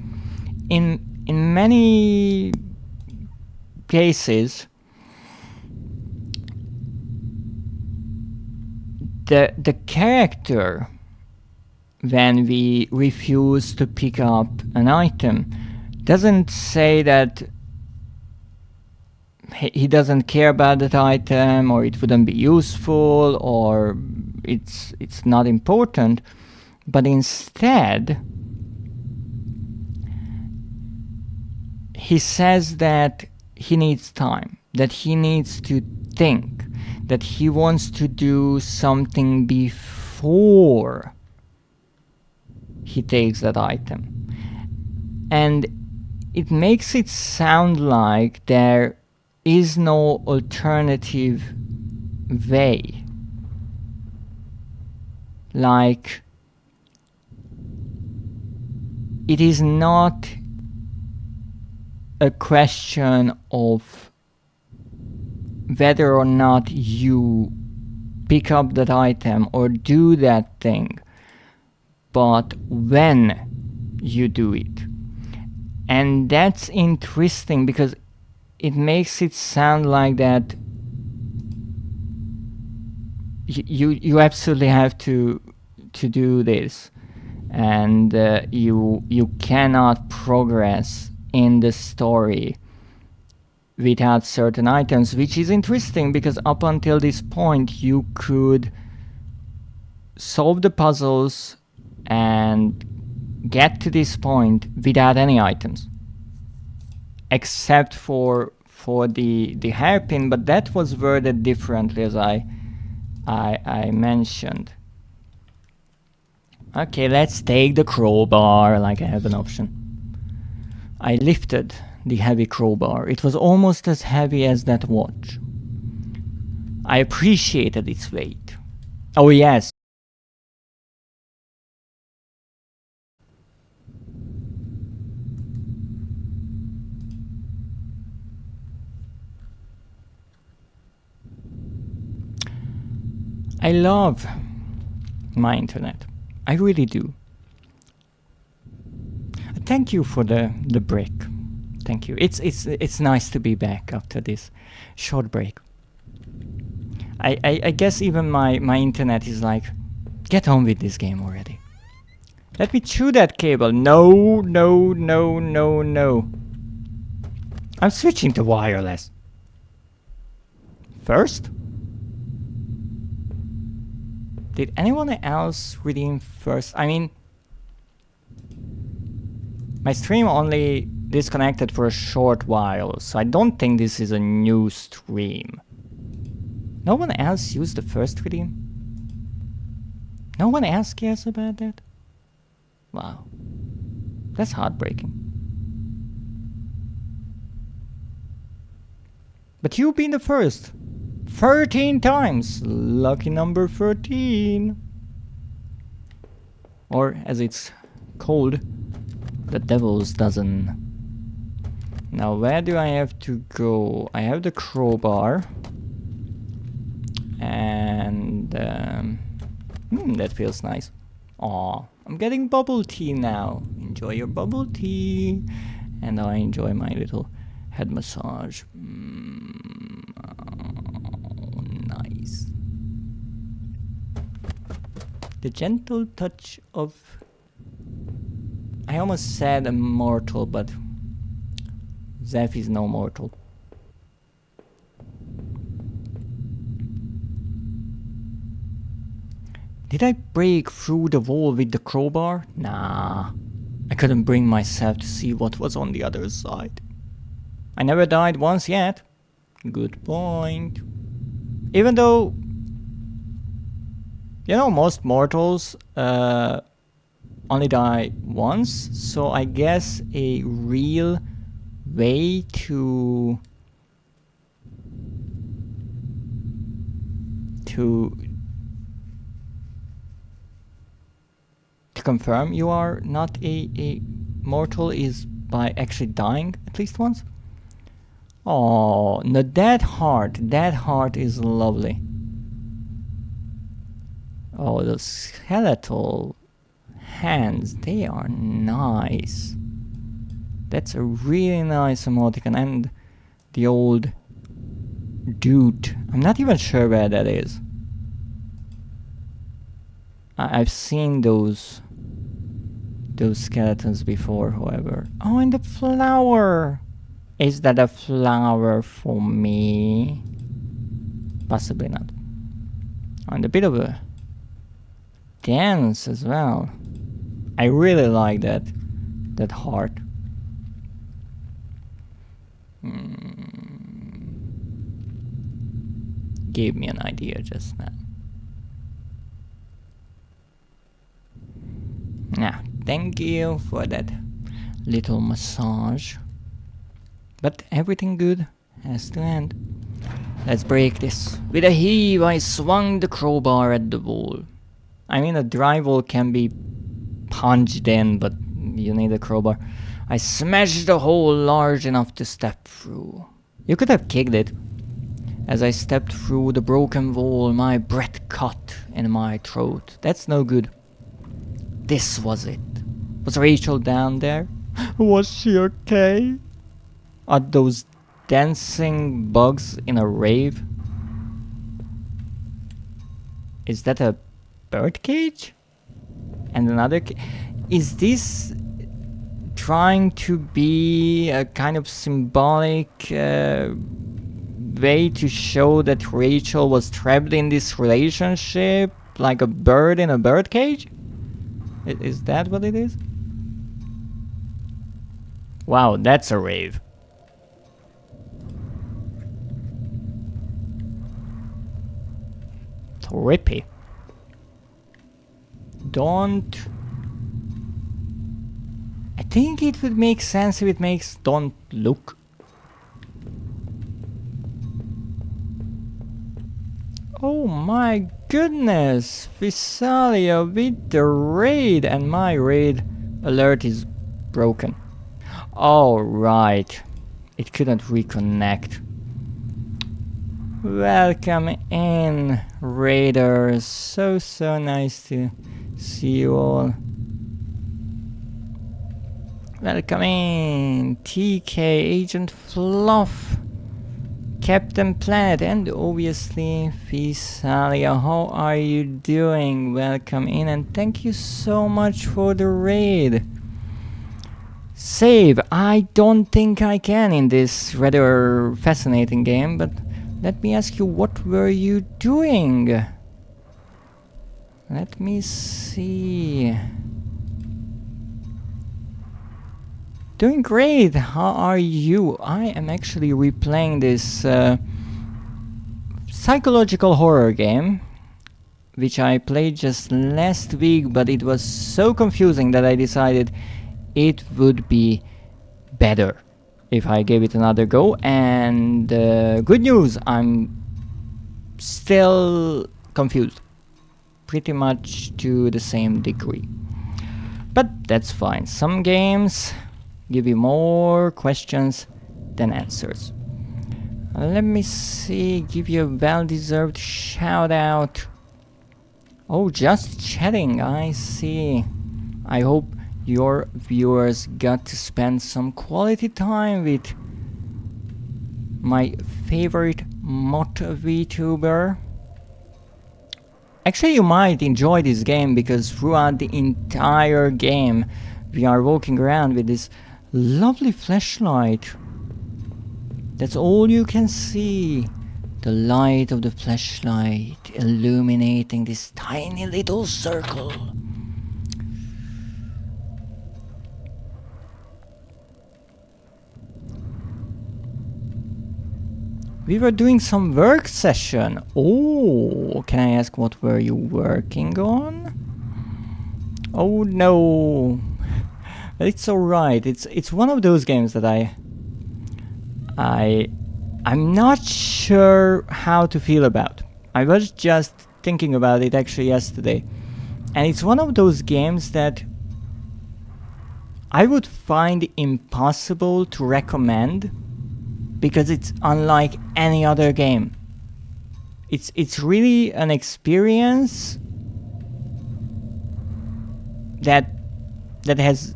in many cases, the character, when we refuse to pick up an item, doesn't say that he doesn't care about that item, or it wouldn't be useful, or it's not important, but instead he says that he needs time, that he needs to think, that he wants to do something before he takes that item. And it makes it sound like there is no alternative way. Like, it is not a question of whether or not you pick up that item or do that thing, but when you do it. And that's interesting because it makes it sound like that you absolutely have to do this, and you cannot progress in the story without certain items, which is interesting because up until this point you could solve the puzzles and get to this point without any items, except for the hairpin, but that was worded differently, as I mentioned. Okay, let's take the crowbar, like I have an option. I lifted the heavy crowbar. It was almost as heavy as that watch. I appreciated its weight. Oh yes. I love my internet. I really do. Thank you for the break. Thank you. It's nice to be back after this short break. I guess even my internet is like, get on with this game already. Let me chew that cable. No, no, no, no, no. I'm switching to wireless. First? Did anyone else redeem first? I mean, my stream only disconnected for a short while, so I don't think this is a new stream. No one else used the first redeem? No one else cares about that? Wow. That's heartbreaking. But you've been the first. 13 times. Lucky number 13. Or as it's called, the devil's dozen. Now where do I have to go? I have the crowbar. And that feels nice. Aw, I'm getting bubble tea now. Enjoy your bubble tea. And I enjoy my little head massage. Oh, nice. The gentle touch of... I almost said immortal, but Zeph is no mortal. Did I break through the wall with the crowbar? Nah. I couldn't bring myself to see what was on the other side. I never died once yet. Good point. Even though, you know, most mortals only die once, so I guess a real way to confirm you are not a mortal is by actually dying at least once. Oh, no, that heart is lovely. Oh, the skeletal hands, they are nice. That's a really nice emoticon. And the old dude, I'm not even sure where that is. I've seen those skeletons before, however. Oh, and the flower! Is that a flower for me? Possibly not. And a bit of a dance as well. I really like that heart. Gave me an idea just now. Now, thank you for that little massage. But everything good has to end. Let's break this. With a heave, I swung the crowbar at the wall. I mean, a drywall can be punched in, but you need a crowbar. I smashed a hole large enough to step through. You could have kicked it. As I stepped through the broken wall, my breath caught in my throat. That's no good. This was it. Was Rachel down there? Was she okay? Are those dancing bugs in a rave? Is that a bird cage? And another is this trying to be a kind of symbolic way to show that Rachel was trapped in this relationship, like a bird in a bird cage? Is that what it is? Wow, that's a rave. Trippy. think it would make sense if it makes don't look. Oh my goodness, Visalia with the raid, and my raid alert is broken. Alright, it couldn't reconnect. Welcome in, raiders. So nice to see you all. Welcome in, TK, Agent Fluff, Captain Planet, and obviously Visalia. How are you doing? Welcome in, and thank you so much for the raid. Save. I don't think I can in this rather fascinating game, but let me ask you, what were you doing? Let me see. Doing great. How are you? I am actually replaying this psychological horror game, which I played just last week, but it was so confusing that I decided it would be better if I gave it another go. And good news, I'm still confused, pretty much to the same degree. But that's fine. Some games give you more questions than answers. Let me see, give you a well-deserved shout out. Oh, just chatting, I see. I hope your viewers got to spend some quality time with my favorite mod VTuber. Actually, you might enjoy this game because throughout the entire game we are walking around with this lovely flashlight. That's all you can see. The light of the flashlight illuminating this tiny little circle. We were doing some work session. Oh, can I ask what were you working on? Oh no. It's alright. It's one of those games that I'm not sure how to feel about. I was just thinking about it actually yesterday. And it's one of those games that I would find impossible to recommend because it's unlike any other game. It's really an experience that has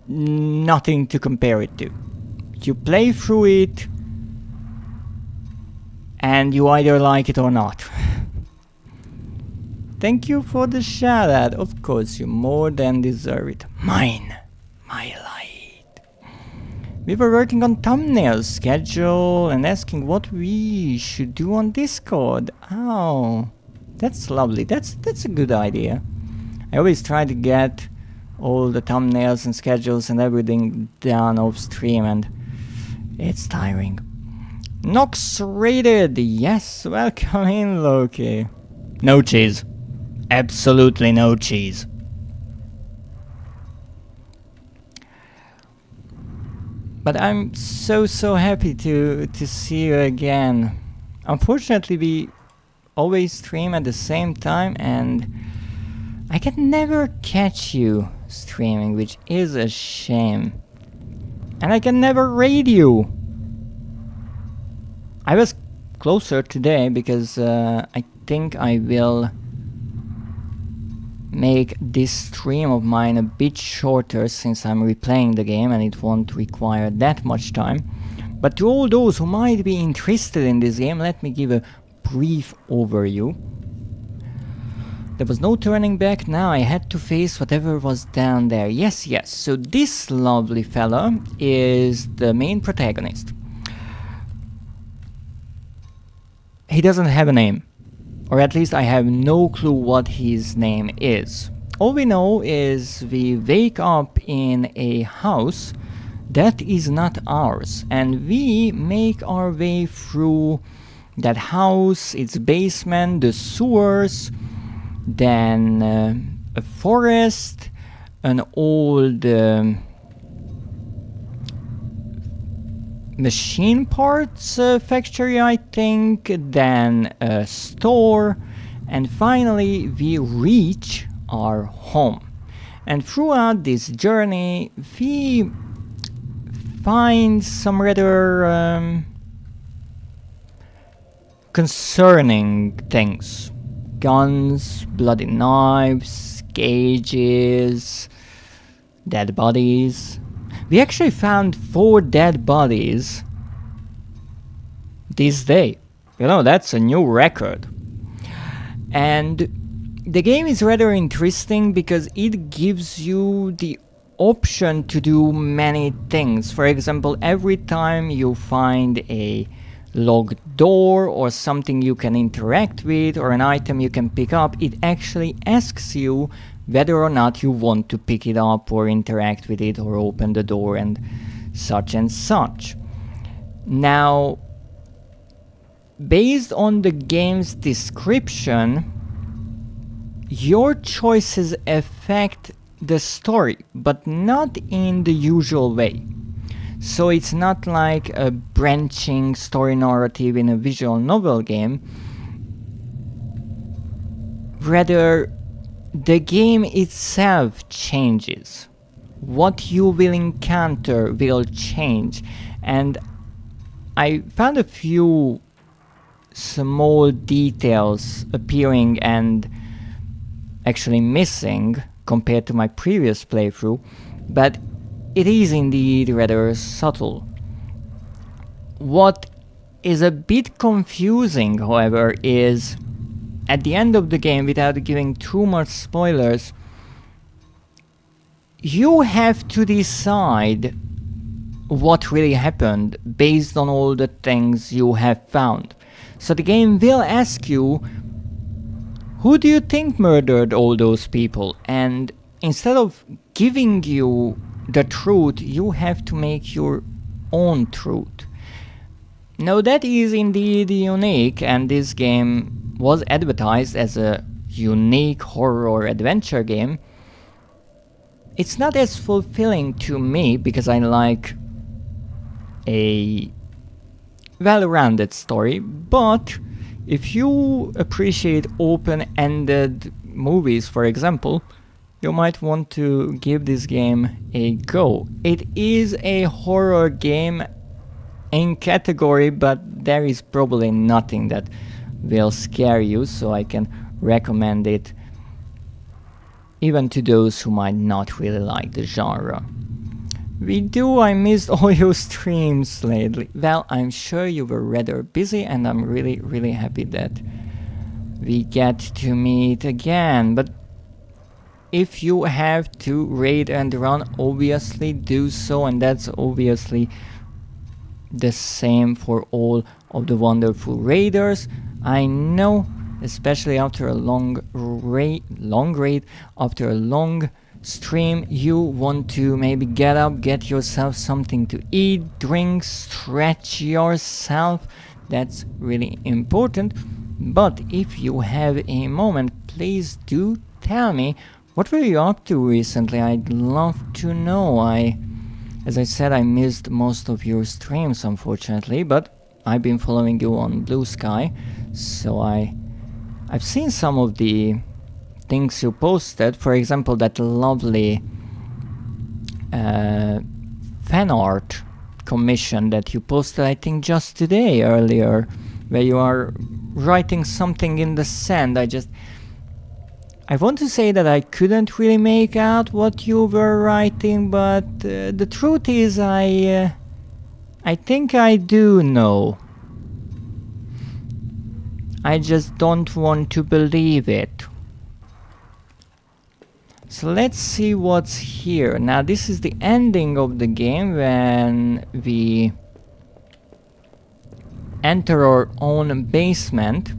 nothing to compare it to. You play through it and you either like it or not. Thank you for the shout out. Of course, you more than deserve it. Mine. My light. We were working on thumbnail schedule and asking what we should do on Discord. Oh, that's lovely. That's a good idea. I always try to get all the thumbnails and schedules and everything down off stream, and it's tiring. Nox rated, yes, welcome in, Loki. No cheese. Absolutely no cheese. But I'm so happy to see you again. Unfortunately, we always stream at the same time, and I can never catch you streaming, which is a shame. And I can never raid you. I was closer today because I think I will make this stream of mine a bit shorter since I'm replaying the game and it won't require that much time. But to all those who might be interested in this game, let me give a brief overview. There was no turning back. Now I had to face whatever was down there. Yes. So this lovely fella is the main protagonist. He doesn't have a name. Or at least I have no clue what his name is. All we know is we wake up in a house that is not ours. And we make our way through that house, its basement, the sewers, then a forest, an old machine parts factory, I think, then a store, and finally we reach our home. And throughout this journey we find some rather concerning things. Guns, bloody knives, cages, dead bodies. We actually found 4 dead bodies this day. You know, that's a new record. And the game is rather interesting because it gives you the option to do many things. For example, every time you find a locked door or something you can interact with or an item you can pick up, it actually asks you whether or not you want to pick it up or interact with it or open the door and such and such. Now, based on the game's description, your choices affect the story, but not in the usual way. So it's not like a branching story narrative in a visual novel game. Rather, the game itself changes. What you will encounter will change. And I found a few small details appearing and actually missing compared to my previous playthrough, but it is indeed rather subtle. What is a bit confusing, however, is at the end of the game, without giving too much spoilers, you have to decide what really happened based on all the things you have found. So the game will ask you, who do you think murdered all those people? And instead of giving you the truth, you have to make your own truth. Now that is indeed unique, and this game was advertised as a unique horror adventure game. It's not as fulfilling to me because I like a well-rounded story, but if you appreciate open-ended movies, for example, you might want to give this game a go. It is a horror game in category, but there is probably nothing that will scare you, so I can recommend it even to those who might not really like the genre. I missed all your streams lately. Well, I'm sure you were rather busy, and I'm really happy that we get to meet again. But if you have to raid and run, obviously do so, and that's obviously the same for all of the wonderful raiders. I know, especially after a long raid, after a long stream, you want to maybe get up, get yourself something to eat, drink, stretch yourself. That's really important. But if you have a moment, please do tell me, what were you up to recently? I'd love to know. As I said, I missed most of your streams, unfortunately, but I've been following you on Blue Sky, so I've seen some of the things you posted. For example, that lovely fan art commission that you posted, I think just today, earlier, where you are writing something in the sand. I want to say that I couldn't really make out what you were writing, but the truth is I think I do know. I just don't want to believe it. So let's see what's here. Now this is the ending of the game when we enter our own basement,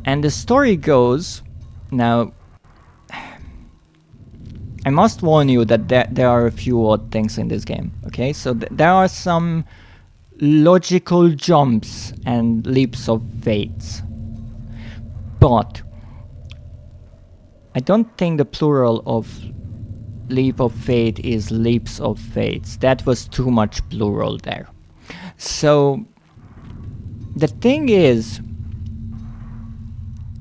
and the story goes, now I must warn you that there are a few odd things in this game, okay? So there are some logical jumps and leaps of faith. But I don't think the plural of leap of faith is leaps of faith. That was too much plural there. So the thing is,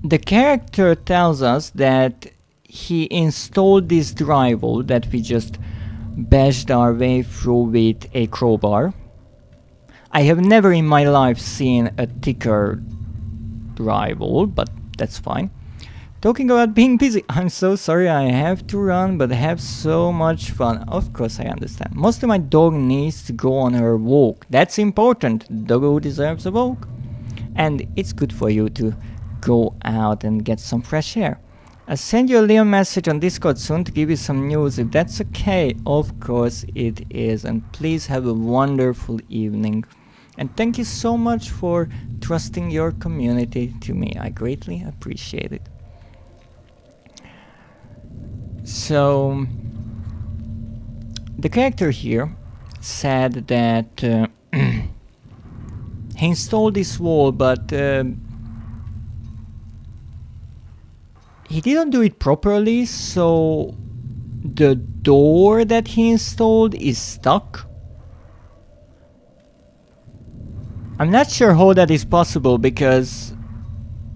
the character tells us that he installed this drywall that we just bashed our way through with a crowbar. I have never in my life seen a thicker drywall, but that's fine. Talking about being busy, I'm so sorry I have to run, but I have so much fun. Of course I understand. Mostly my dog needs to go on her walk. That's important. Doggo deserves a walk. And it's good for you to go out and get some fresh air. I'll send you a little message on Discord soon to give you some news, if that's okay. Of course it is, and please have a wonderful evening. And thank you so much for trusting your community to me. I greatly appreciate it. So, the character here said that he installed this wall, but he didn't do it properly, so the door that he installed is stuck. I'm not sure how that is possible because,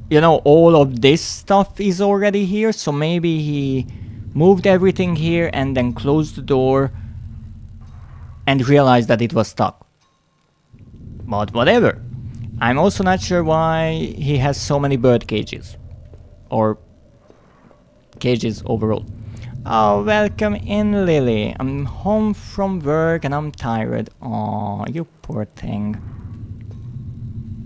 you know, all of this stuff is already here, so maybe he moved everything here and then closed the door and realized that it was stuck. But whatever. I'm also not sure why he has so many bird cages. Or cages overall. Oh, welcome in, Lily. I'm home from work and I'm tired. Aw, you poor thing.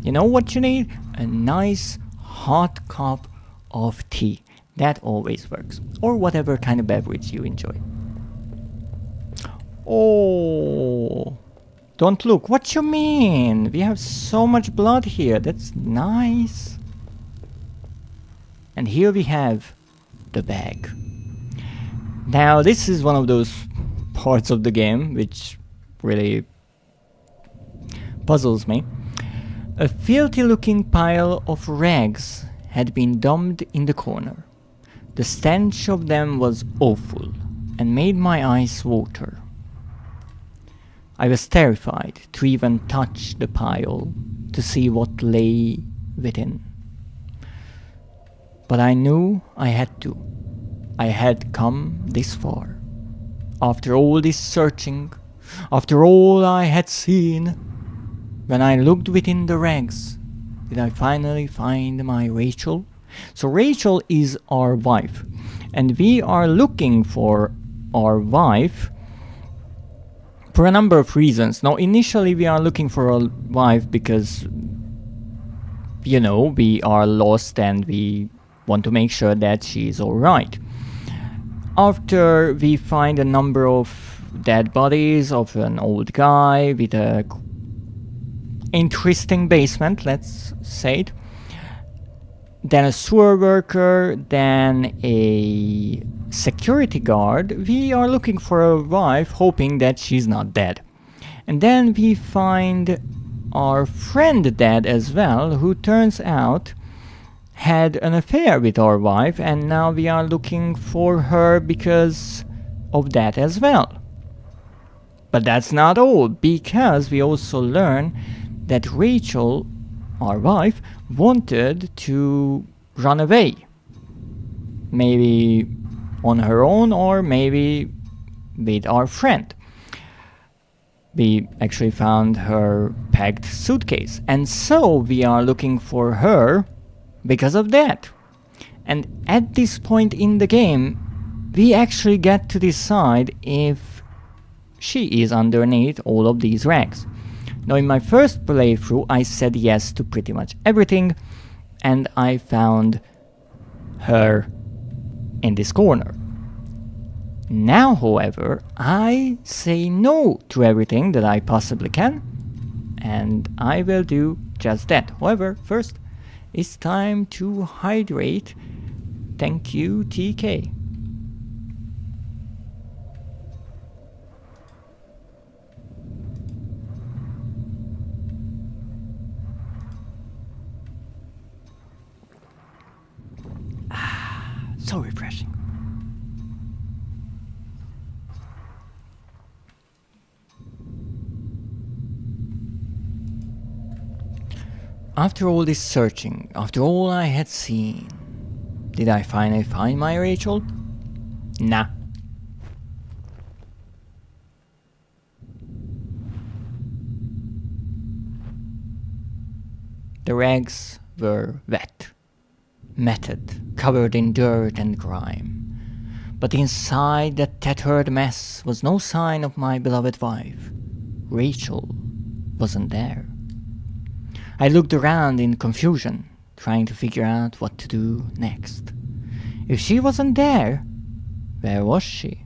You know what you need? A nice hot cup of tea. That always works. Or whatever kind of beverage you enjoy. Oh, don't look. What you mean? We have so much blood here. That's nice. And here we have the bag. Now this is one of those parts of the game which really puzzles me. A filthy looking pile of rags had been dumped in the corner. The stench of them was awful and made my eyes water. I was terrified to even touch the pile to see what lay within. But I knew I had to. I had come this far. After all this searching, after all I had seen, when I looked within the rags, did I finally find my Rachel? So Rachel is our wife, and we are looking for our wife for a number of reasons. Now, initially we are looking for a wife because, you know, we are lost and we want to make sure that she's alright. After we find a number of dead bodies of an old guy with a interesting basement, let's say it, then a sewer worker, then a security guard, we are looking for a wife, hoping that she's not dead. And then we find our friend dead as well, who turns out had an affair with our wife, and now we are looking for her because of that as well. But that's not all, because we also learn that Rachel, our wife, wanted to run away. Maybe on her own or maybe with our friend. We actually found her packed suitcase, and so we are looking for her because of that. And at this point in the game, we actually get to decide if she is underneath all of these rags. Now, in my first playthrough, I said yes to pretty much everything, and I found her in this corner. Now, however, I say no to everything that I possibly can, and I will do just that. However, first, it's time to hydrate. Thank you, TK. So refreshing. After all this searching, after all I had seen, did I finally find my Rachel? Nah. The rags were wet, matted, covered in dirt and grime. But inside that tattered mess was no sign of my beloved wife. Rachel wasn't there. I looked around in confusion, trying to figure out what to do next. If she wasn't there, where was she?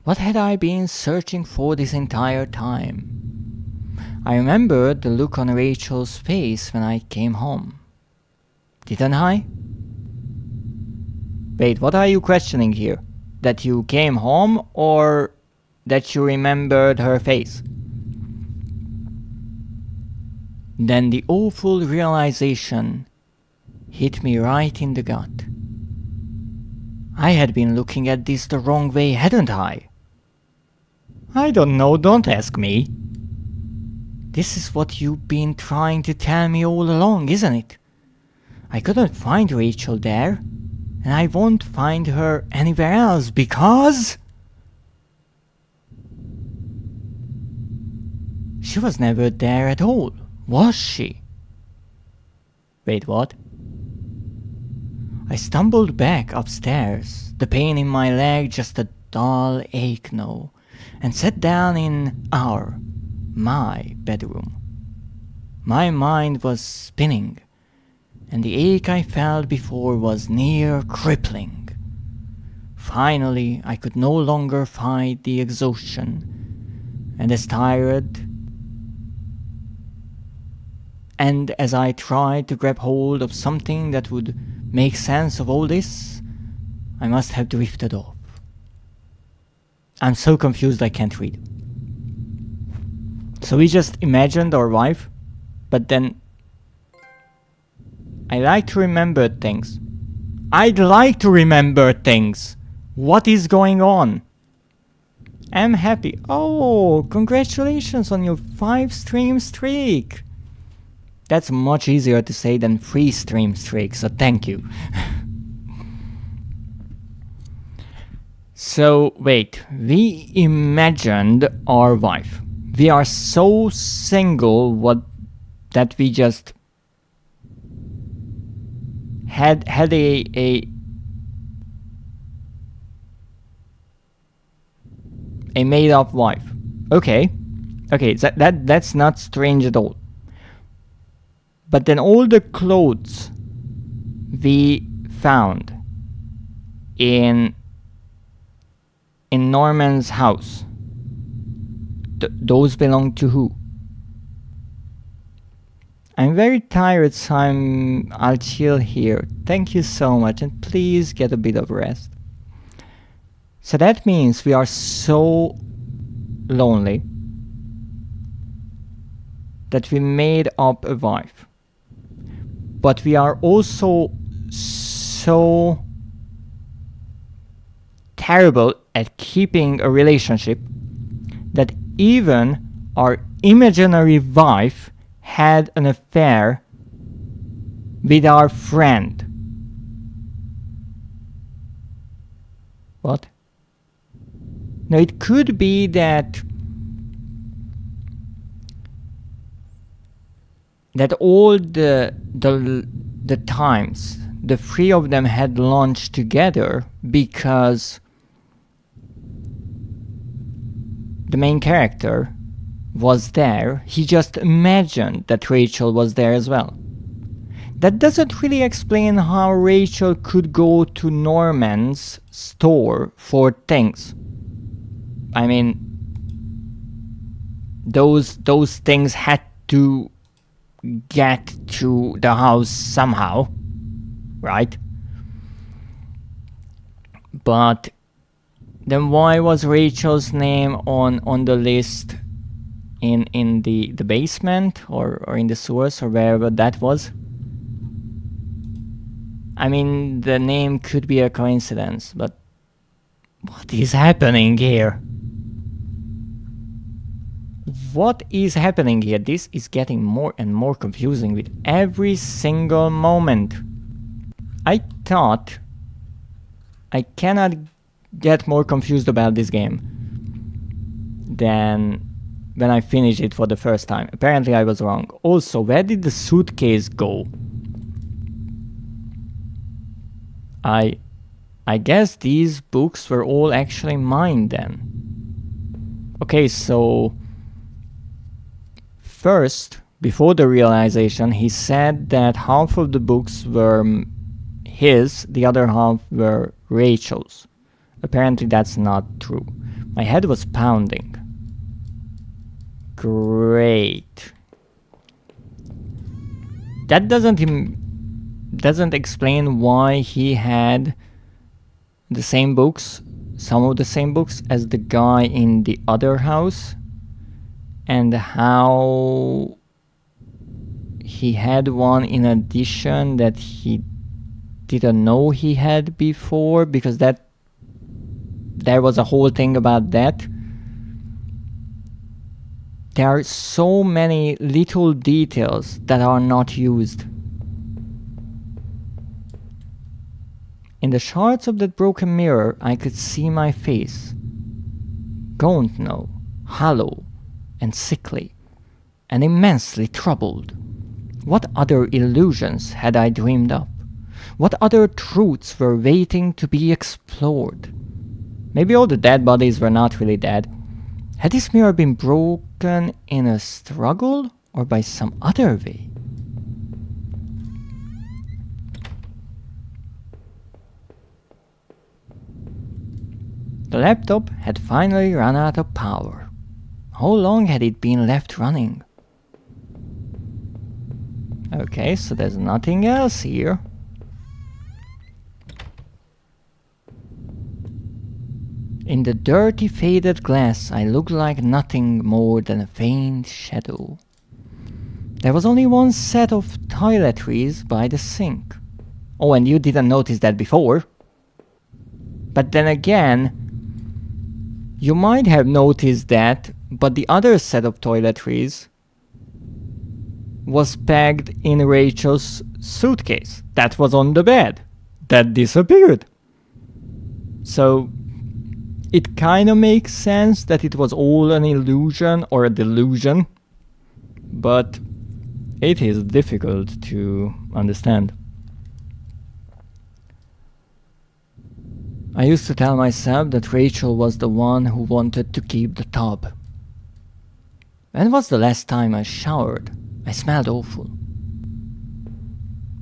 What had I been searching for this entire time? I remembered the look on Rachel's face when I came home. Didn't I? Wait, what are you questioning here? That you came home or that you remembered her face? Then the awful realization hit me right in the gut. I had been looking at this the wrong way, hadn't I? I don't know, don't ask me. This is what you've been trying to tell me all along, isn't it? I couldn't find Rachel there, and I won't find her anywhere else because... she was never there at all, was she? Wait, what? I stumbled back upstairs, the pain in my leg just a dull ache now, and sat down in my bedroom. My mind was spinning, and the ache I felt before was near crippling. Finally, I could no longer fight the exhaustion, and as I tried to grab hold of something that would make sense of all this, I must have drifted off. I'm so confused I can't read. So we just imagined our wife, but then I like to remember things. I'd like to remember things. What is going on? I'm happy. Oh, congratulations on your 5-stream streak. That's much easier to say than 3-stream streak, so thank you. So, wait, we imagined our wife. We are so single that we just had a made-up wife. Okay, that's not strange at all. But then all the clothes we found in Norman's house, those belong to who? I'm very tired, so I'll chill here. Thank you so much, and please get a bit of rest. So that means we are so lonely that we made up a wife. But we are also so terrible at keeping a relationship that even our imaginary wife had an affair with our friend. What? Now it could be that all the times the three of them had lunch together because the main character was there, he just imagined that Rachel was there as well. That doesn't really explain how Rachel could go to Norman's store for things. I mean, those things had to get to the house somehow, right? But then why was Rachel's name on the list in the basement or in the sewers or wherever that was? I mean, the name could be a coincidence, but what is happening here? What is happening here? This is getting more and more confusing with every single moment. I thought I cannot get more confused about this game than when I finished it for the first time. Apparently I was wrong. Also, where did the suitcase go? I guess these books were all actually mine then. Okay, so first, before the realization, he said that half of the books were his, the other half were Rachel's. Apparently that's not true. My head was pounding. Great. That doesn't explain why he had the same books, some of the same books as the guy in the other house, and how he had one in addition that he didn't know he had before, because there was a whole thing about that. There are so many little details that are not used. In the shards of that broken mirror, I could see my face. Gaunt now, hollow and sickly, and immensely troubled. What other illusions had I dreamed up? What other truths were waiting to be explored? Maybe all the dead bodies were not really dead. Had this mirror been broken in a struggle or by some other way? The laptop had finally run out of power. How long had it been left running? Okay, so there's nothing else here. In the dirty, faded glass, I looked like nothing more than a faint shadow. There was only one set of toiletries by the sink. Oh, and you didn't notice that before. But then again, you might have noticed that, but the other set of toiletries was pegged in Rachel's suitcase. That was on the bed. That disappeared. So it kind of makes sense that it was all an illusion or a delusion, but it is difficult to understand. I used to tell myself that Rachel was the one who wanted to keep the tub. When was the last time I showered? I smelled awful.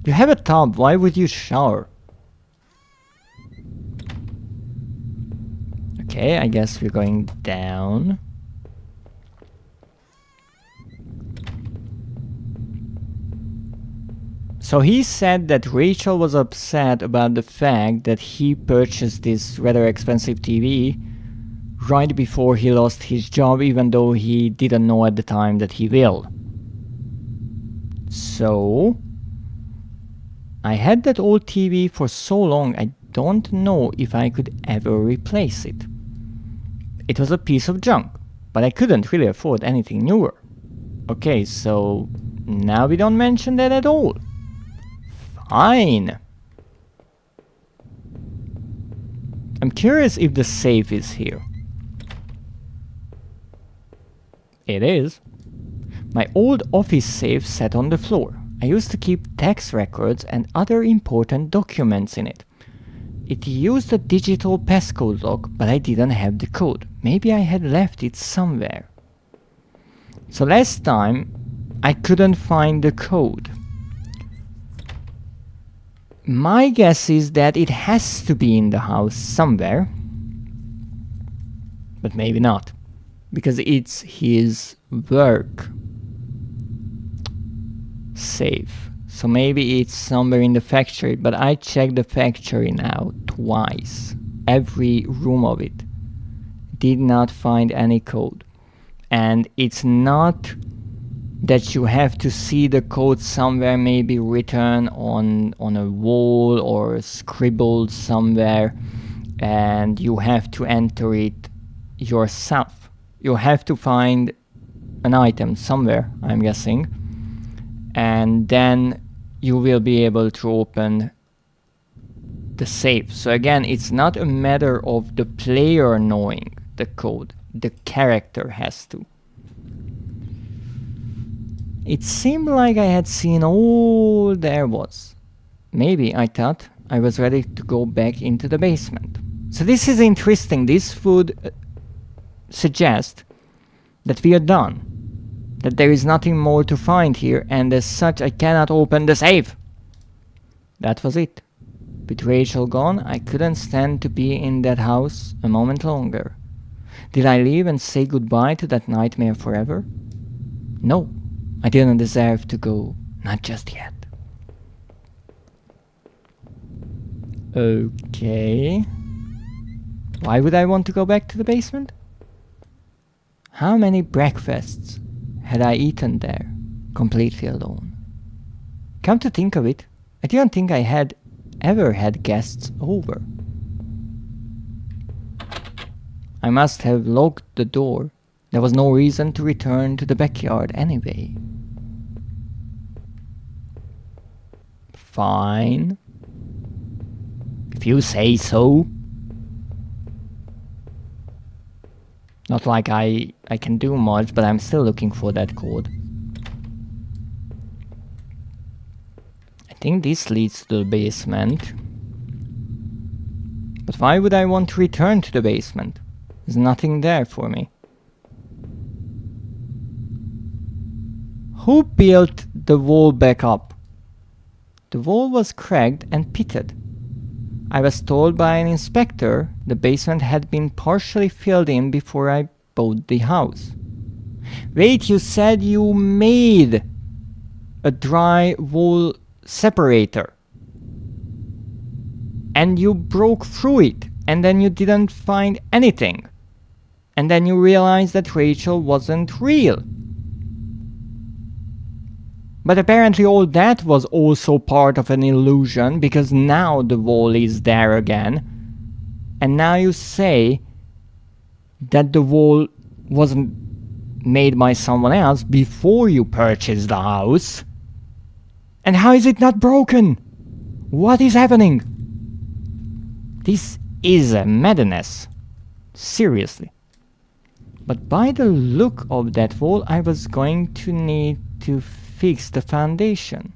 You have a tub, why would you shower? Okay, I guess we're going down. So he said that Rachel was upset about the fact that he purchased this rather expensive TV right before he lost his job, even though he didn't know at the time that he will. So I had that old TV for so long, I don't know if I could ever replace it. It was a piece of junk, but I couldn't really afford anything newer. Okay, so now we don't mention that at all. Fine. I'm curious if the safe is here. It is. My old office safe sat on the floor. I used to keep tax records and other important documents in it. It used a digital passcode lock, but I didn't have the code. Maybe I had left it somewhere. So last time, I couldn't find the code. My guess is that it has to be in the house somewhere. But maybe not. Because it's his work safe. So maybe it's somewhere in the factory. But I checked the factory now twice. Every room of it. Did not find any code. And it's not that you have to see the code somewhere, maybe written on a wall or scribbled somewhere, and you have to enter it yourself. You have to find an item somewhere, I'm guessing. And then you will be able to open the safe. So again, it's not a matter of the player knowing the code. The character has to. It seemed like I had seen all there was. Maybe I thought I was ready to go back into the basement. So this is interesting. This would suggest that we are done. That there is nothing more to find here, and as such I cannot open the safe. That was it. With Rachel gone, I couldn't stand to be in that house a moment longer. Did I leave and say goodbye to that nightmare forever? No, I didn't deserve to go, not just yet. Okay. Why would I want to go back to the basement? How many breakfasts had I eaten there, completely alone? Come to think of it, I didn't think I had ever had guests over. I must have locked the door. There was no reason to return to the backyard anyway. Fine. If you say so. Not like I can do much, but I'm still looking for that code. I think this leads to the basement. But why would I want to return to the basement? There's nothing there for me. Who built the wall back up? The wall was cracked and pitted. I was told by an inspector the basement had been partially filled in before I bought the house. Wait, you said you made a dry wall separator. And you broke through it, and then you didn't find anything. And then you realized that Rachel wasn't real. But apparently all that was also part of an illusion, because now the wall is there again. And now you say that the wall wasn't made by someone else before you purchased the house. And how is it not broken? What is happening? This is a madness. Seriously. But by the look of that wall, I was going to need to fix the foundation.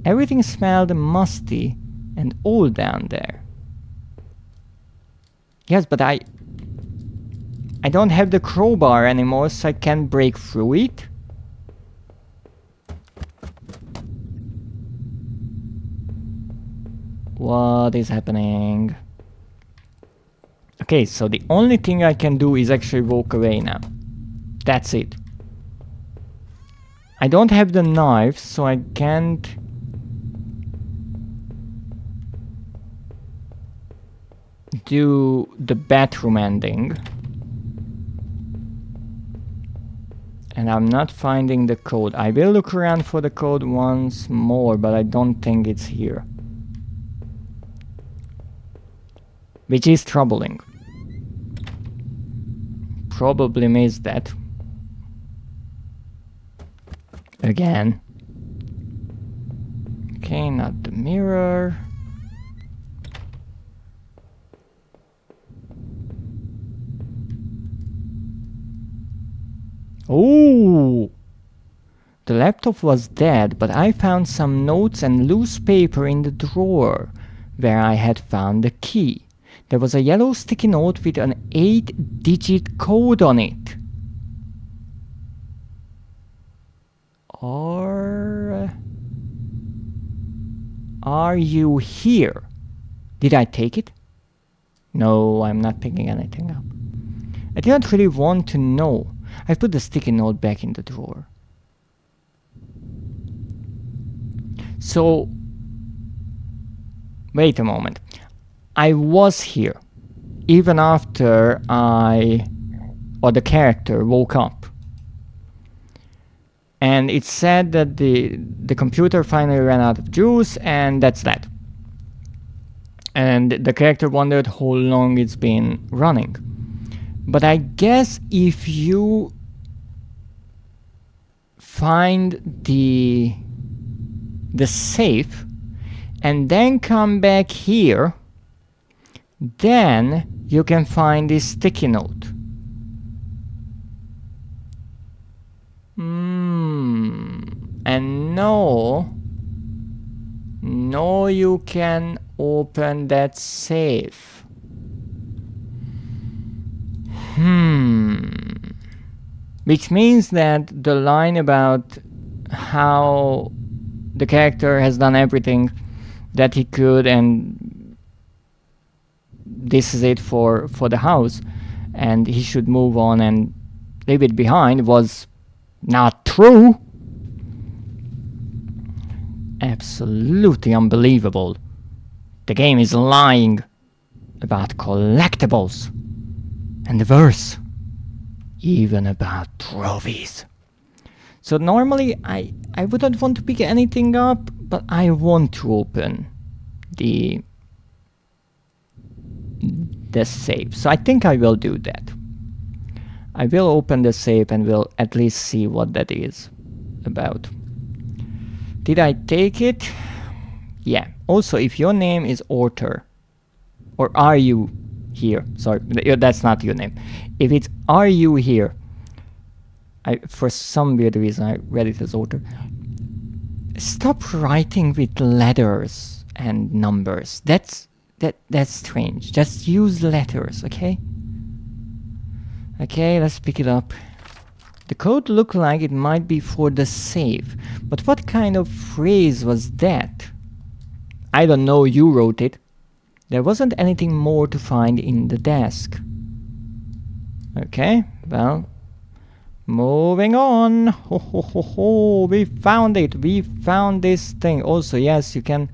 Everything smelled musty and old down there. Yes, but I don't have the crowbar anymore, so I can't break through it. What is happening? Okay, so the only thing I can do is actually walk away now. That's it. I don't have the knife, so I can't do the bathroom ending. And I'm not finding the code. I will look around for the code once more, but I don't think it's here. Which is troubling. Probably missed that. Again. Okay, not the mirror. Oh! The laptop was dead, but I found some notes and loose paper in the drawer where I had found the key. There was a yellow sticky note with an 8-digit code on it. Are you here? Did I take it? No, I'm not picking anything up. I didn't really want to know. I put the sticky note back in the drawer. So, wait a moment. I was here, even after the character woke up. And it said that the computer finally ran out of juice, and that's that. And the character wondered how long it's been running. But I guess if you find the safe and then come back here, then you can find this sticky note. And no, you can open that safe. Which means that the line about how the character has done everything that he could and this is it for the house and he should move on and leave it behind was not true. Absolutely unbelievable. The game is lying about collectibles and worse, even about trophies. So normally I wouldn't want to pick anything up, but I want to open the safe. So I think I will do that. I will open the safe and will at least see what that is about. Did I take it? Yeah. Also, if your name is Orter, or are you here? Sorry, that's not your name. If it's are you here, for some weird reason I read it as Orter. Stop writing with letters and numbers. That's strange. Just use letters, okay? Okay, let's pick it up. The code looked like it might be for the save, but what kind of phrase was that? I don't know, you wrote it. There wasn't anything more to find in the desk. Okay, well, moving on. Ho ho ho ho, we found it. We found this thing. Also, yes, you can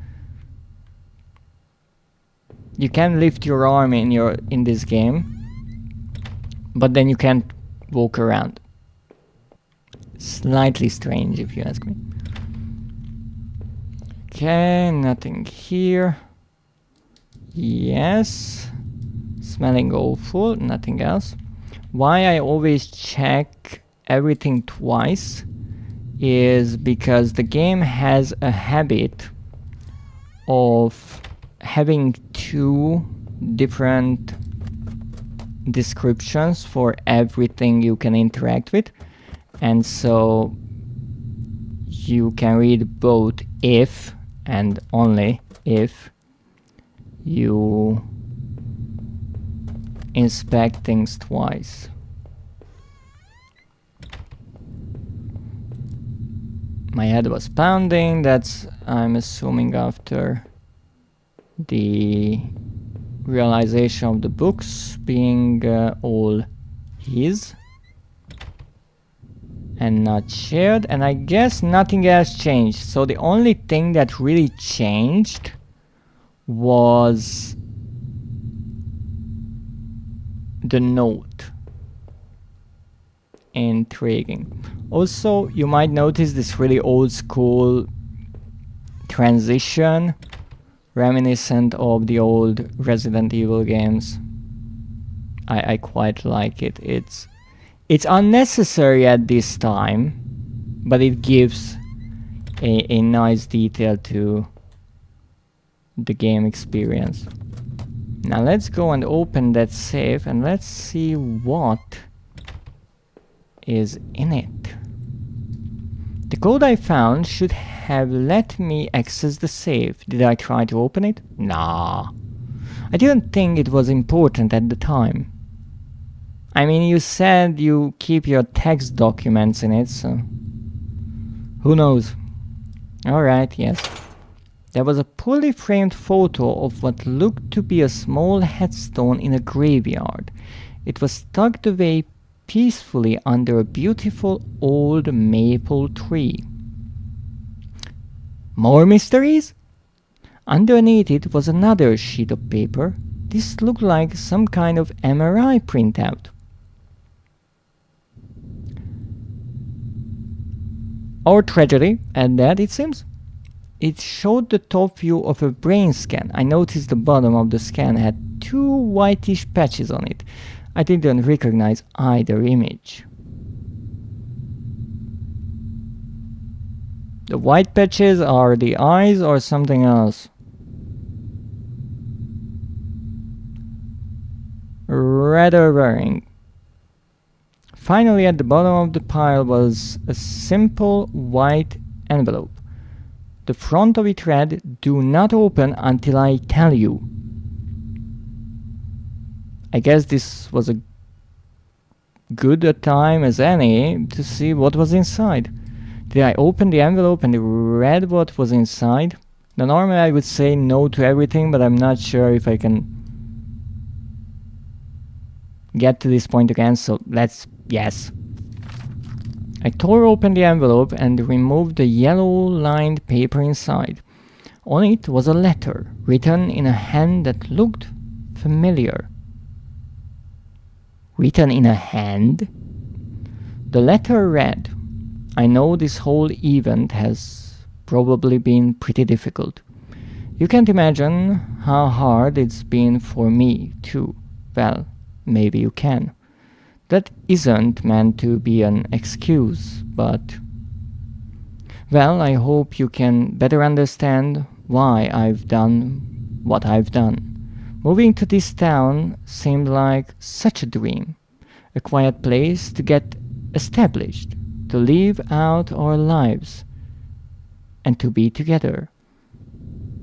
lift your arm in this game, but then you can't walk around. Slightly strange, if you ask me. Okay, nothing here. Yes. Smelling awful, nothing else. Why I always check everything twice is because the game has a habit of having two different descriptions for everything you can interact with. And so you can read both if and only if you inspect things twice. My head was pounding. That's, I'm assuming, after the realization of the books being all his and not shared, and I guess nothing else changed. So the only thing that really changed was the note. Intriguing. Also, you might notice this really old school transition reminiscent of the old Resident Evil games. I quite like it. It's unnecessary at this time, but it gives a nice detail to the game experience. Now let's go and open that safe and let's see what is in it. The code I found should have let me access the safe. Did I try to open it? Nah. I didn't think it was important at the time. I mean, you said you keep your text documents in it, so who knows? Alright, yes. There was a poorly framed photo of what looked to be a small headstone in a graveyard. It was tucked away peacefully under a beautiful old maple tree. More mysteries? Underneath it was another sheet of paper. This looked like some kind of MRI printout. Or tragedy, at that it seems. It showed the top view of a brain scan. I noticed the bottom of the scan had two whitish patches on it. I didn't recognize either image. The white patches are the eyes or something else? Rather worrying. Finally, at the bottom of the pile was a simple white envelope. The front of it read, "Do not open until I tell you." I guess this was a good a time as any to see what was inside. Did I open the envelope and read what was inside? Now normally I would say no to everything, but I'm not sure if I can get to this point again, so yes. I tore open the envelope and removed the yellow-lined paper inside. On it was a letter, written in a hand that looked familiar. Written in a hand? The letter read, "I know this whole event has probably been pretty difficult. You can't imagine how hard it's been for me, too. Well, maybe you can. That isn't meant to be an excuse, but... Well, I hope you can better understand why I've done what I've done. Moving to this town seemed like such a dream. A quiet place to get established, to live out our lives, and to be together.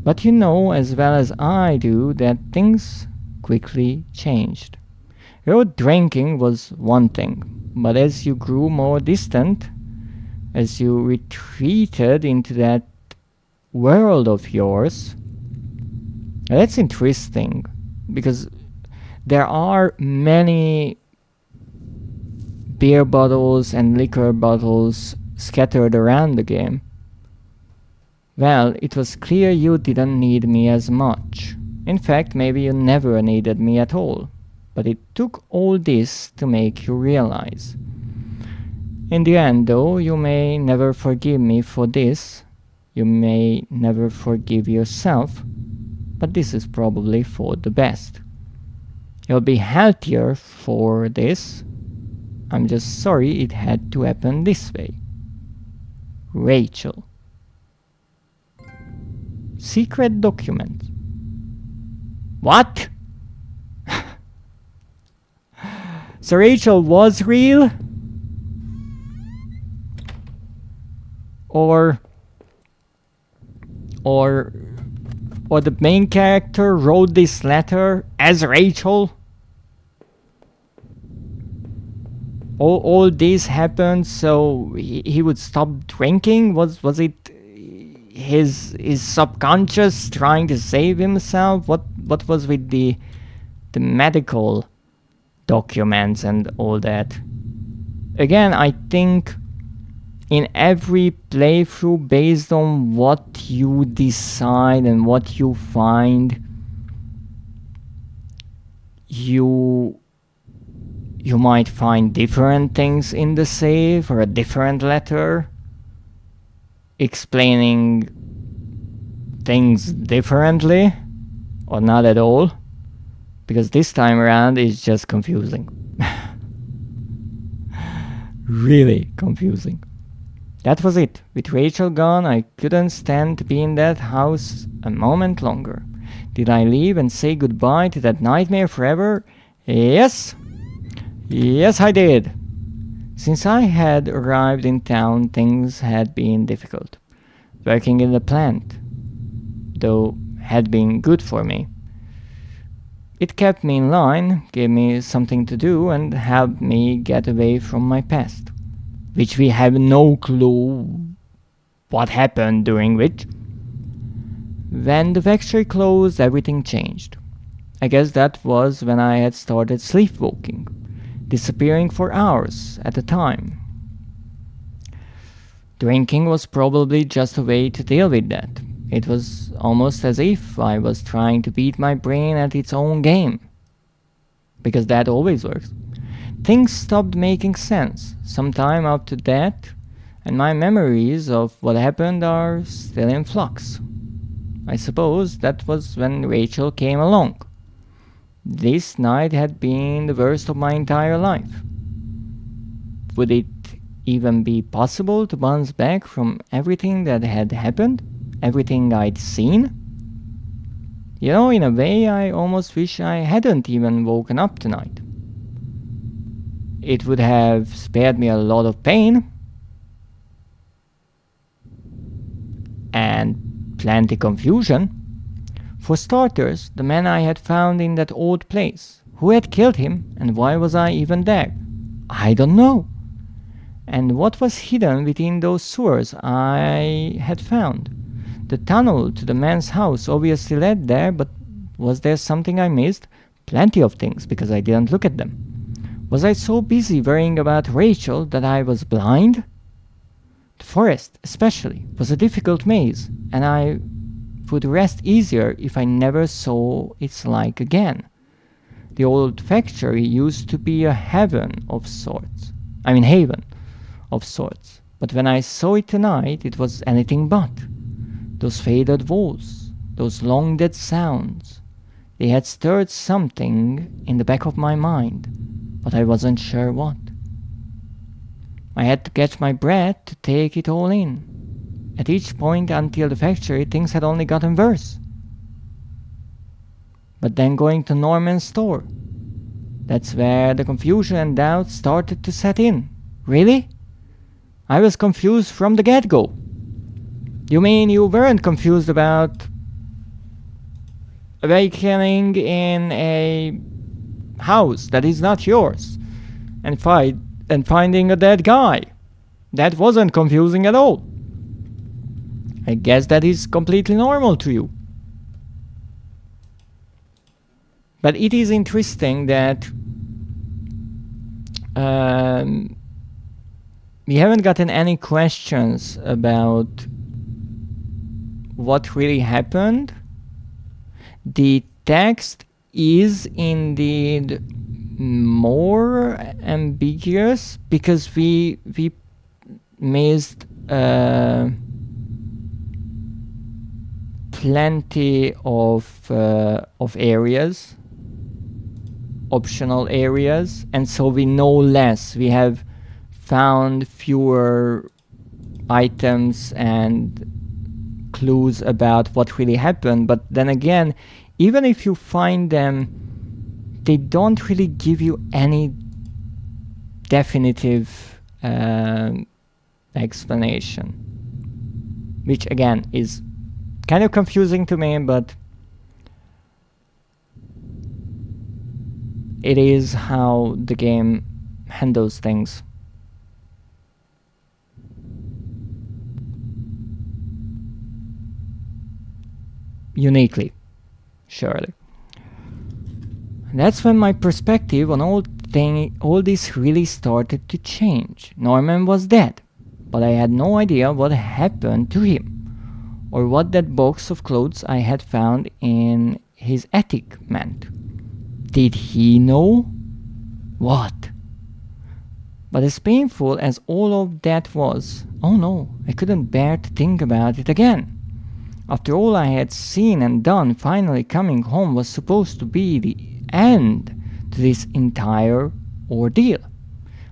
But you know as well as I do that things quickly changed. Your drinking was one thing, but as you grew more distant, as you retreated into that world of yours, that's interesting, because there are many beer bottles and liquor bottles scattered around the game. Well, it was clear you didn't need me as much. In fact, maybe you never needed me at all. But it took all this to make you realize. In the end, though, you may never forgive me for this. You may never forgive yourself. But this is probably for the best. You'll be healthier for this. I'm just sorry it had to happen this way. Rachel. Secret document. What? So Rachel was real? Or the main character wrote this letter as Rachel? All this happened so he would stop drinking? Was it his subconscious trying to save himself? What was with the medical documents and all that? Again, I think in every playthrough, based on what you decide and what you find, you might find different things in the save, or a different letter explaining things differently, or not at all, because this time around it's just confusing. Really confusing. That was it. With Rachel gone, I couldn't stand to be in that house a moment longer. Did I leave and say goodbye to that nightmare forever? Yes. Yes, I did. Since I had arrived in town, things had been difficult. Working in the plant, though, had been good for me. It kept me in line, gave me something to do, and helped me get away from my past, which we have no clue what happened during which. When the factory closed, everything changed. I guess that was when I had started sleepwalking, disappearing for hours at a time. Drinking was probably just a way to deal with that. It was almost as if I was trying to beat my brain at its own game. Because that always works. Things stopped making sense sometime after that, and my memories of what happened are still in flux. I suppose that was when Rachel came along. this night had been the worst of my entire life. Would it even be possible to bounce back from everything that had happened? Everything I'd seen? You know, in a way, I almost wish I hadn't even woken up tonight. It would have spared me a lot of pain and plenty confusion. For starters, the man I had found in that old place. Who had killed him, and why was I even there? I don't know. And what was hidden within those sewers I had found? The tunnel to the man's house obviously led there, but was there something I missed? Plenty of things, because I didn't look at them. Was I so busy worrying about Rachel that I was blind? The forest, especially, was a difficult maze, and I would rest easier if I never saw its like again. The old factory used to be a haven of sorts. But when I saw it tonight, it was anything but. Those faded walls, those long dead sounds, they had stirred something in the back of my mind, but I wasn't sure what. I had to catch my breath to take it all in. At each point until the factory, things had only gotten worse. But then going to Norman's store, that's where the confusion and doubt started to set in. Really? I was confused from the get-go. You mean you weren't confused about awakening in a house that is not yours and finding a dead guy? That wasn't confusing at all. I guess that is completely normal to you. But it is interesting that we haven't gotten any questions about what really happened. The text is indeed more ambiguous because we missed plenty of areas, optional areas, and so we know less. We have found fewer items and clues about what really happened, but then again, even if you find them, they don't really give you any definitive explanation, which again is kind of confusing to me, but it is how the game handles things. Uniquely, surely. And that's when my perspective on all this really started to change. Norman was dead, but I had no idea what happened to him, or what that box of clothes I had found in his attic meant. Did he know? What? But as painful as all of that was, oh no, I couldn't bear to think about it again. After all I had seen and done, finally coming home was supposed to be the end to this entire ordeal.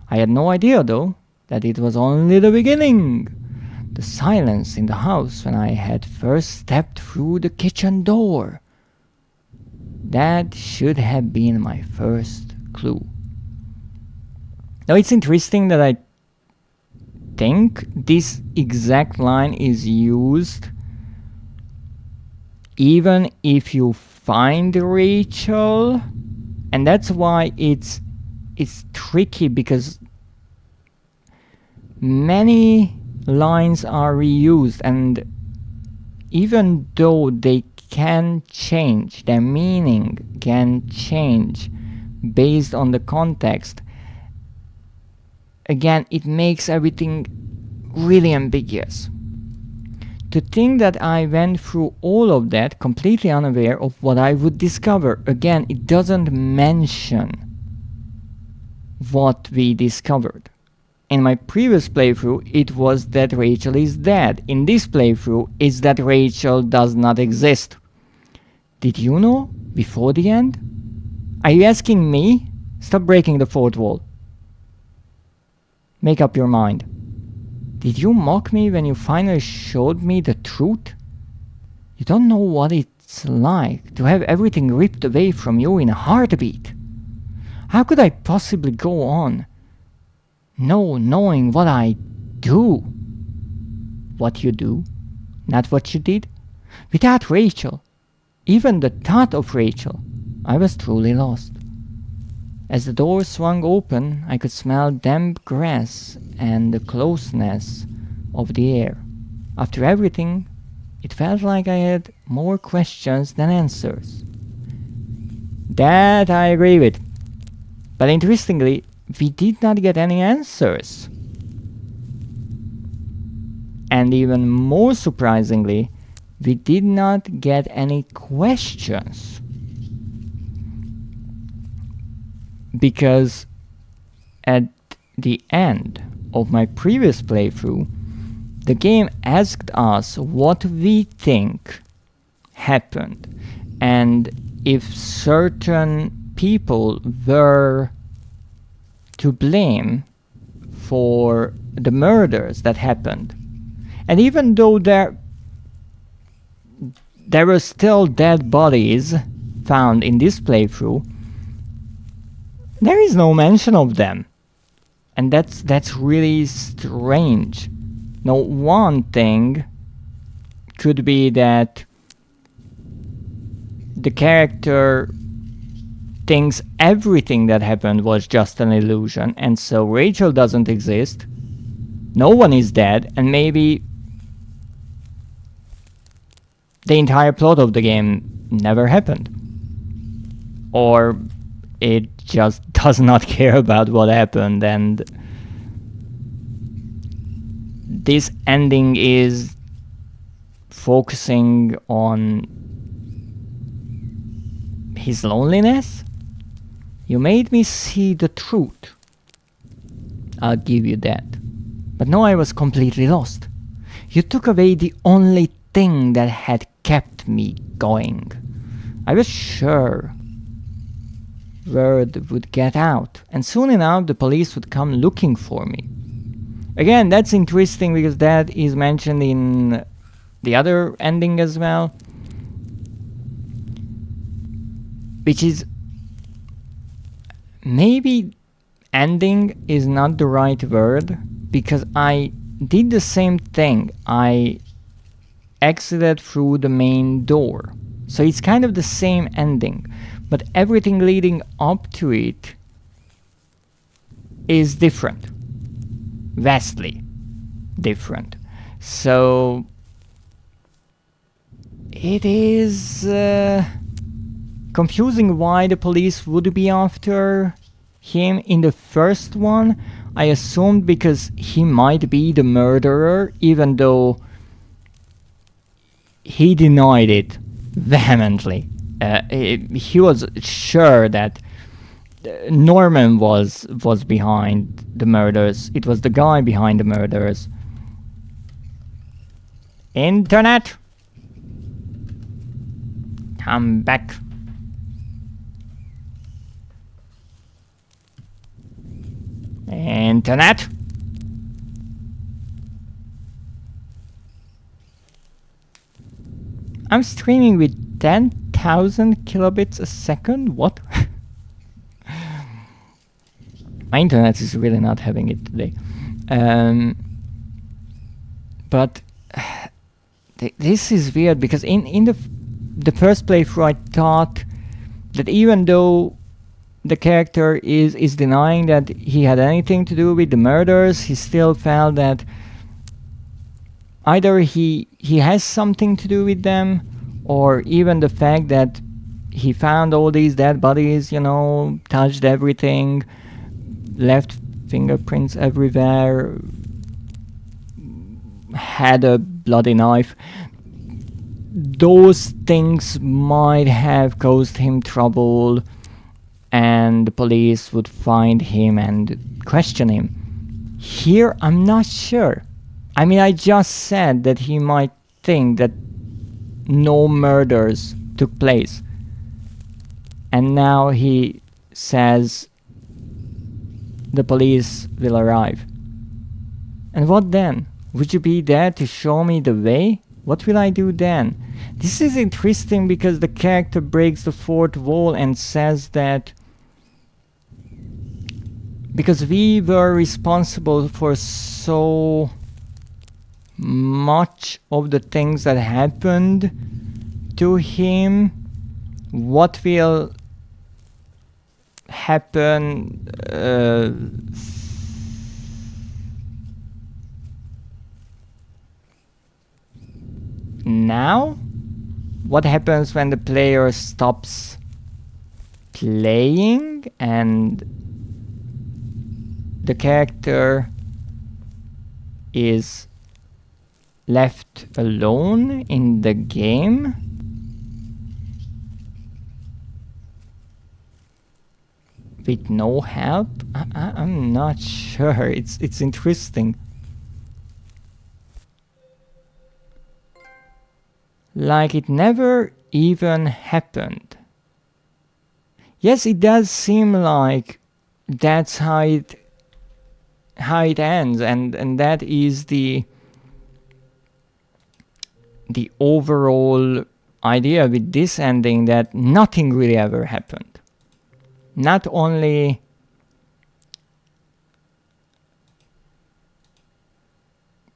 I had no idea, though, that it was only the beginning. The silence in the house when I had first stepped through the kitchen door. That should have been my first clue. Now it's interesting that I think this exact line is used even if you find Rachel, and that's why it's tricky, because many lines are reused, and even though they can change, their meaning can change based on the context, again, it makes everything really ambiguous. To think that I went through all of that completely unaware of what I would discover. Again, it doesn't mention what we discovered. In my previous playthrough, it was that Rachel is dead. In this playthrough, it's that Rachel does not exist. Did you know before the end? Are you asking me? Stop breaking the fourth wall. Make up your mind. Did you mock me when you finally showed me the truth? You don't know what it's like to have everything ripped away from you in a heartbeat. How could I possibly go on knowing what I do? What you do, not what you did? Without Rachel, even the thought of Rachel, I was truly lost. As the door swung open, I could smell damp grass and the closeness of the air. After everything, it felt like I had more questions than answers. That I agree with. But interestingly, we did not get any answers. And even more surprisingly, we did not get any questions. Because at the end of my previous playthrough, the game asked us what we think happened and if certain people were to blame for the murders that happened. And even though there were still dead bodies found in this playthrough, there is no mention of them. And that's really strange. Now, one thing could be that the character thinks everything that happened was just an illusion, and so Rachel doesn't exist, no one is dead, and maybe the entire plot of the game never happened. Or it just does not care about what happened, and this ending is focusing on his loneliness. You made me see the truth. I'll give you that. But now I was completely lost. You took away the only thing that had kept me going. I was sure word would get out, and soon enough the police would come looking for me. Again, that's interesting because that is mentioned in the other ending as well. Which is... maybe ending is not the right word, because I did the same thing. I exited through the main door. So it's kind of the same ending, but everything leading up to it is different. Vastly different. So it is confusing why the police would be after him in the first one. I assumed because he might be the murderer, even though he denied it vehemently. He was sure that Norman was behind the murders. It was the guy behind the murders. Internet! Come back. Internet! I'm streaming with 10,000 kilobits a second? What? My internet is really not having it today. But this is weird because in the first playthrough I thought that even though the character is denying that he had anything to do with the murders, he still felt that either he has something to do with them, or even the fact that he found all these dead bodies, you know, touched everything, left fingerprints everywhere, had a bloody knife. Those things might have caused him trouble, and the police would find him and question him. Here, I'm not sure. I mean, I just said that he might think that no murders took place. and now he says the police will arrive. And what then? Would you be there to show me the way? What will I do then? This is interesting because the character breaks the fourth wall and says that because we were responsible for so much of the things that happened to him, what will happen now? What happens when the player stops playing and the character is left alone in the game? With no help? I'm not sure. It's interesting. Like it never even happened. Yes, it does seem like that's how it ends, and that is the overall idea with this ending, that nothing really ever happened. Not only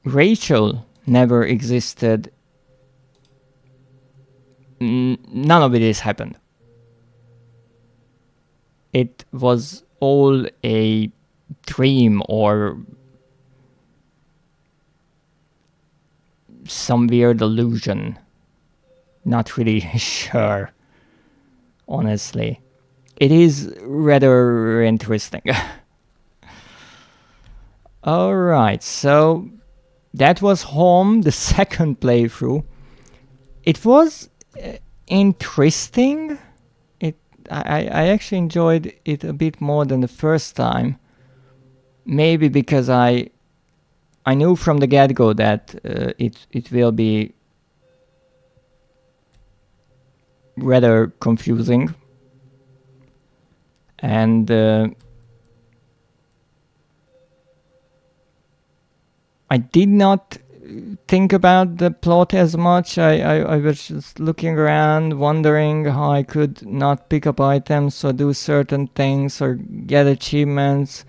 Rachel never existed, none of it has happened. It was all a dream or some weird illusion. Not really sure, honestly. It is rather interesting. Alright, so that was Home, the second playthrough. It was interesting. I actually enjoyed it a bit more than the first time. Maybe because I knew from the get-go that it will be rather confusing. And I did not think about the plot as much. I was just looking around, wondering how I could not pick up items or do certain things or get achievements,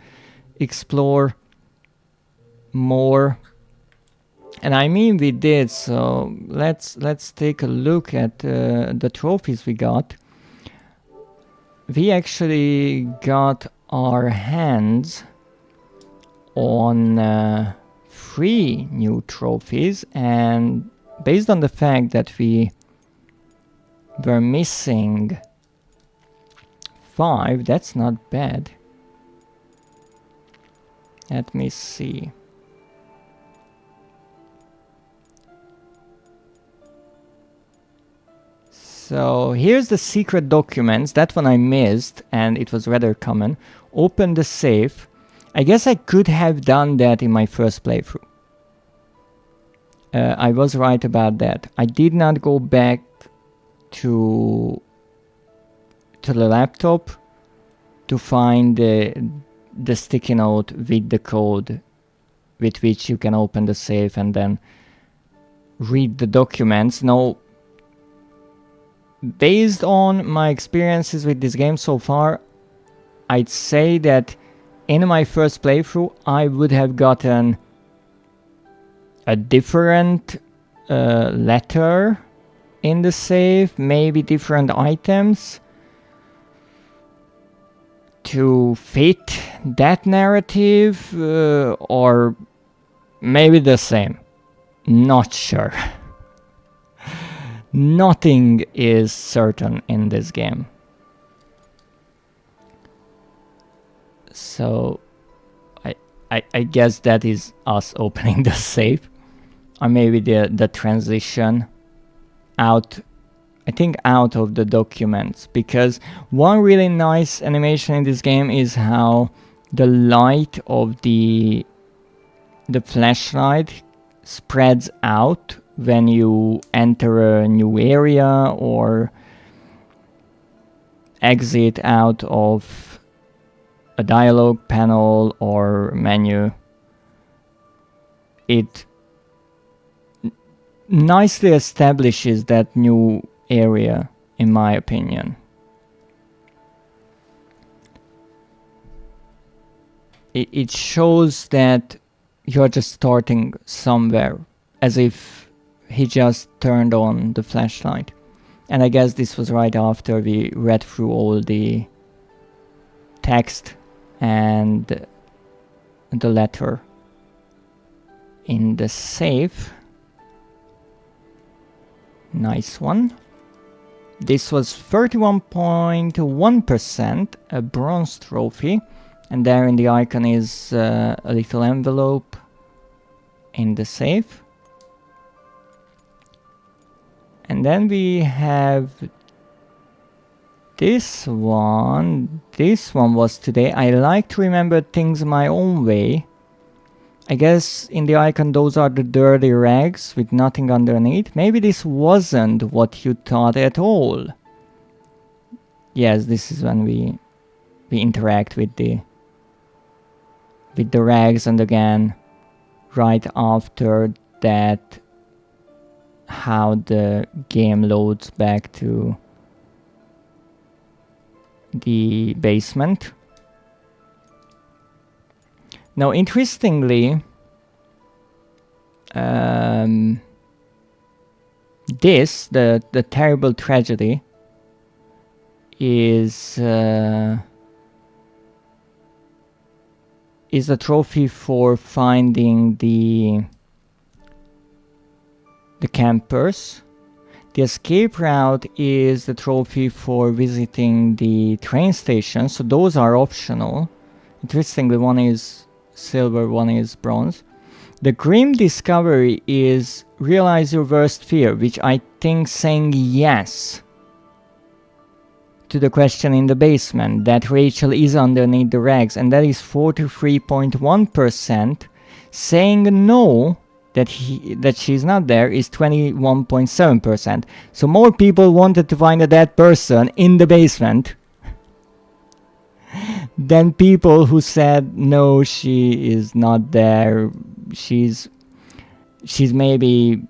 explore more. And I mean we did, so let's take a look at the trophies we got. We actually got our hands on 3 new trophies, and based on the fact that we were missing 5, that's not bad. Let me see. So here's the secret documents. That one I missed, and it was rather common. Open the safe. I guess I could have done that in my first playthrough. I was right about that. I did not go back to the laptop to find the sticky note with the code with which you can open the safe and then read the documents. No, based on my experiences with this game so far, I'd say that in my first playthrough I would have gotten a different letter in the safe, maybe different items to fit that narrative, or maybe the same. Not sure. Nothing is certain in this game. So I guess that is us opening the safe. Or maybe the transition out, I think out of the documents. Because one really nice animation in this game is how the light of the flashlight spreads out when you enter a new area or exit out of a dialogue panel or menu. It nicely establishes that new area, in my opinion. It shows that you're just starting somewhere, as if he just turned on the flashlight. And I guess this was right after we read through all the text and the letter in the safe. Nice one. This was 31.1%, a bronze trophy. And there in the icon is a little envelope in the safe. And then we have this one. This one was today. I like to remember things my own way. I guess in the icon those are the dirty rags with nothing underneath. Maybe this wasn't what you thought at all. Yes, this is when we interact with the rags, and again right after that how the game loads back to the basement. Now interestingly, this, the terrible tragedy, is a trophy for finding the campers. The escape route is the trophy for visiting the train station, so those are optional. Interestingly, one is silver, one is bronze. The grim discovery is realize your worst fear, which I think saying yes to the question in the basement, that Rachel is underneath the rags, and that is 43.1%. Saying no, that she's not there, is 21.7%. So more people wanted to find a dead person in the basement than people who said no, she is not there, she's maybe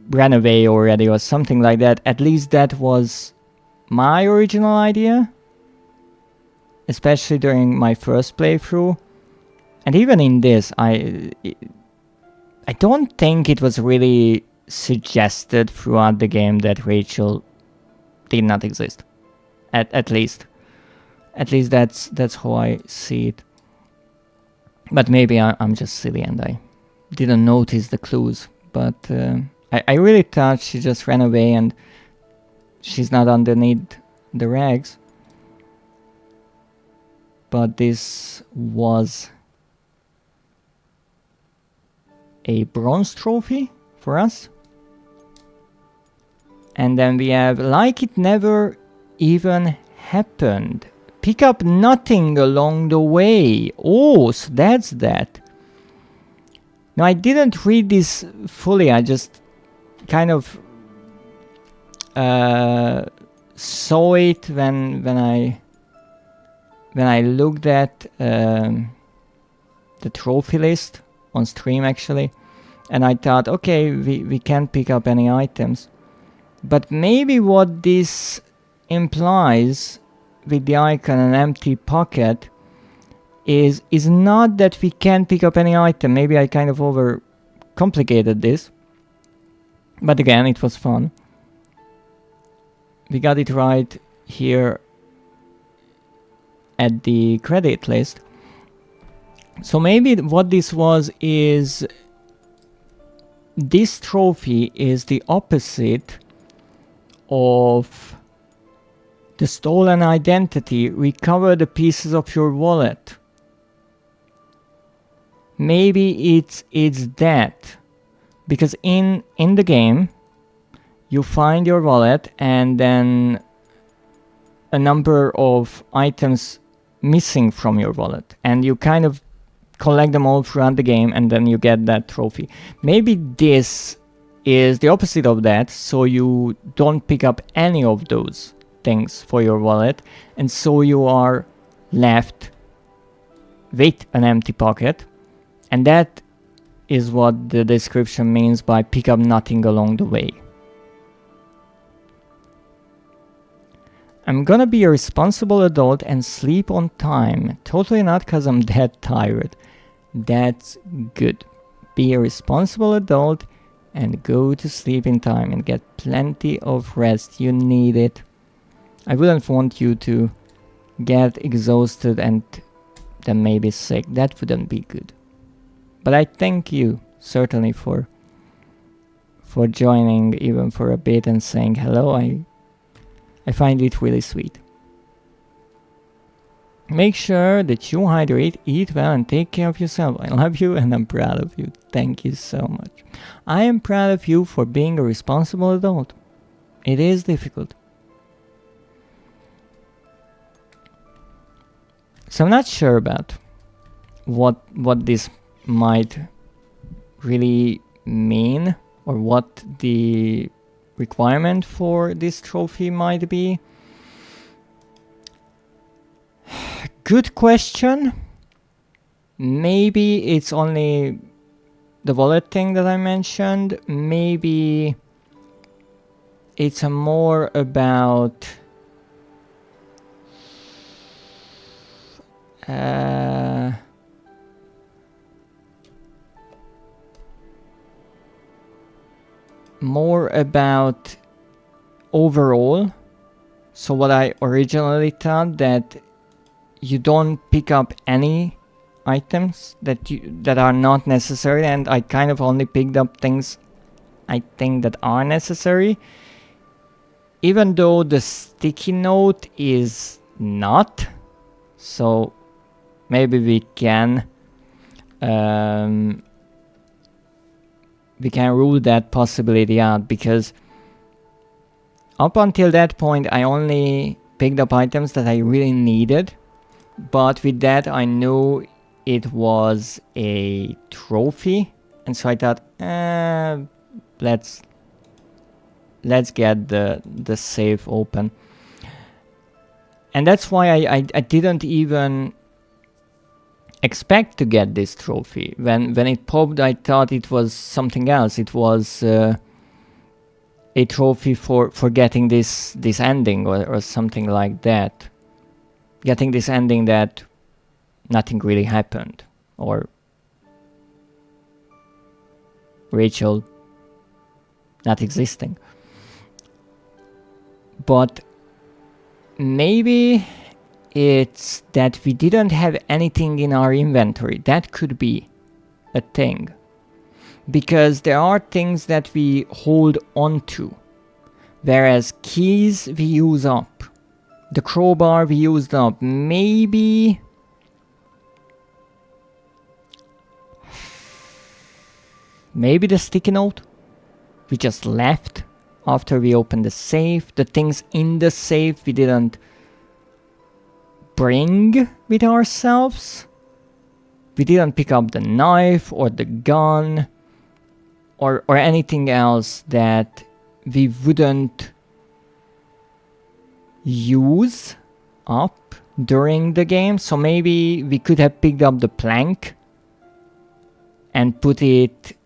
ran away already or something like that. At least that was my original idea, especially during my first playthrough. And even in this, I don't think it was really suggested throughout the game that Rachel did not exist. At least that's how I see it. But maybe I'm just silly and I didn't notice the clues. But I really thought she just ran away and she's not underneath the rags. But this was a bronze trophy for us. And then we have like it never even happened. Pick up nothing along the way. Oh, so that's that. Now I didn't read this fully, I just kind of saw it when I looked at the trophy list on stream actually, and I thought, okay, we can't pick up any items. But maybe what this implies with the icon an empty pocket is not that we can't pick up any item. Maybe I kind of overcomplicated this. But again, it was fun. We got it right here at the credit list. So maybe what this was is this trophy is the opposite of the stolen identity. Recover the pieces of your wallet. Maybe it's that, because in the game you find your wallet and then a number of items missing from your wallet, and you kind of collect them all throughout the game and then you get that trophy. Maybe this is the opposite of that, so you don't pick up any of those things for your wallet, and so you are left with an empty pocket. And that is what the description means by pick up nothing along the way. I'm gonna be a responsible adult and sleep on time. Totally not because I'm that tired. That's good. Be a responsible adult and go to sleep in time and get plenty of rest. You need it. I wouldn't want you to get exhausted and then maybe sick. That wouldn't be good. But I thank you certainly for joining even for a bit and saying hello. I find it really sweet. Make sure that you hydrate, eat well, and take care of yourself. I love you and I'm proud of you. Thank you so much. I am proud of you for being a responsible adult. It is difficult. So I'm not sure about what this might really mean, or what the requirement for this trophy might be. Good question. Maybe it's only the wallet thing that I mentioned. Maybe it's more about overall. So what I originally thought, that you don't pick up any items that are not necessary, and I kind of only picked up things I think that are necessary, even though the sticky note is not. So maybe we can rule that possibility out, because up until that point I only picked up items that I really needed. But with that I knew it was a trophy, and so I thought, let's get the safe open. And that's why I didn't even expect to get this trophy. When it popped, I thought it was something else. It was a trophy for getting this ending or something like that. Getting this ending that nothing really happened, or Rachel not existing. But maybe it's that we didn't have anything in our inventory. That could be a thing. Because there are things that we hold on to, whereas keys we use up. The crowbar we used up. Maybe the sticky note we just left after we opened the safe. The things in the safe we didn't bring with ourselves. We didn't pick up the knife or the gun or anything else that we wouldn't use up during the game. So maybe we could have picked up the plank and put it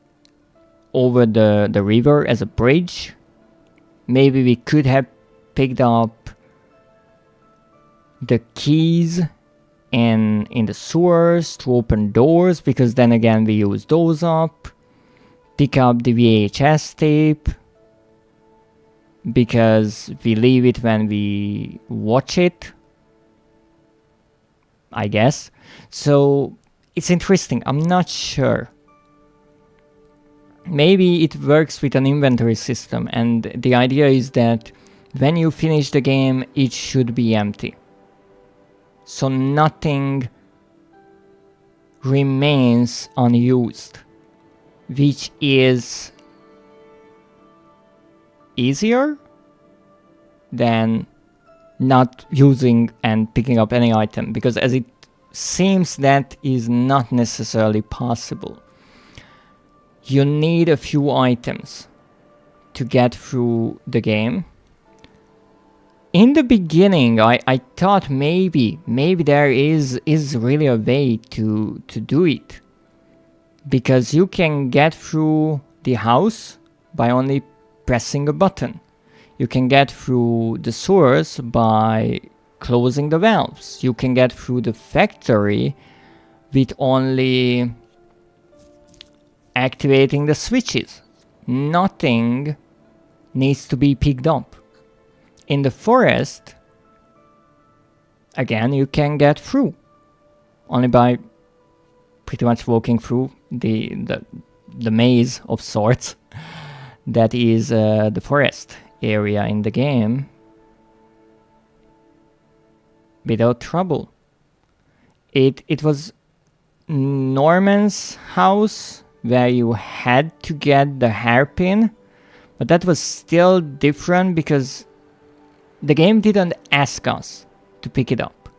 over the river as a bridge. Maybe we could have picked up the keys in the sewers to open doors, because then again we use those up. Pick up the VHS tape, because we leave it when we watch it, I guess. So it's interesting. I'm not sure. Maybe it works with an inventory system, and the idea is that when you finish the game, it should be empty. So nothing remains unused, which is easier than not using and picking up any item, because as it seems that is not necessarily possible. You need a few items to get through the game, in the beginning, I thought maybe there is really a way to do it, because you can get through the house by only pressing a button. You can get through the sewers by closing the valves. You can get through the factory with only activating the switches. Nothing needs to be picked up. In the forest, again, you can get through only by pretty much walking through the maze of sorts that is the forest area in the game without trouble. It was Norman's house where you had to get the hairpin, but that was still different because the game didn't ask us to pick it up.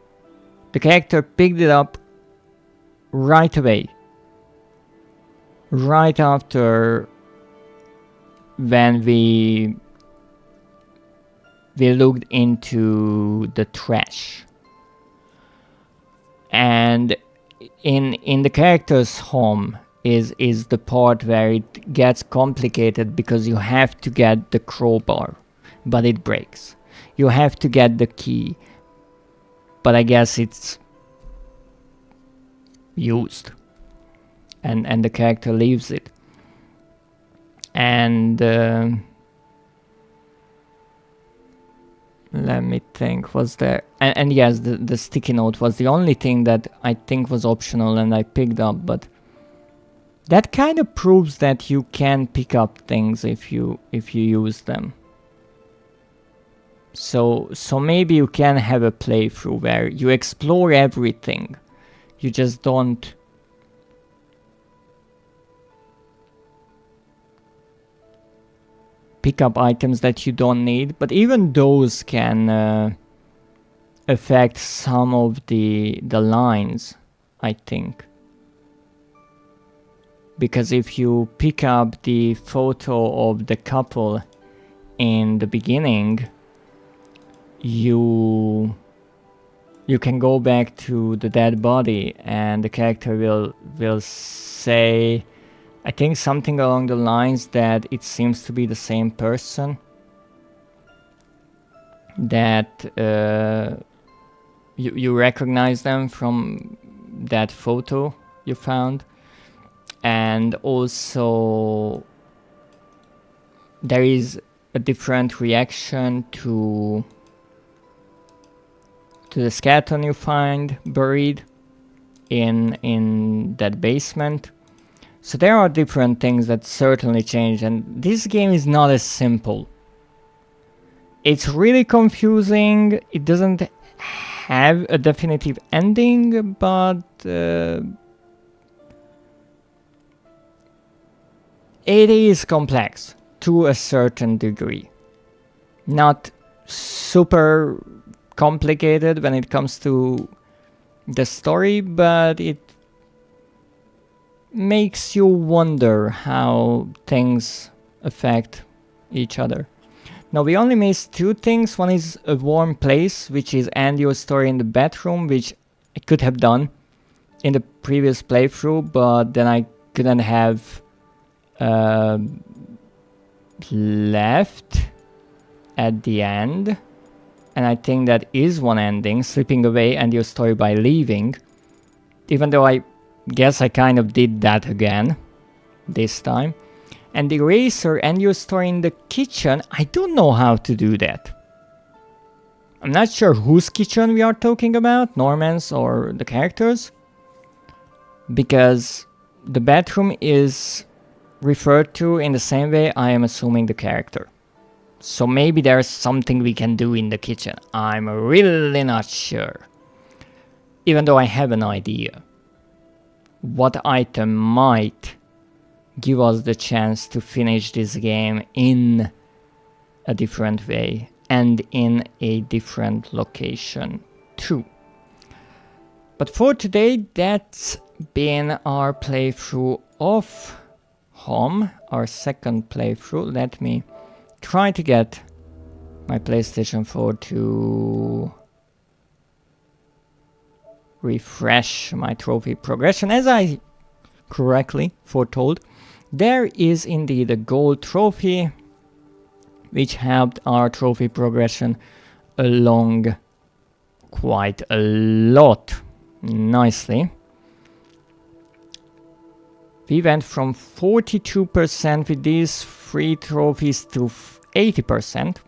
The character picked it up right away, right after when we looked into the trash. And in the character's home is the part where it gets complicated, because you have to get the crowbar, but it breaks. You have to get the key, but I guess it's used, and the character leaves it. And let me think, was there... And yes, the sticky note was the only thing that I think was optional and I picked up, but that kind of proves that you can pick up things if you use them. So maybe you can have a playthrough where you explore everything. You just don't pick up items that you don't need, but even those can affect some of the lines, I think. Because if you pick up the photo of the couple in the beginning, you can go back to the dead body and the character will say, I think something along the lines that it seems to be the same person, that you recognize them from that photo you found. And also there is a different reaction to the skeleton you find buried in that basement. So there are different things that certainly change, and this game is not as simple. It's really confusing. It doesn't have a definitive ending, but it is complex to a certain degree. Not super complicated when it comes to the story, but it makes you wonder how things affect each other. Now we only missed two things. One is a warm place, which is end your story in the bathroom, which I could have done in the previous playthrough, but then I couldn't have left at the end. And I think that is one ending, slipping away, end your story by leaving. Even though I guess I kind of did that again this time. And the eraser, end your story in the kitchen, I don't know how to do that. I'm not sure whose kitchen we are talking about, Norman's or the characters. Because the bathroom is referred to in the same way, I am assuming the character. So maybe there's something we can do in the kitchen. I'm really not sure. Even though I have an idea. What item might give us the chance to finish this game in a different way and in a different location too. But for today, that's been our playthrough of Home, our second playthrough. Let me try to get my PlayStation 4 to refresh my trophy progression. As I correctly foretold, there is indeed a gold trophy which helped our trophy progression along quite a lot nicely. We went from 42% with these 3 trophies to 80%,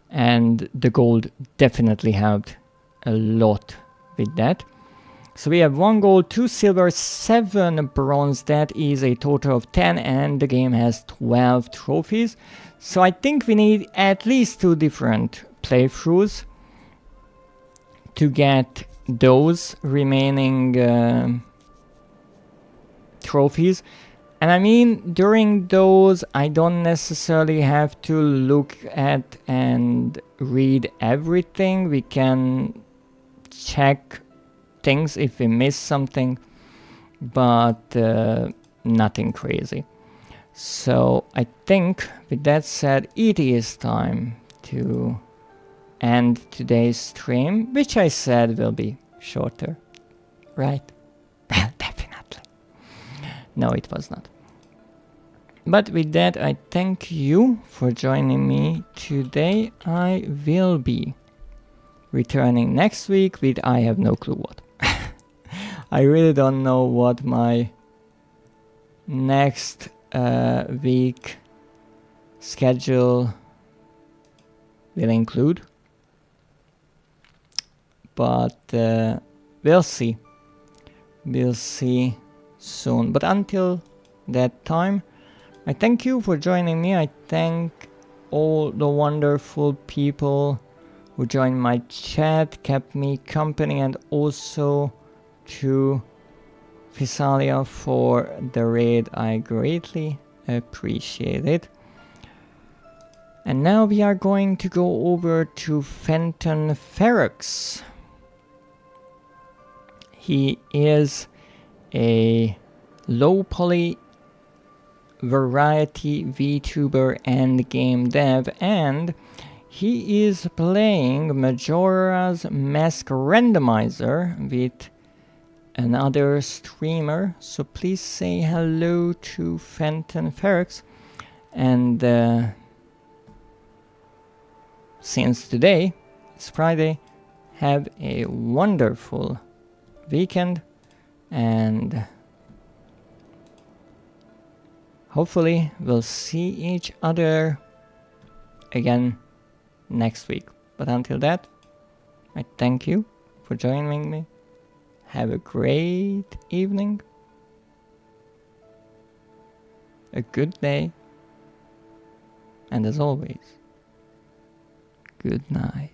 and the gold definitely helped a lot with that. So we have 1 gold, 2 silver, 7 bronze. That is a total of 10, and the game has 12 trophies. So I think we need at least 2 different playthroughs to get those remaining trophies. And I mean, during those, I don't necessarily have to look at and read everything. We can check things if we miss something, but nothing crazy. So I think with that said, it is time to end today's stream, which I said will be shorter, right? Definitely. No, it was not. But with that, I thank you for joining me today. I will be returning next week with I have no clue what. I really don't know what my next week schedule will include, but we'll see soon. But until that time, I thank you for joining me. I thank all the wonderful people who joined my chat, kept me company, and also to Physalia for the raid. I greatly appreciate it. And now we are going to go over to Fenton Ferox. He is a low poly variety VTuber and game dev, and he is playing Majora's Mask Randomizer with another streamer. So please say hello to Fenton Ferox. And since today is Friday, have a wonderful weekend, and hopefully we'll see each other again next week. But until that, I thank you for joining me. Have a great evening, a good day, and as always, good night.